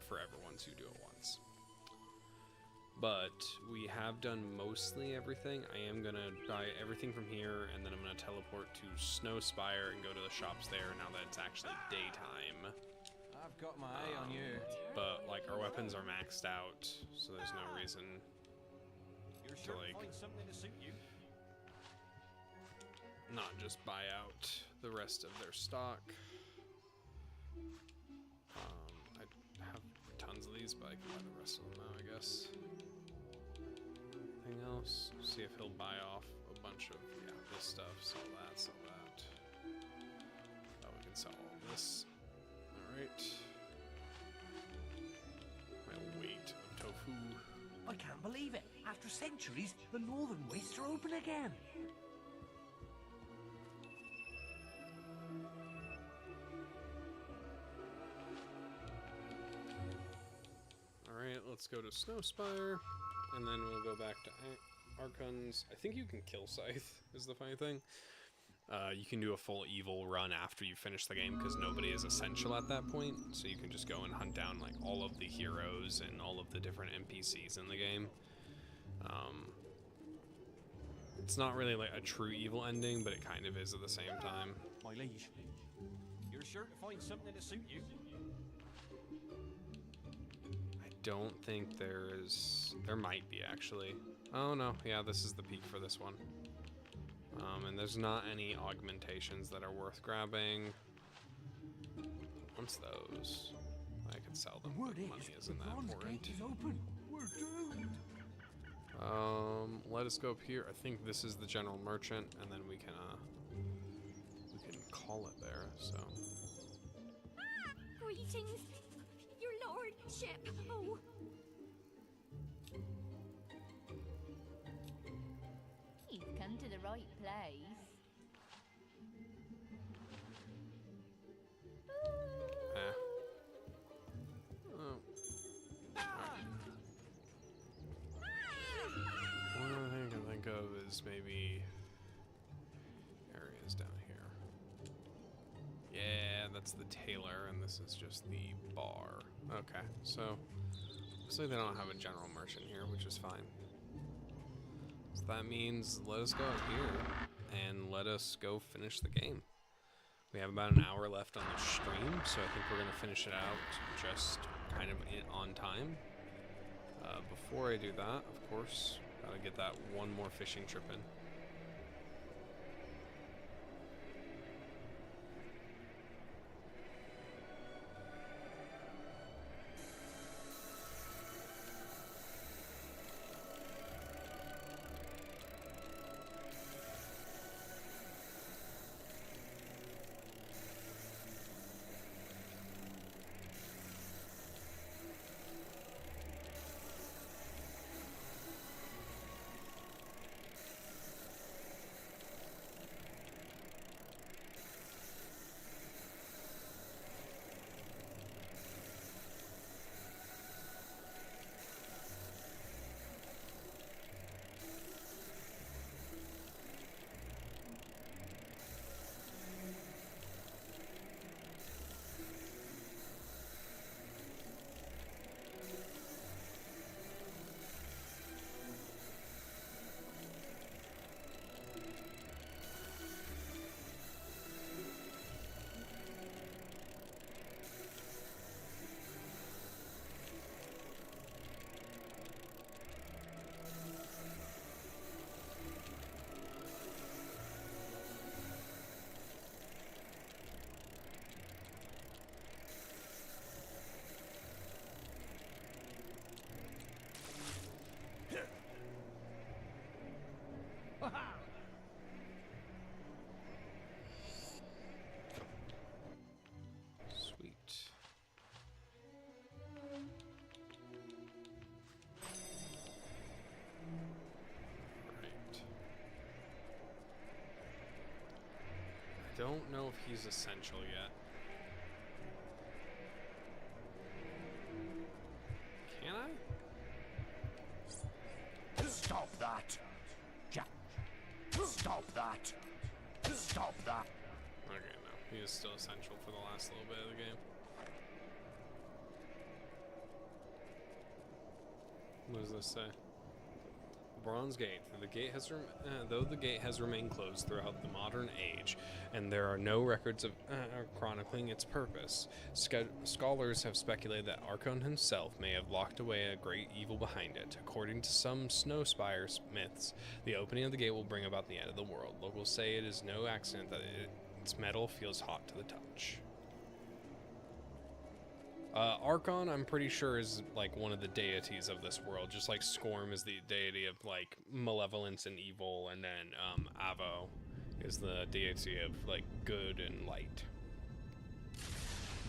forever once you do it once. But we have done mostly everything. I am gonna buy everything from here, and then I'm gonna teleport to Snowspire and go to the shops there now that it's actually daytime. I've got my eye on you. But like our weapons are maxed out, so there's no reason You're to sure like find something to suit you. not just buy out the rest of their stock. I have tons of these, but I can buy the rest of them now, I guess. Anything else? See if he'll buy off a bunch of, yeah, this stuff. Sell that, sell that. Oh, we can sell all this. Alright. My weight of tofu. I can't believe it. After centuries, the northern wastes are open again. Alright, let's go to Snowspire, and then we'll go back to Archons. I think you can kill Scythe, is the funny thing. You can do a full evil run after you finish the game, because nobody is essential at that point, so you can just go and hunt down like all of the heroes and all of the different NPCs in the game. It's not really like a true evil ending, but it kind of is at the same time. My liege, you're sure to find something to suit you. I don't think there is... There might be, actually. Oh, no. Yeah, this is the peak for this one. And there's not any augmentations that are worth grabbing. Once those, I could sell them, but money isn't that important. We're doomed. Let us go up here. I think this is the general merchant, and then we can call it there, so. Greetings, your lordship. Oh. You've come to the right place. Oh. Right. One other thing I can think of is maybe areas down here. Yeah, that's the tailor, and this is just the bar. Okay, so looks like they don't have a general merchant here, which is fine. So that means let us go out here and let us go finish the game. We have about an hour left on the stream, so I think we're going to finish it out just kind of on time. Before I do that, of course, gotta get that one more fishing trip in. Sweet. Right. I don't know if he's essential yet. Can I? Stop that! Jack! Stop that! Stop that! Okay, no. He is still essential for the last little bit of the game. What does this say? Bronze Gate. Though the gate has remained closed throughout the modern age, and there are no records of chronicling its purpose, scholars have speculated that Archon himself may have locked away a great evil behind it. According to some Snowspire myths, the opening of the gate will bring about the end of the world. Locals say it is no accident that its metal feels hot to the touch. Archon, I'm pretty sure, is like one of the deities of this world, just like Scorm is the deity of like malevolence and evil, and then Avo is the deity of like good and light.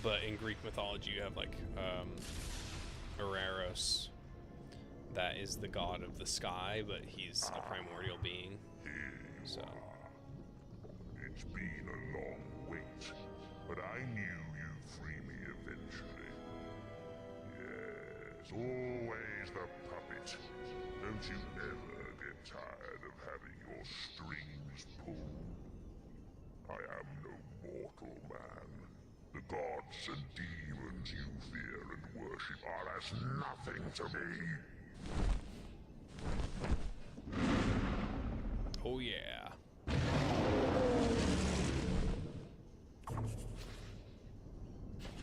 But in Greek mythology, you have like Eros, that is the god of the sky, but he's a primordial being. So it's been a long wait, but I knew you'd free me eventually. Yes, always the puppet. Don't you ever get tired of having your strings pulled? I am no mortal man. The gods and demons you fear and worship are as nothing to me. oh yeah.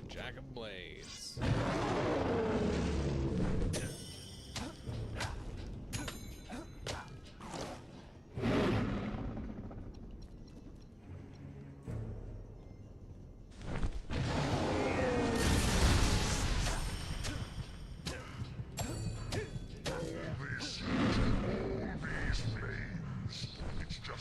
Jack of Blades. All these names, it's just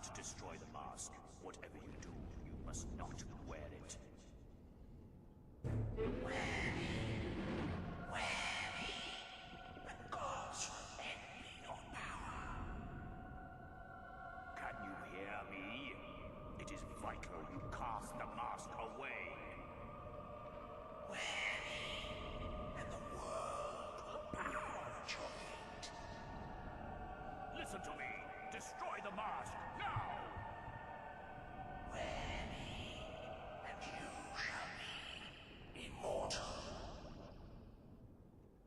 to destroy the mask. Whatever you do, you must not wear it. Can you hear me? It is vital you cast the mask away. And the world will bow to it. Listen to me. Destroy the mask now. And you shall be immortal.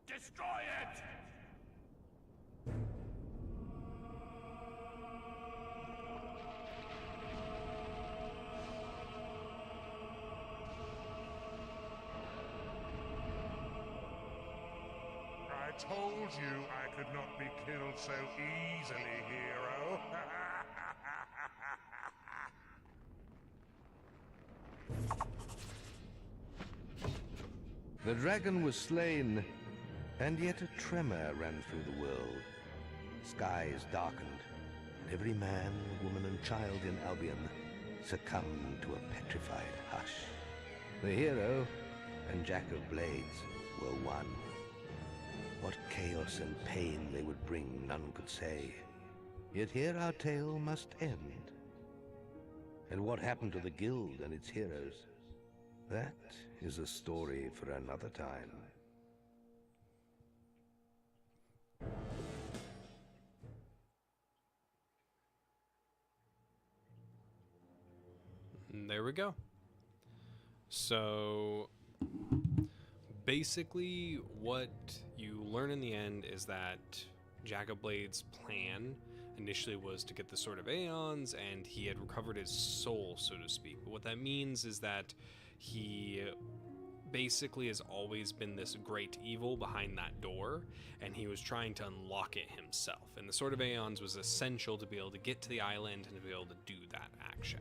Destroy it! I told you I could not be killed so easily, hero. The dragon was slain, and yet a tremor ran through the world. Skies darkened, and every man, woman, and child in Albion succumbed to a petrified hush. The hero and Jack of Blades were one. What chaos and pain they would bring, none could say. Yet here our tale must end. And what happened to the guild and its heroes? That is a story for another time. And there we go. So basically what you learn in the end is that Jack of Blades' plan initially was to get the Sword of Aeons, and he had recovered his soul, so to speak. But what that means is that he basically has always been this great evil behind that door, and he was trying to unlock it himself. And the Sword of Aeons was essential to be able to get to the island and to be able to do that action.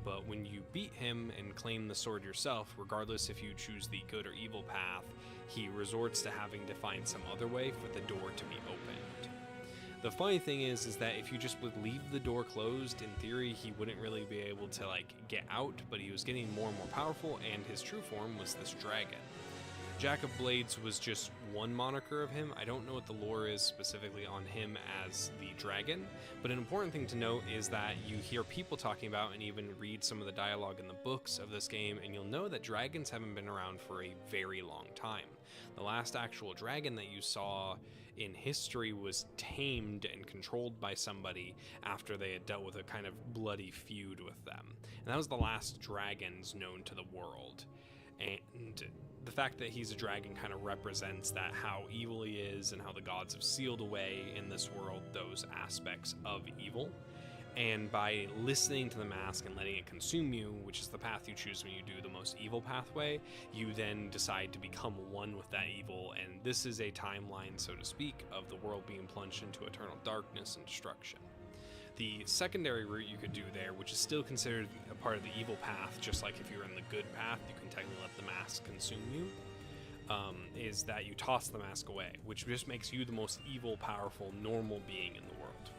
But when you beat him and claim the sword yourself, regardless if you choose the good or evil path, he resorts to having to find some other way for the door to be opened. The funny thing is that if you just would leave the door closed, in theory, he wouldn't really be able to, get out, but he was getting more and more powerful, and his true form was this dragon. Jack of Blades was just one moniker of him. I don't know what the lore is specifically on him as the dragon, but an important thing to note is that you hear people talking about and even read some of the dialogue in the books of this game, and you'll know that dragons haven't been around for a very long time. The last actual dragon that you saw in history was tamed and controlled by somebody after they had dealt with a kind of bloody feud with them. And that was the last dragons known to the world. And the fact that he's a dragon kind of represents that, how evil he is and how the gods have sealed away in this world those aspects of evil. And by listening to the mask and letting it consume you, which is the path you choose when you do the most evil pathway, you then decide to become one with that evil. And this is a timeline, so to speak, of the world being plunged into eternal darkness and destruction. The secondary route you could do there, which is still considered a part of the evil path, just like if you're in the good path, you can technically let the mask consume you, is that you toss the mask away, which just makes you the most evil, powerful, normal being in the world.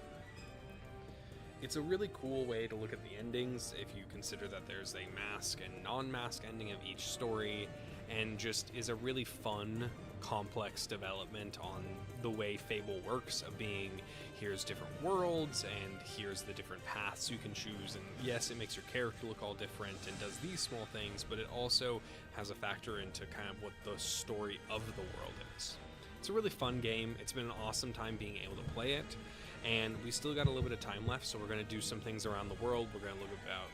It's a really cool way to look at the endings if you consider that there's a mask and non-mask ending of each story, and just is a really fun, complex development on the way Fable works, of being, here's different worlds, and here's the different paths you can choose, and yes, it makes your character look all different and does these small things, but it also has a factor into kind of what the story of the world is. It's a really fun game. It's been an awesome time being able to play it, and we still got a little bit of time left, so we're going to do some things around the world. We're going to look about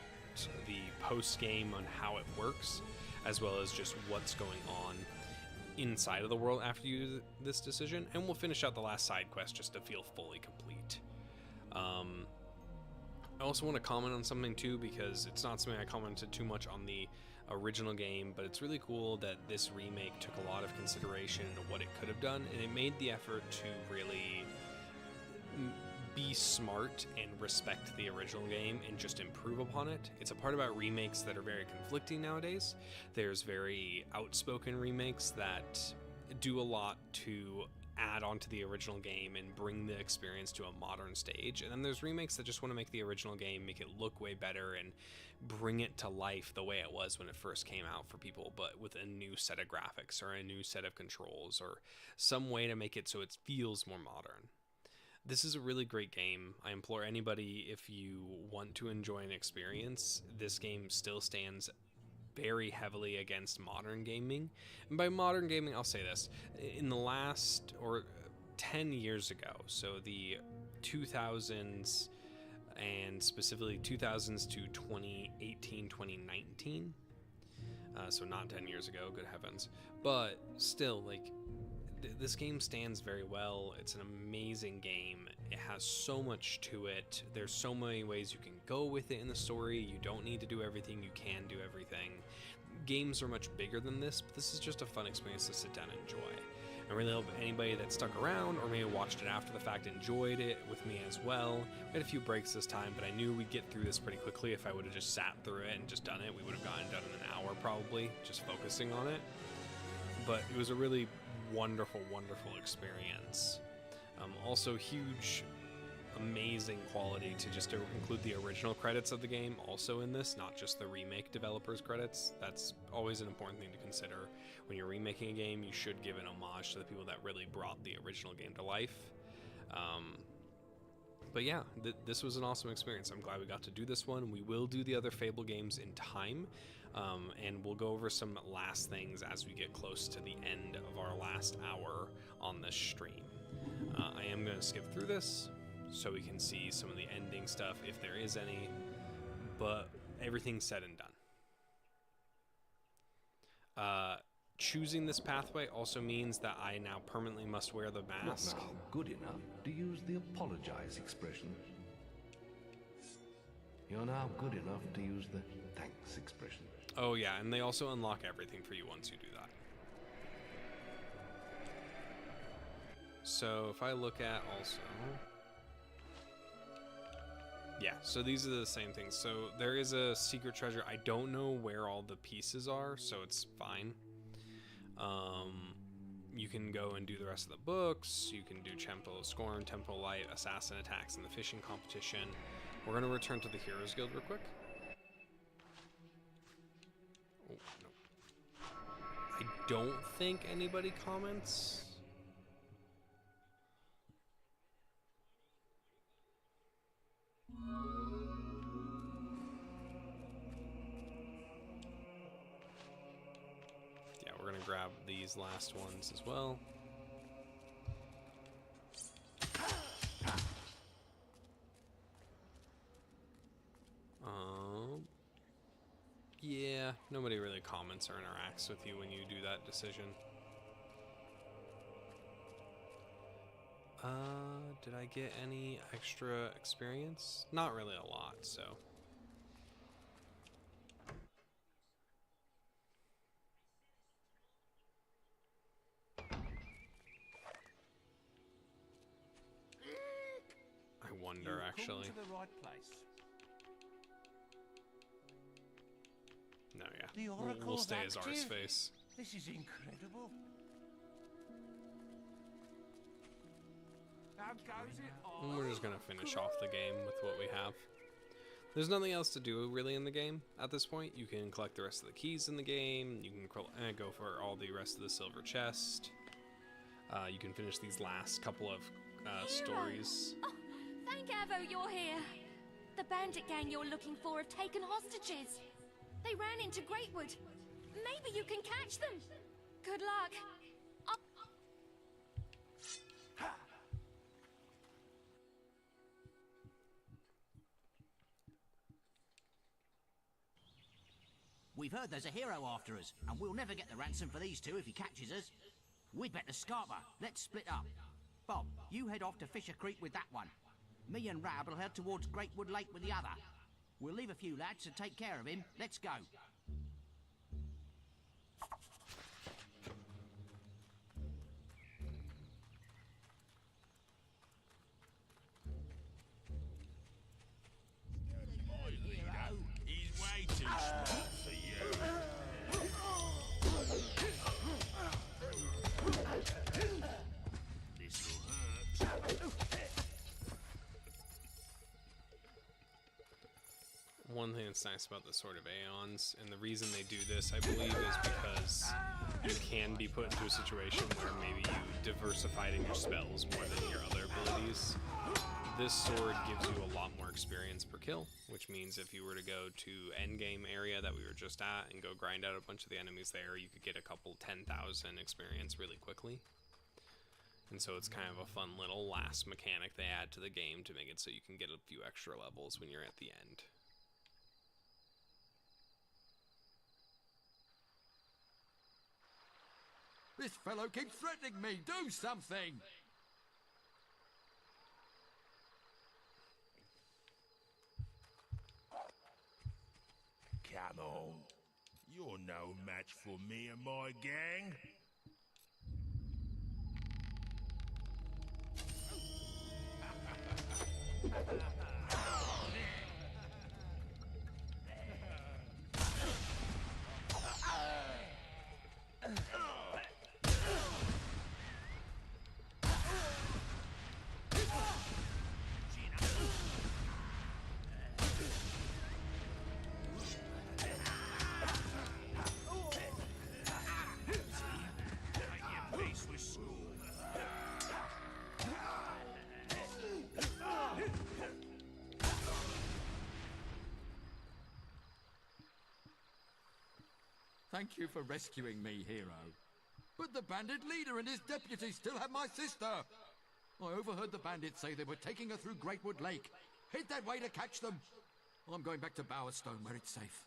the post-game on how it works, as well as just what's going on inside of the world after you do this decision, and we'll finish out the last side quest just to feel fully complete. I also want to comment on something too, because it's not something I commented too much on the original game, but it's really cool that this remake took a lot of consideration into what it could have done, and it made the effort to really be smart and respect the original game and just improve upon it. It's a part about remakes that are very conflicting nowadays. There's very outspoken remakes that do a lot to add on to the original game and bring the experience to a modern stage. And then there's remakes that just want to make the original game, make it look way better, and bring it to life the way it was when it first came out for people, but with a new set of graphics or a new set of controls or some way to make it so it feels more modern. This is a really great game. I implore anybody, if you want to enjoy an experience, this game still stands very heavily against modern gaming. And by modern gaming, I'll say this. In the last, or 10 years ago, so the 2000s, and specifically 2000s to 2018, 2019, so not 10 years ago, good heavens, but still, like, this game stands very well. It's an amazing game. It has so much to it. There's so many ways you can go with it in the story. You don't need to do everything. You can do everything. Games are much bigger than this, but this is just a fun experience to sit down and enjoy. I really hope anybody that stuck around or maybe watched it after the fact enjoyed it with me as well. We had a few breaks this time, but I knew we'd get through this pretty quickly. If I would have just sat through it and just done it, we would have gotten done in an hour probably, just focusing on it. But it was a really wonderful experience. Also huge, amazing quality to just include the original credits of the game also in this, not just the remake developers credits. That's always an important thing to consider. When you're remaking a game, you should give an homage to the people that really brought the original game to life. But yeah, this was an awesome experience. I'm glad we got to do this one. We will do the other Fable games in time. And we'll go over some last things as we get close to the end of our last hour on this stream. I am going to skip through this so we can see some of the ending stuff, if there is any, but everything's said and done. Choosing this pathway also means that I now permanently must wear the mask. Not now good enough to use the apologize expression. You're now good enough to use the thanks expression. Oh yeah, and they also unlock everything for you once you do that. So if I look at also... Yeah, so these are the same things. So there is a secret treasure. I don't know where all the pieces are, so it's fine. You can go and do the rest of the books. You can do Temple of Scorn, Temple of Light, Assassin Attacks, and the fishing competition. We're going to return to the Heroes Guild real quick. Oh, no. I don't think anybody comments. Yeah, we're going to grab these last ones as well. Yeah, nobody really comments or interacts with you when you do that decision. Did I get any extra experience? Not really a lot, so. I wonder, actually. Come to the right place. No, yeah. The We'll Oracle's stay as active. Arseface. This is incredible. How goes it? And we're just gonna finish off the game with what we have. There's nothing else to do really in the game at this point. You can collect the rest of the keys in the game. You can go for all the rest of the silver chest. You can finish these last couple of stories. Oh, thank Avo you're here. The bandit gang you're looking for have taken hostages. They ran into Greatwood. Maybe you can catch them. Good luck. We've heard there's a hero after us, and we'll never get the ransom for these two if he catches us. We'd better scarper. Let's split up. Bob, you head off to Fisher Creek with that one. Me and Rab will head towards Greatwood Lake with the other. We'll leave a few lads to take care of him. Let's go. He's way too smart for you. that's nice about the Sword of Aeons, and the reason they do this, I believe, is because you can be put into a situation where maybe you diversified in your spells more than your other abilities. This sword gives you a lot more experience per kill, which means if you were to go to endgame area that we were just at and go grind out a bunch of the enemies there, you could get a couple 10,000 experience really quickly. And so it's kind of a fun little last mechanic they add to the game to make it so you can get a few extra levels when you're at the end. This fellow keeps threatening me. Do something! Come on. You're no match for me and my gang. Thank you for rescuing me, hero. But the bandit leader and his deputy still have my sister. I overheard the bandits say they were taking her through Greatwood Lake. Head that way to catch them. I'm going back to Bowerstone where it's safe.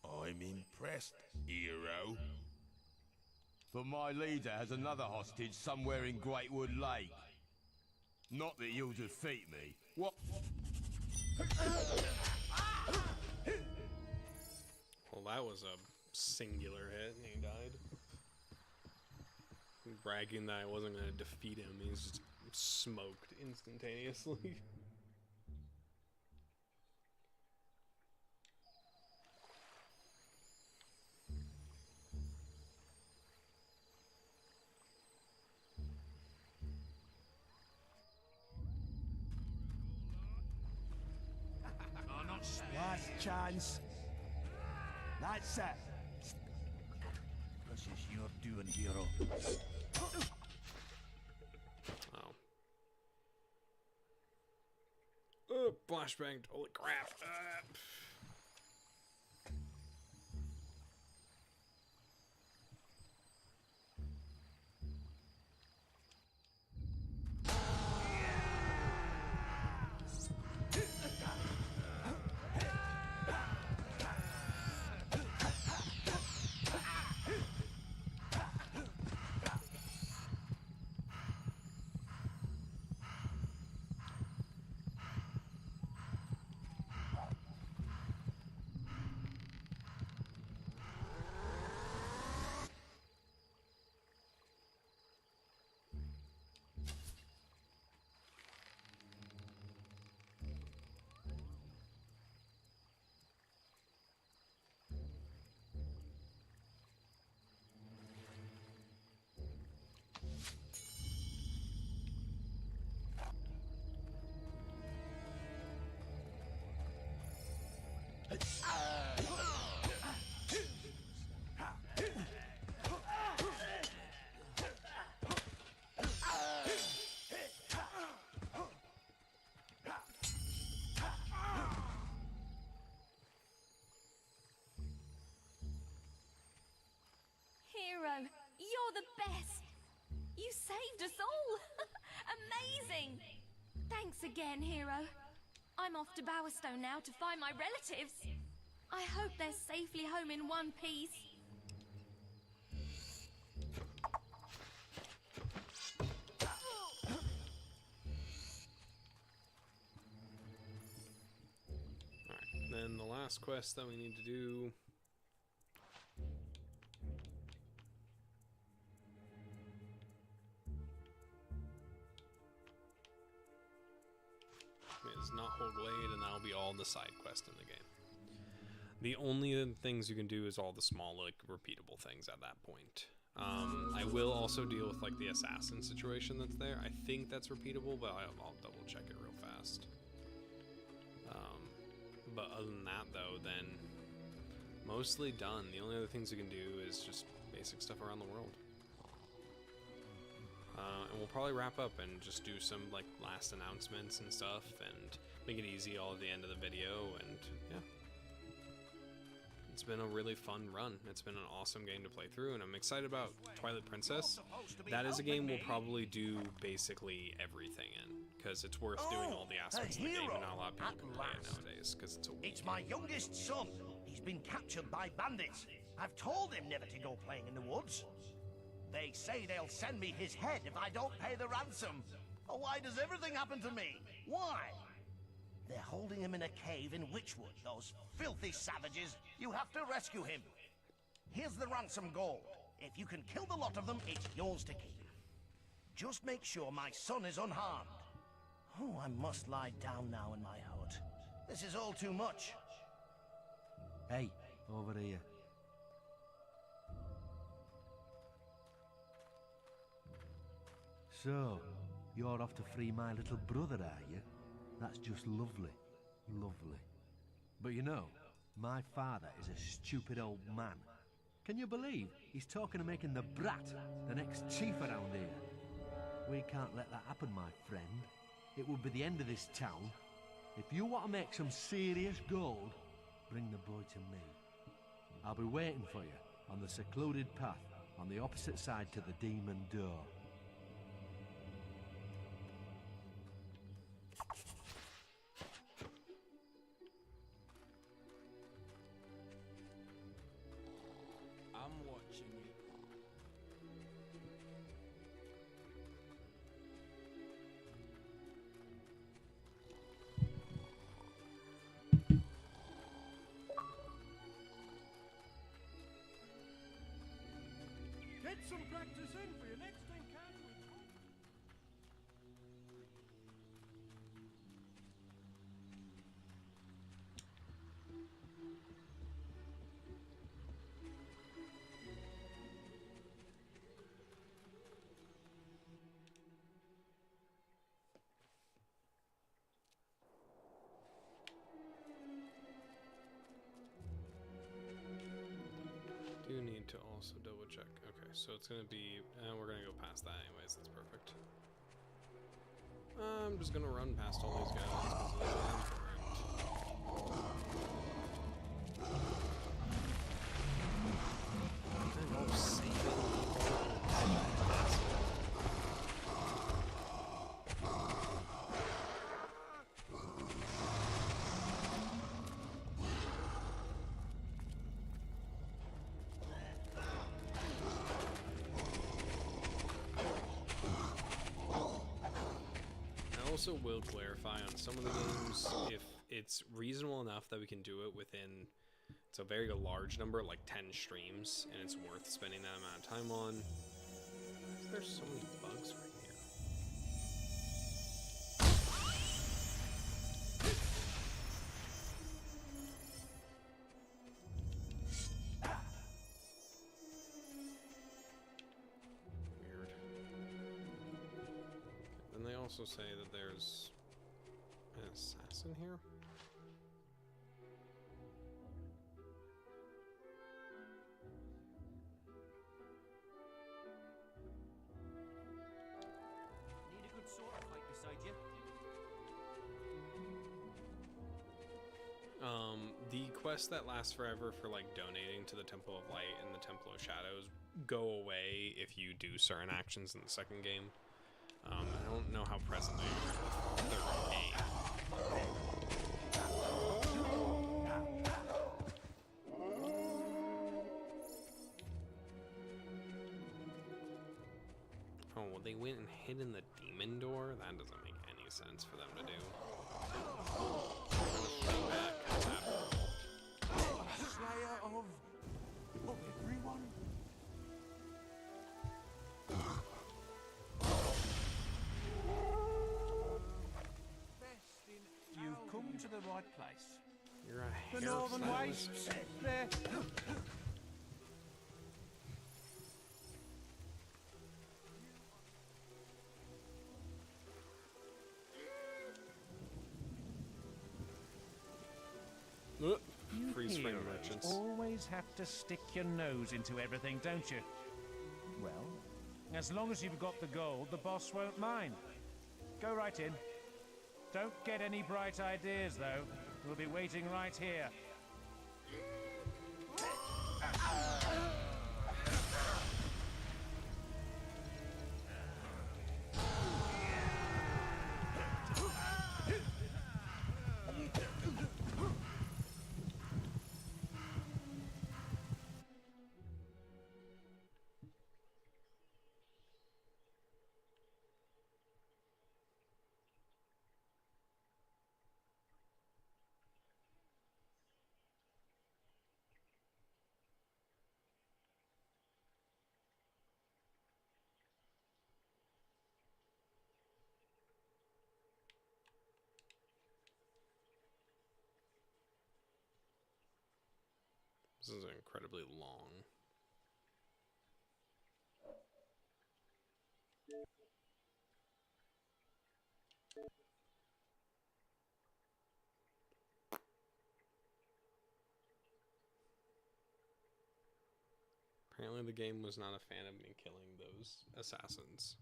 I'm impressed, hero. But my leader has another hostage somewhere in Greatwood Lake. Not that you'll defeat me. What? Well, that was a singular hit, and he died. Bragging that I wasn't going to defeat him, he's just smoked instantaneously. Last chance. That's it. This is your doing, hero. Oh, flashbanged. Holy crap. Hero, you're the best. You saved us all. Amazing. Thanks again, Hero. I'm off to Bowerstone now to find my relatives. I hope they're safely home in one piece. last quest that we need to do. Is not hold glade, and that'll be all the side quest in the game. The only things you can do is all the small, like, repeatable things at that point. I will also deal with, like, the assassin situation that's there. I think that's repeatable, but I'll double check it real fast. But other than that, though, then mostly done. The only other things you can do is just basic stuff around the world. And we'll probably wrap up and just do some, like, last announcements and stuff, and make it easy all at the end of the video, and yeah. It's been a really fun run. It's been an awesome game to play through, and I'm excited about Twilight Princess. That is a game we'll probably do basically everything in, because it's worth doing all the aspects of the game, and not a lot of people can play it nowadays, because it's a It's my youngest son. He's been captured by bandits. I've told him never to go playing in the woods. They say they'll send me his head if I don't pay the ransom. Oh, why does everything happen to me? Why? They're holding him in a cave in Witchwood, those filthy savages. You have to rescue him. Here's the ransom gold. If you can kill the lot of them, it's yours to keep. Just make sure my son is unharmed. Oh, I must lie down now in my hut. This is all too much. Hey, over here. So, you're off to free my little brother, are you? That's just lovely. Lovely. But you know, my father is a stupid old man. Can you believe he's talking of making the brat the next chief around here? We can't let that happen, my friend. It would be the end of this town. If you want to make some serious gold, bring the boy to me. I'll be waiting for you on the secluded path on the opposite side to the demon door. I'm watching you. Get some practice in for your next encounter with Do need to also double check. Okay, so it's gonna be, we're gonna go past that anyways. That's perfect. I'm just gonna run past all these guys because they're also will clarify on some of the games if it's reasonable enough that we can do it within, it's a very large number, like 10 streams, and it's worth spending that amount of time on. There's so many bugs right here. And they also say that there's an assassin here. Need a good sword to fight beside you. The quests that last forever for like donating to the Temple of Light and the Temple of Shadows go away if you do certain actions in the second game. I don't know how present they are in the third game. Oh, well, they went and hid in the demon door? That doesn't make any sense for them to do. slayer of everyone? You've come to the right place. You're a The Northern hairstylist. Wastes. There. Freeze frame Heroes merchants. always have to stick your nose into everything, don't you? Well, as long as you've got the gold, the boss won't mind. Go right in. Don't get any bright ideas, though. We'll be waiting right here. This is incredibly long. Apparently the game was not a fan of me killing those assassins.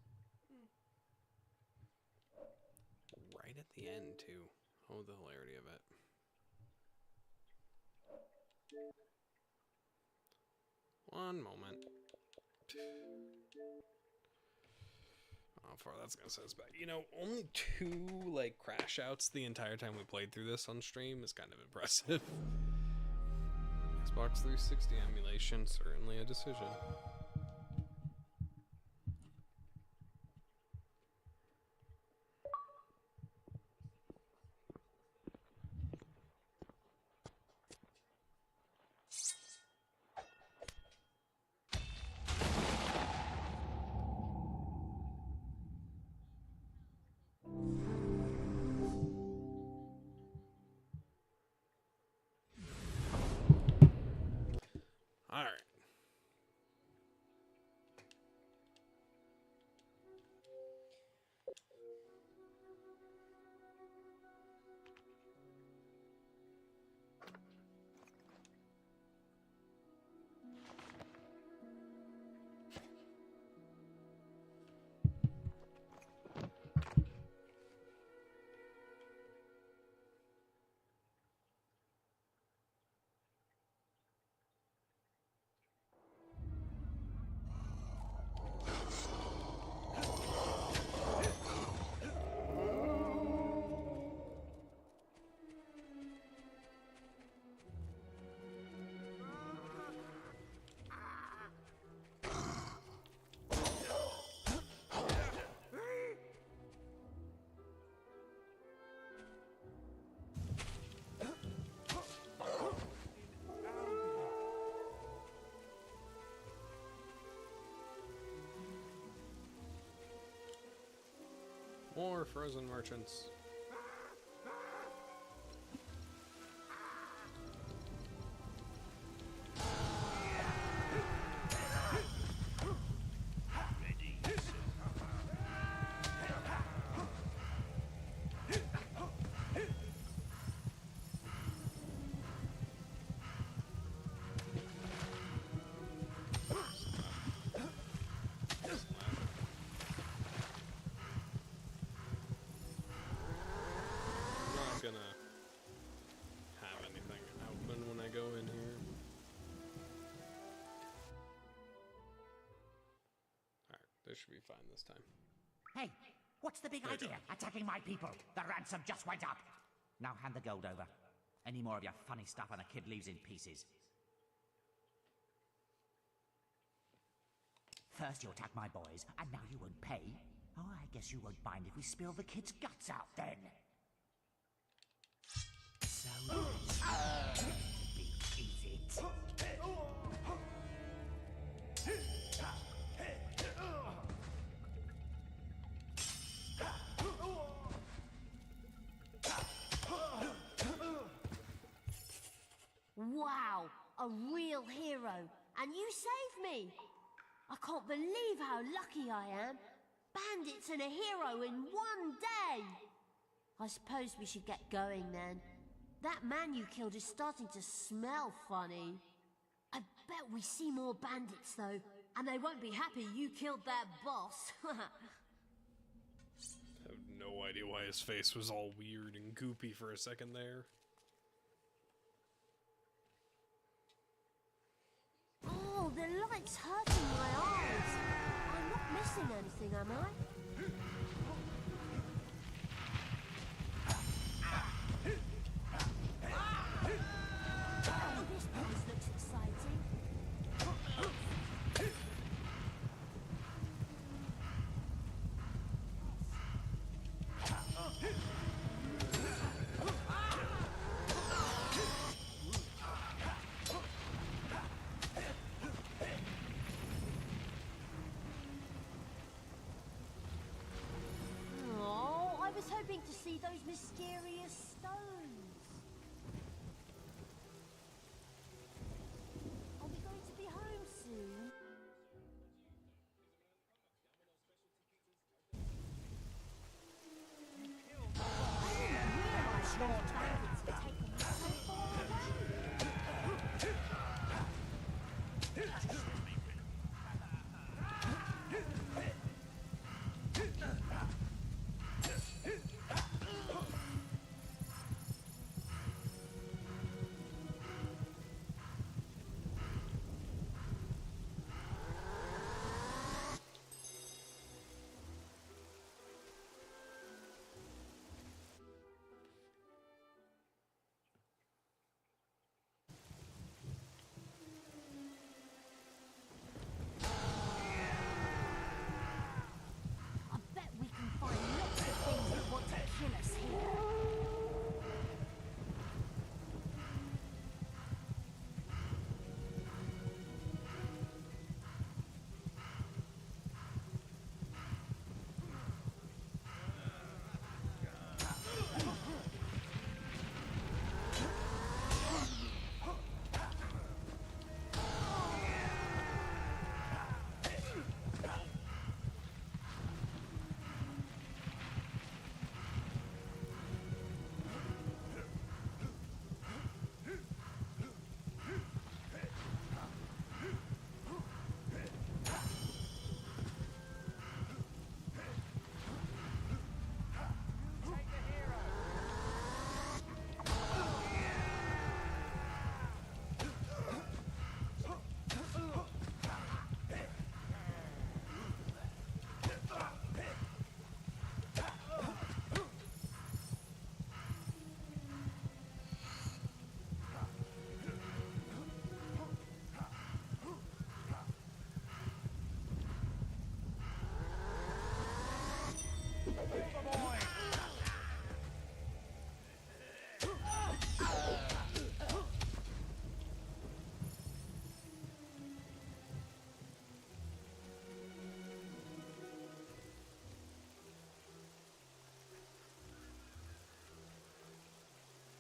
Right at the end, too. Oh, the hilarity of it. One moment. How far that's gonna set us back. You know, only 2, like, crash outs the entire time we played through this on stream is kind of impressive. Xbox 360 emulation, certainly a decision. All right. More frozen merchants. Gonna have anything open when I go in here. Alright, this should be fine this time. Hey, what's the big There you idea? Attacking my people. The ransom just went up. Now hand the gold over. Any more of your funny stuff and the kid leaves in pieces. First you attack my boys, and now you won't pay? Oh, I guess you won't mind if we spill the kid's guts out then. So that's going to be, is it? Wow, a real hero. And you saved me. I can't believe how lucky I am. Bandits and a hero in one day. I suppose we should get going then. That man you killed is starting to smell funny. I bet we see more bandits though, and they won't be happy you killed their boss. I have no idea why his face was all weird and goopy for a second there. Oh, the light's hurting my eyes. I'm not missing anything, am I? Oh, this place looks exciting. Oh, I was hoping to see those mysterious stones. Are we going to be home soon? I didn't realize those bandits had taken me so far away. I bet we can find lots of things that want to kill us here.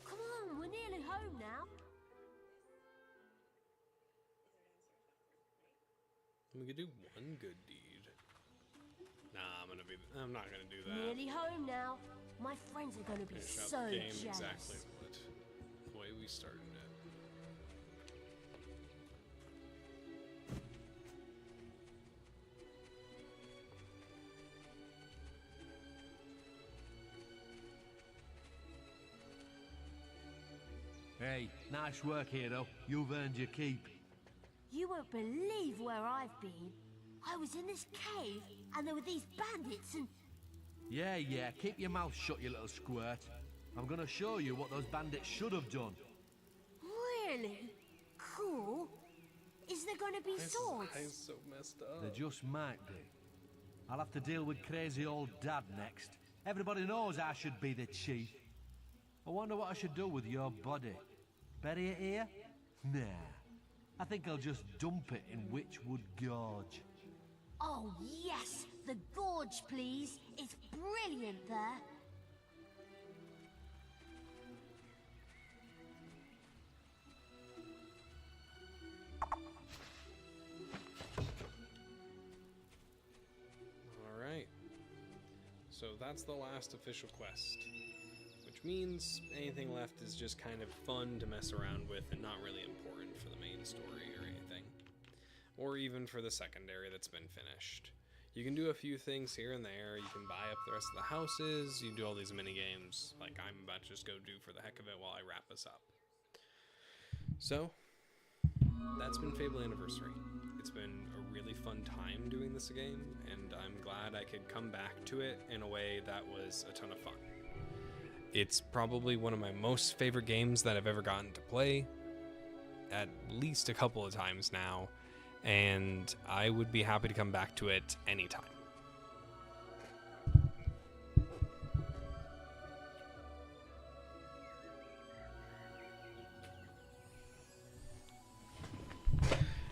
Come on, we're nearly home now. We could do one good deed. Nah, I'm not gonna do that. Nearly home now. My friends are going to be Finish out so the game jealous. exactly the way we started it. Hey, nice work, hero. You've earned your keep. You won't believe where I've been. I was in this cave, and there were these bandits and... Yeah, keep your mouth shut, you little squirt. I'm gonna show you what those bandits should have done. Really? Cool. Is there going to be swords? Eyes so messed up. They just might be. I'll have to deal with crazy old Dad next. Everybody knows I should be the chief. I wonder what I should do with your body. Bury it here? Nah, I think I'll just dump it in Witchwood Gorge. Oh, yes! The gorge, please. It's brilliant there. Alright. So that's the last official quest. Which means anything left is just kind of fun to mess around with and not really important for the main story or anything. Or even for the secondary that's been finished. You can do a few things here and there. You can buy up the rest of the houses. You can do all these mini games like I'm about to just go do for the heck of it while I wrap this up. So, that's been Fable Anniversary. It's been a really fun time doing this game, and I'm glad I could come back to it in a way that was a ton of fun. It's probably one of my most favorite games that I've ever gotten to play, at least a couple of times now, and I would be happy to come back to it anytime.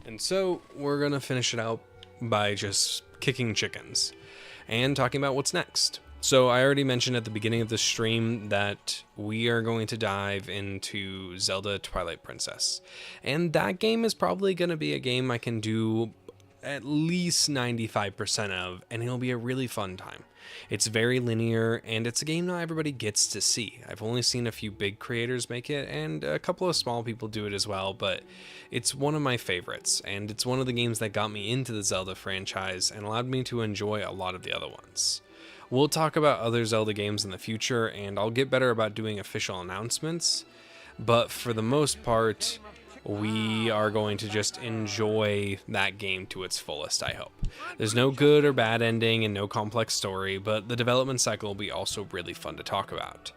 And so we're gonna finish it out by just kicking chickens and talking about what's next. So I already mentioned at the beginning of the stream that we are going to dive into Zelda Twilight Princess. And that game is probably going to be a game I can do at least 95% of, and it'll be a really fun time. It's very linear, and it's a game not everybody gets to see. I've only seen a few big creators make it, and a couple of small people do it as well, but it's one of my favorites, and it's one of the games that got me into the Zelda franchise and allowed me to enjoy a lot of the other ones. We'll talk about other Zelda games in the future, and I'll get better about doing official announcements, but for the most part, we are going to just enjoy that game to its fullest, I hope. There's no good or bad ending and no complex story, but the development cycle will be also really fun to talk about.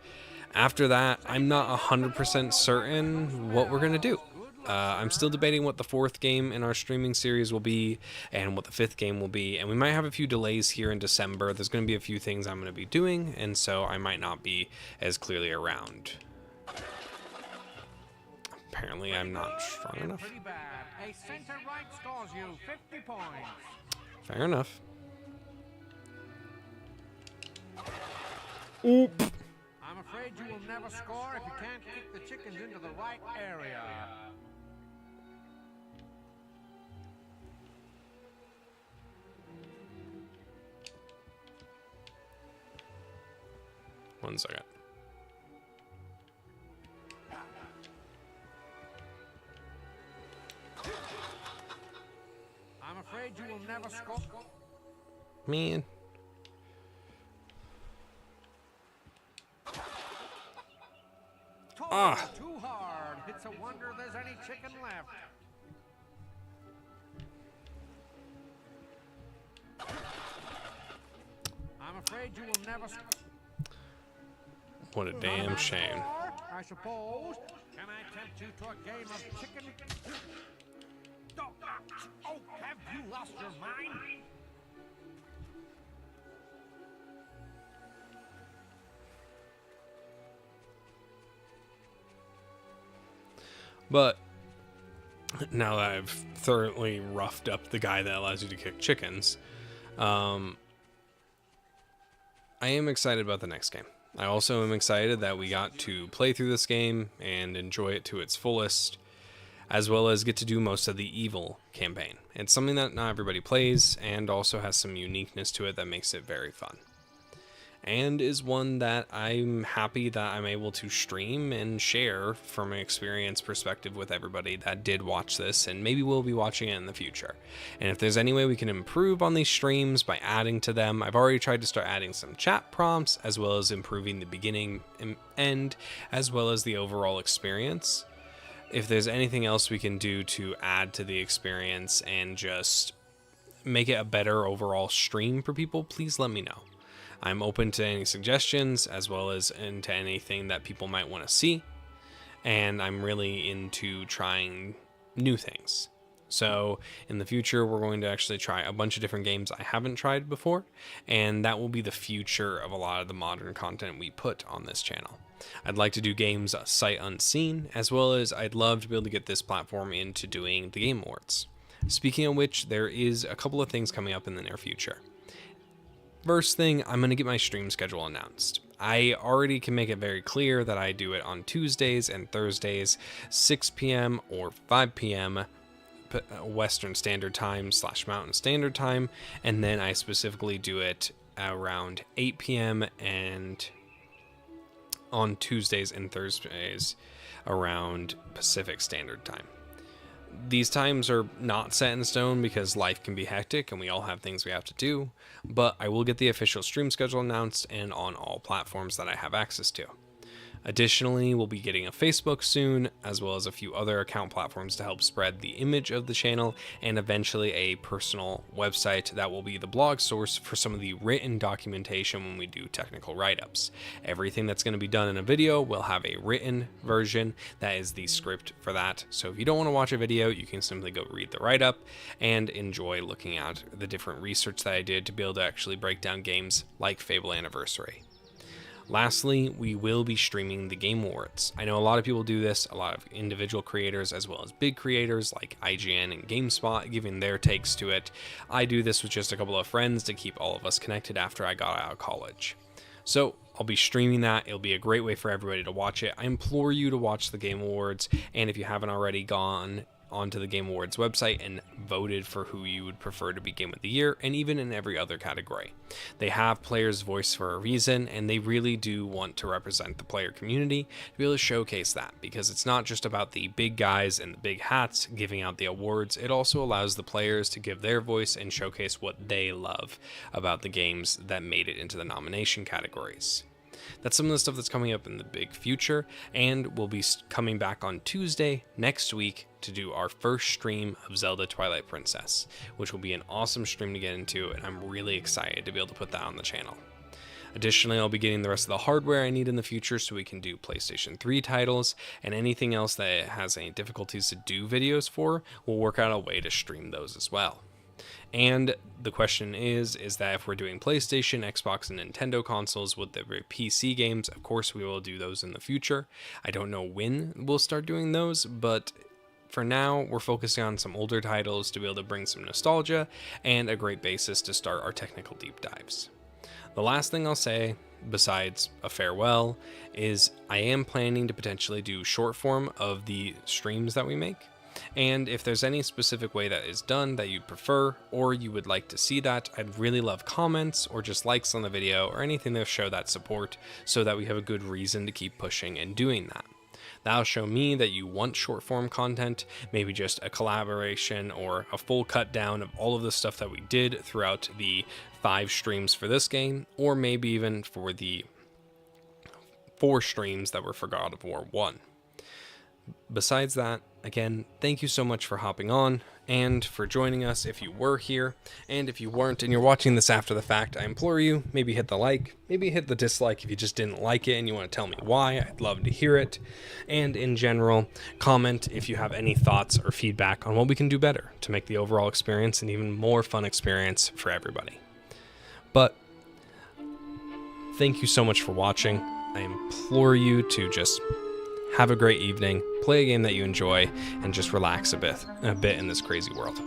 After that, I'm not 100% certain what we're going to do. I'm still debating what the 4th game in our streaming series will be and what the 5th game will be, and we might have a few delays here in December. There's going to be a few things I'm going to be doing, and so I might not be as clearly around. Apparently I'm not strong enough. Pretty bad. A center right scores you 50 points. Fair enough. Oop. I'm afraid you will never score if you can't kick the chickens into the right area. One second. I'm afraid you will never score. Man. Too hard. It's a wonder there's any chicken left. I'm afraid you will never. What a damn shame. I suppose. Can I tempt you to a game of chicken? Oh, have you lost your mind? But now that I've thoroughly roughed up the guy that allows you to kick chickens, I am excited about the next game. I also am excited that we got to play through this game and enjoy it to its fullest, as well as get to do most of the evil campaign. It's something that not everybody plays and also has some uniqueness to it that makes it very fun. And is one that I'm happy that I'm able to stream and share from an experience perspective with everybody that did watch this and maybe will be watching it in the future. And if there's any way we can improve on these streams by adding to them, I've already tried to start adding some chat prompts as well as improving the beginning and end as well as the overall experience. If there's anything else we can do to add to the experience and just make it a better overall stream for people, please let me know. I'm open to any suggestions as well as into anything that people might want to see. And I'm really into trying new things. So in the future, we're going to actually try a bunch of different games I haven't tried before, and that will be the future of a lot of the modern content we put on this channel. I'd like to do games sight unseen, as well as I'd love to be able to get this platform into doing the Game Awards. Speaking of which, there is a couple of things coming up in the near future. First thing, I'm going to get my stream schedule announced. I already can make it very clear that I do it on Tuesdays and Thursdays, 6 p.m. or 5 p.m. Western Standard Time / Mountain Standard Time, and then I specifically do it around 8 p.m. and on Tuesdays and Thursdays around Pacific Standard Time. These times are not set in stone because life can be hectic and we all have things we have to do, but I will get the official stream schedule announced and on all platforms that I have access to. Additionally, we'll be getting a Facebook soon, as well as a few other account platforms to help spread the image of the channel, and eventually a personal website that will be the blog source for some of the written documentation when we do technical write-ups. Everything that's going to be done in a video will have a written version that is the script for that. So if you don't want to watch a video, you can simply go read the write-up and enjoy looking at the different research that I did to be able to actually break down games like Fable Anniversary. Lastly, we will be streaming the Game Awards. I know a lot of people do this, a lot of individual creators as well as big creators like IGN and GameSpot giving their takes to it. I do this with just a couple of friends to keep all of us connected after I got out of college. So I'll be streaming that. It'll be a great way for everybody to watch it. I implore you to watch the Game Awards, and if you haven't already gone onto the Game Awards website and voted for who you would prefer to be Game of the Year, and even in every other category. They have players' voice for a reason, and they really do want to represent the player community to be able to showcase that, because it's not just about the big guys and the big hats giving out the awards. It also allows the players to give their voice and showcase what they love about the games that made it into the nomination categories. That's some of the stuff that's coming up in the big future, and we'll be coming back on Tuesday next week to do our first stream of Zelda Twilight Princess, which will be an awesome stream to get into, and I'm really excited to be able to put that on the channel. Additionally, I'll be getting the rest of the hardware I need in the future so we can do PlayStation 3 titles, and anything else that has any difficulties to do videos for, we'll work out a way to stream those as well. And the question is that if we're doing PlayStation, Xbox, and Nintendo consoles with the PC games, of course we will do those in the future. I don't know when we'll start doing those, but for now, we're focusing on some older titles to be able to bring some nostalgia and a great basis to start our technical deep dives. The last thing I'll say, besides a farewell, is I am planning to potentially do short form of the streams that we make. And if there's any specific way that is done that you'd prefer, or you would like to see that, I'd really love comments or just likes on the video or anything to show that support so that we have a good reason to keep pushing and doing that. That'll show me that you want short form content, maybe just a collaboration or a full cut down of all of the stuff that we did throughout the 5 streams for this game, or maybe even for the 4 streams that were for God of War 1. Besides that, again, thank you so much for hopping on and for joining us if you were here. And if you weren't and you're watching this after the fact, I implore you, maybe hit the like, maybe hit the dislike if you just didn't like it and you want to tell me why. I'd love to hear it. And in general, comment if you have any thoughts or feedback on what we can do better to make the overall experience an even more fun experience for everybody. But thank you so much for watching. I implore you to just have a great evening, play a game that you enjoy, and just relax a bit in this crazy world.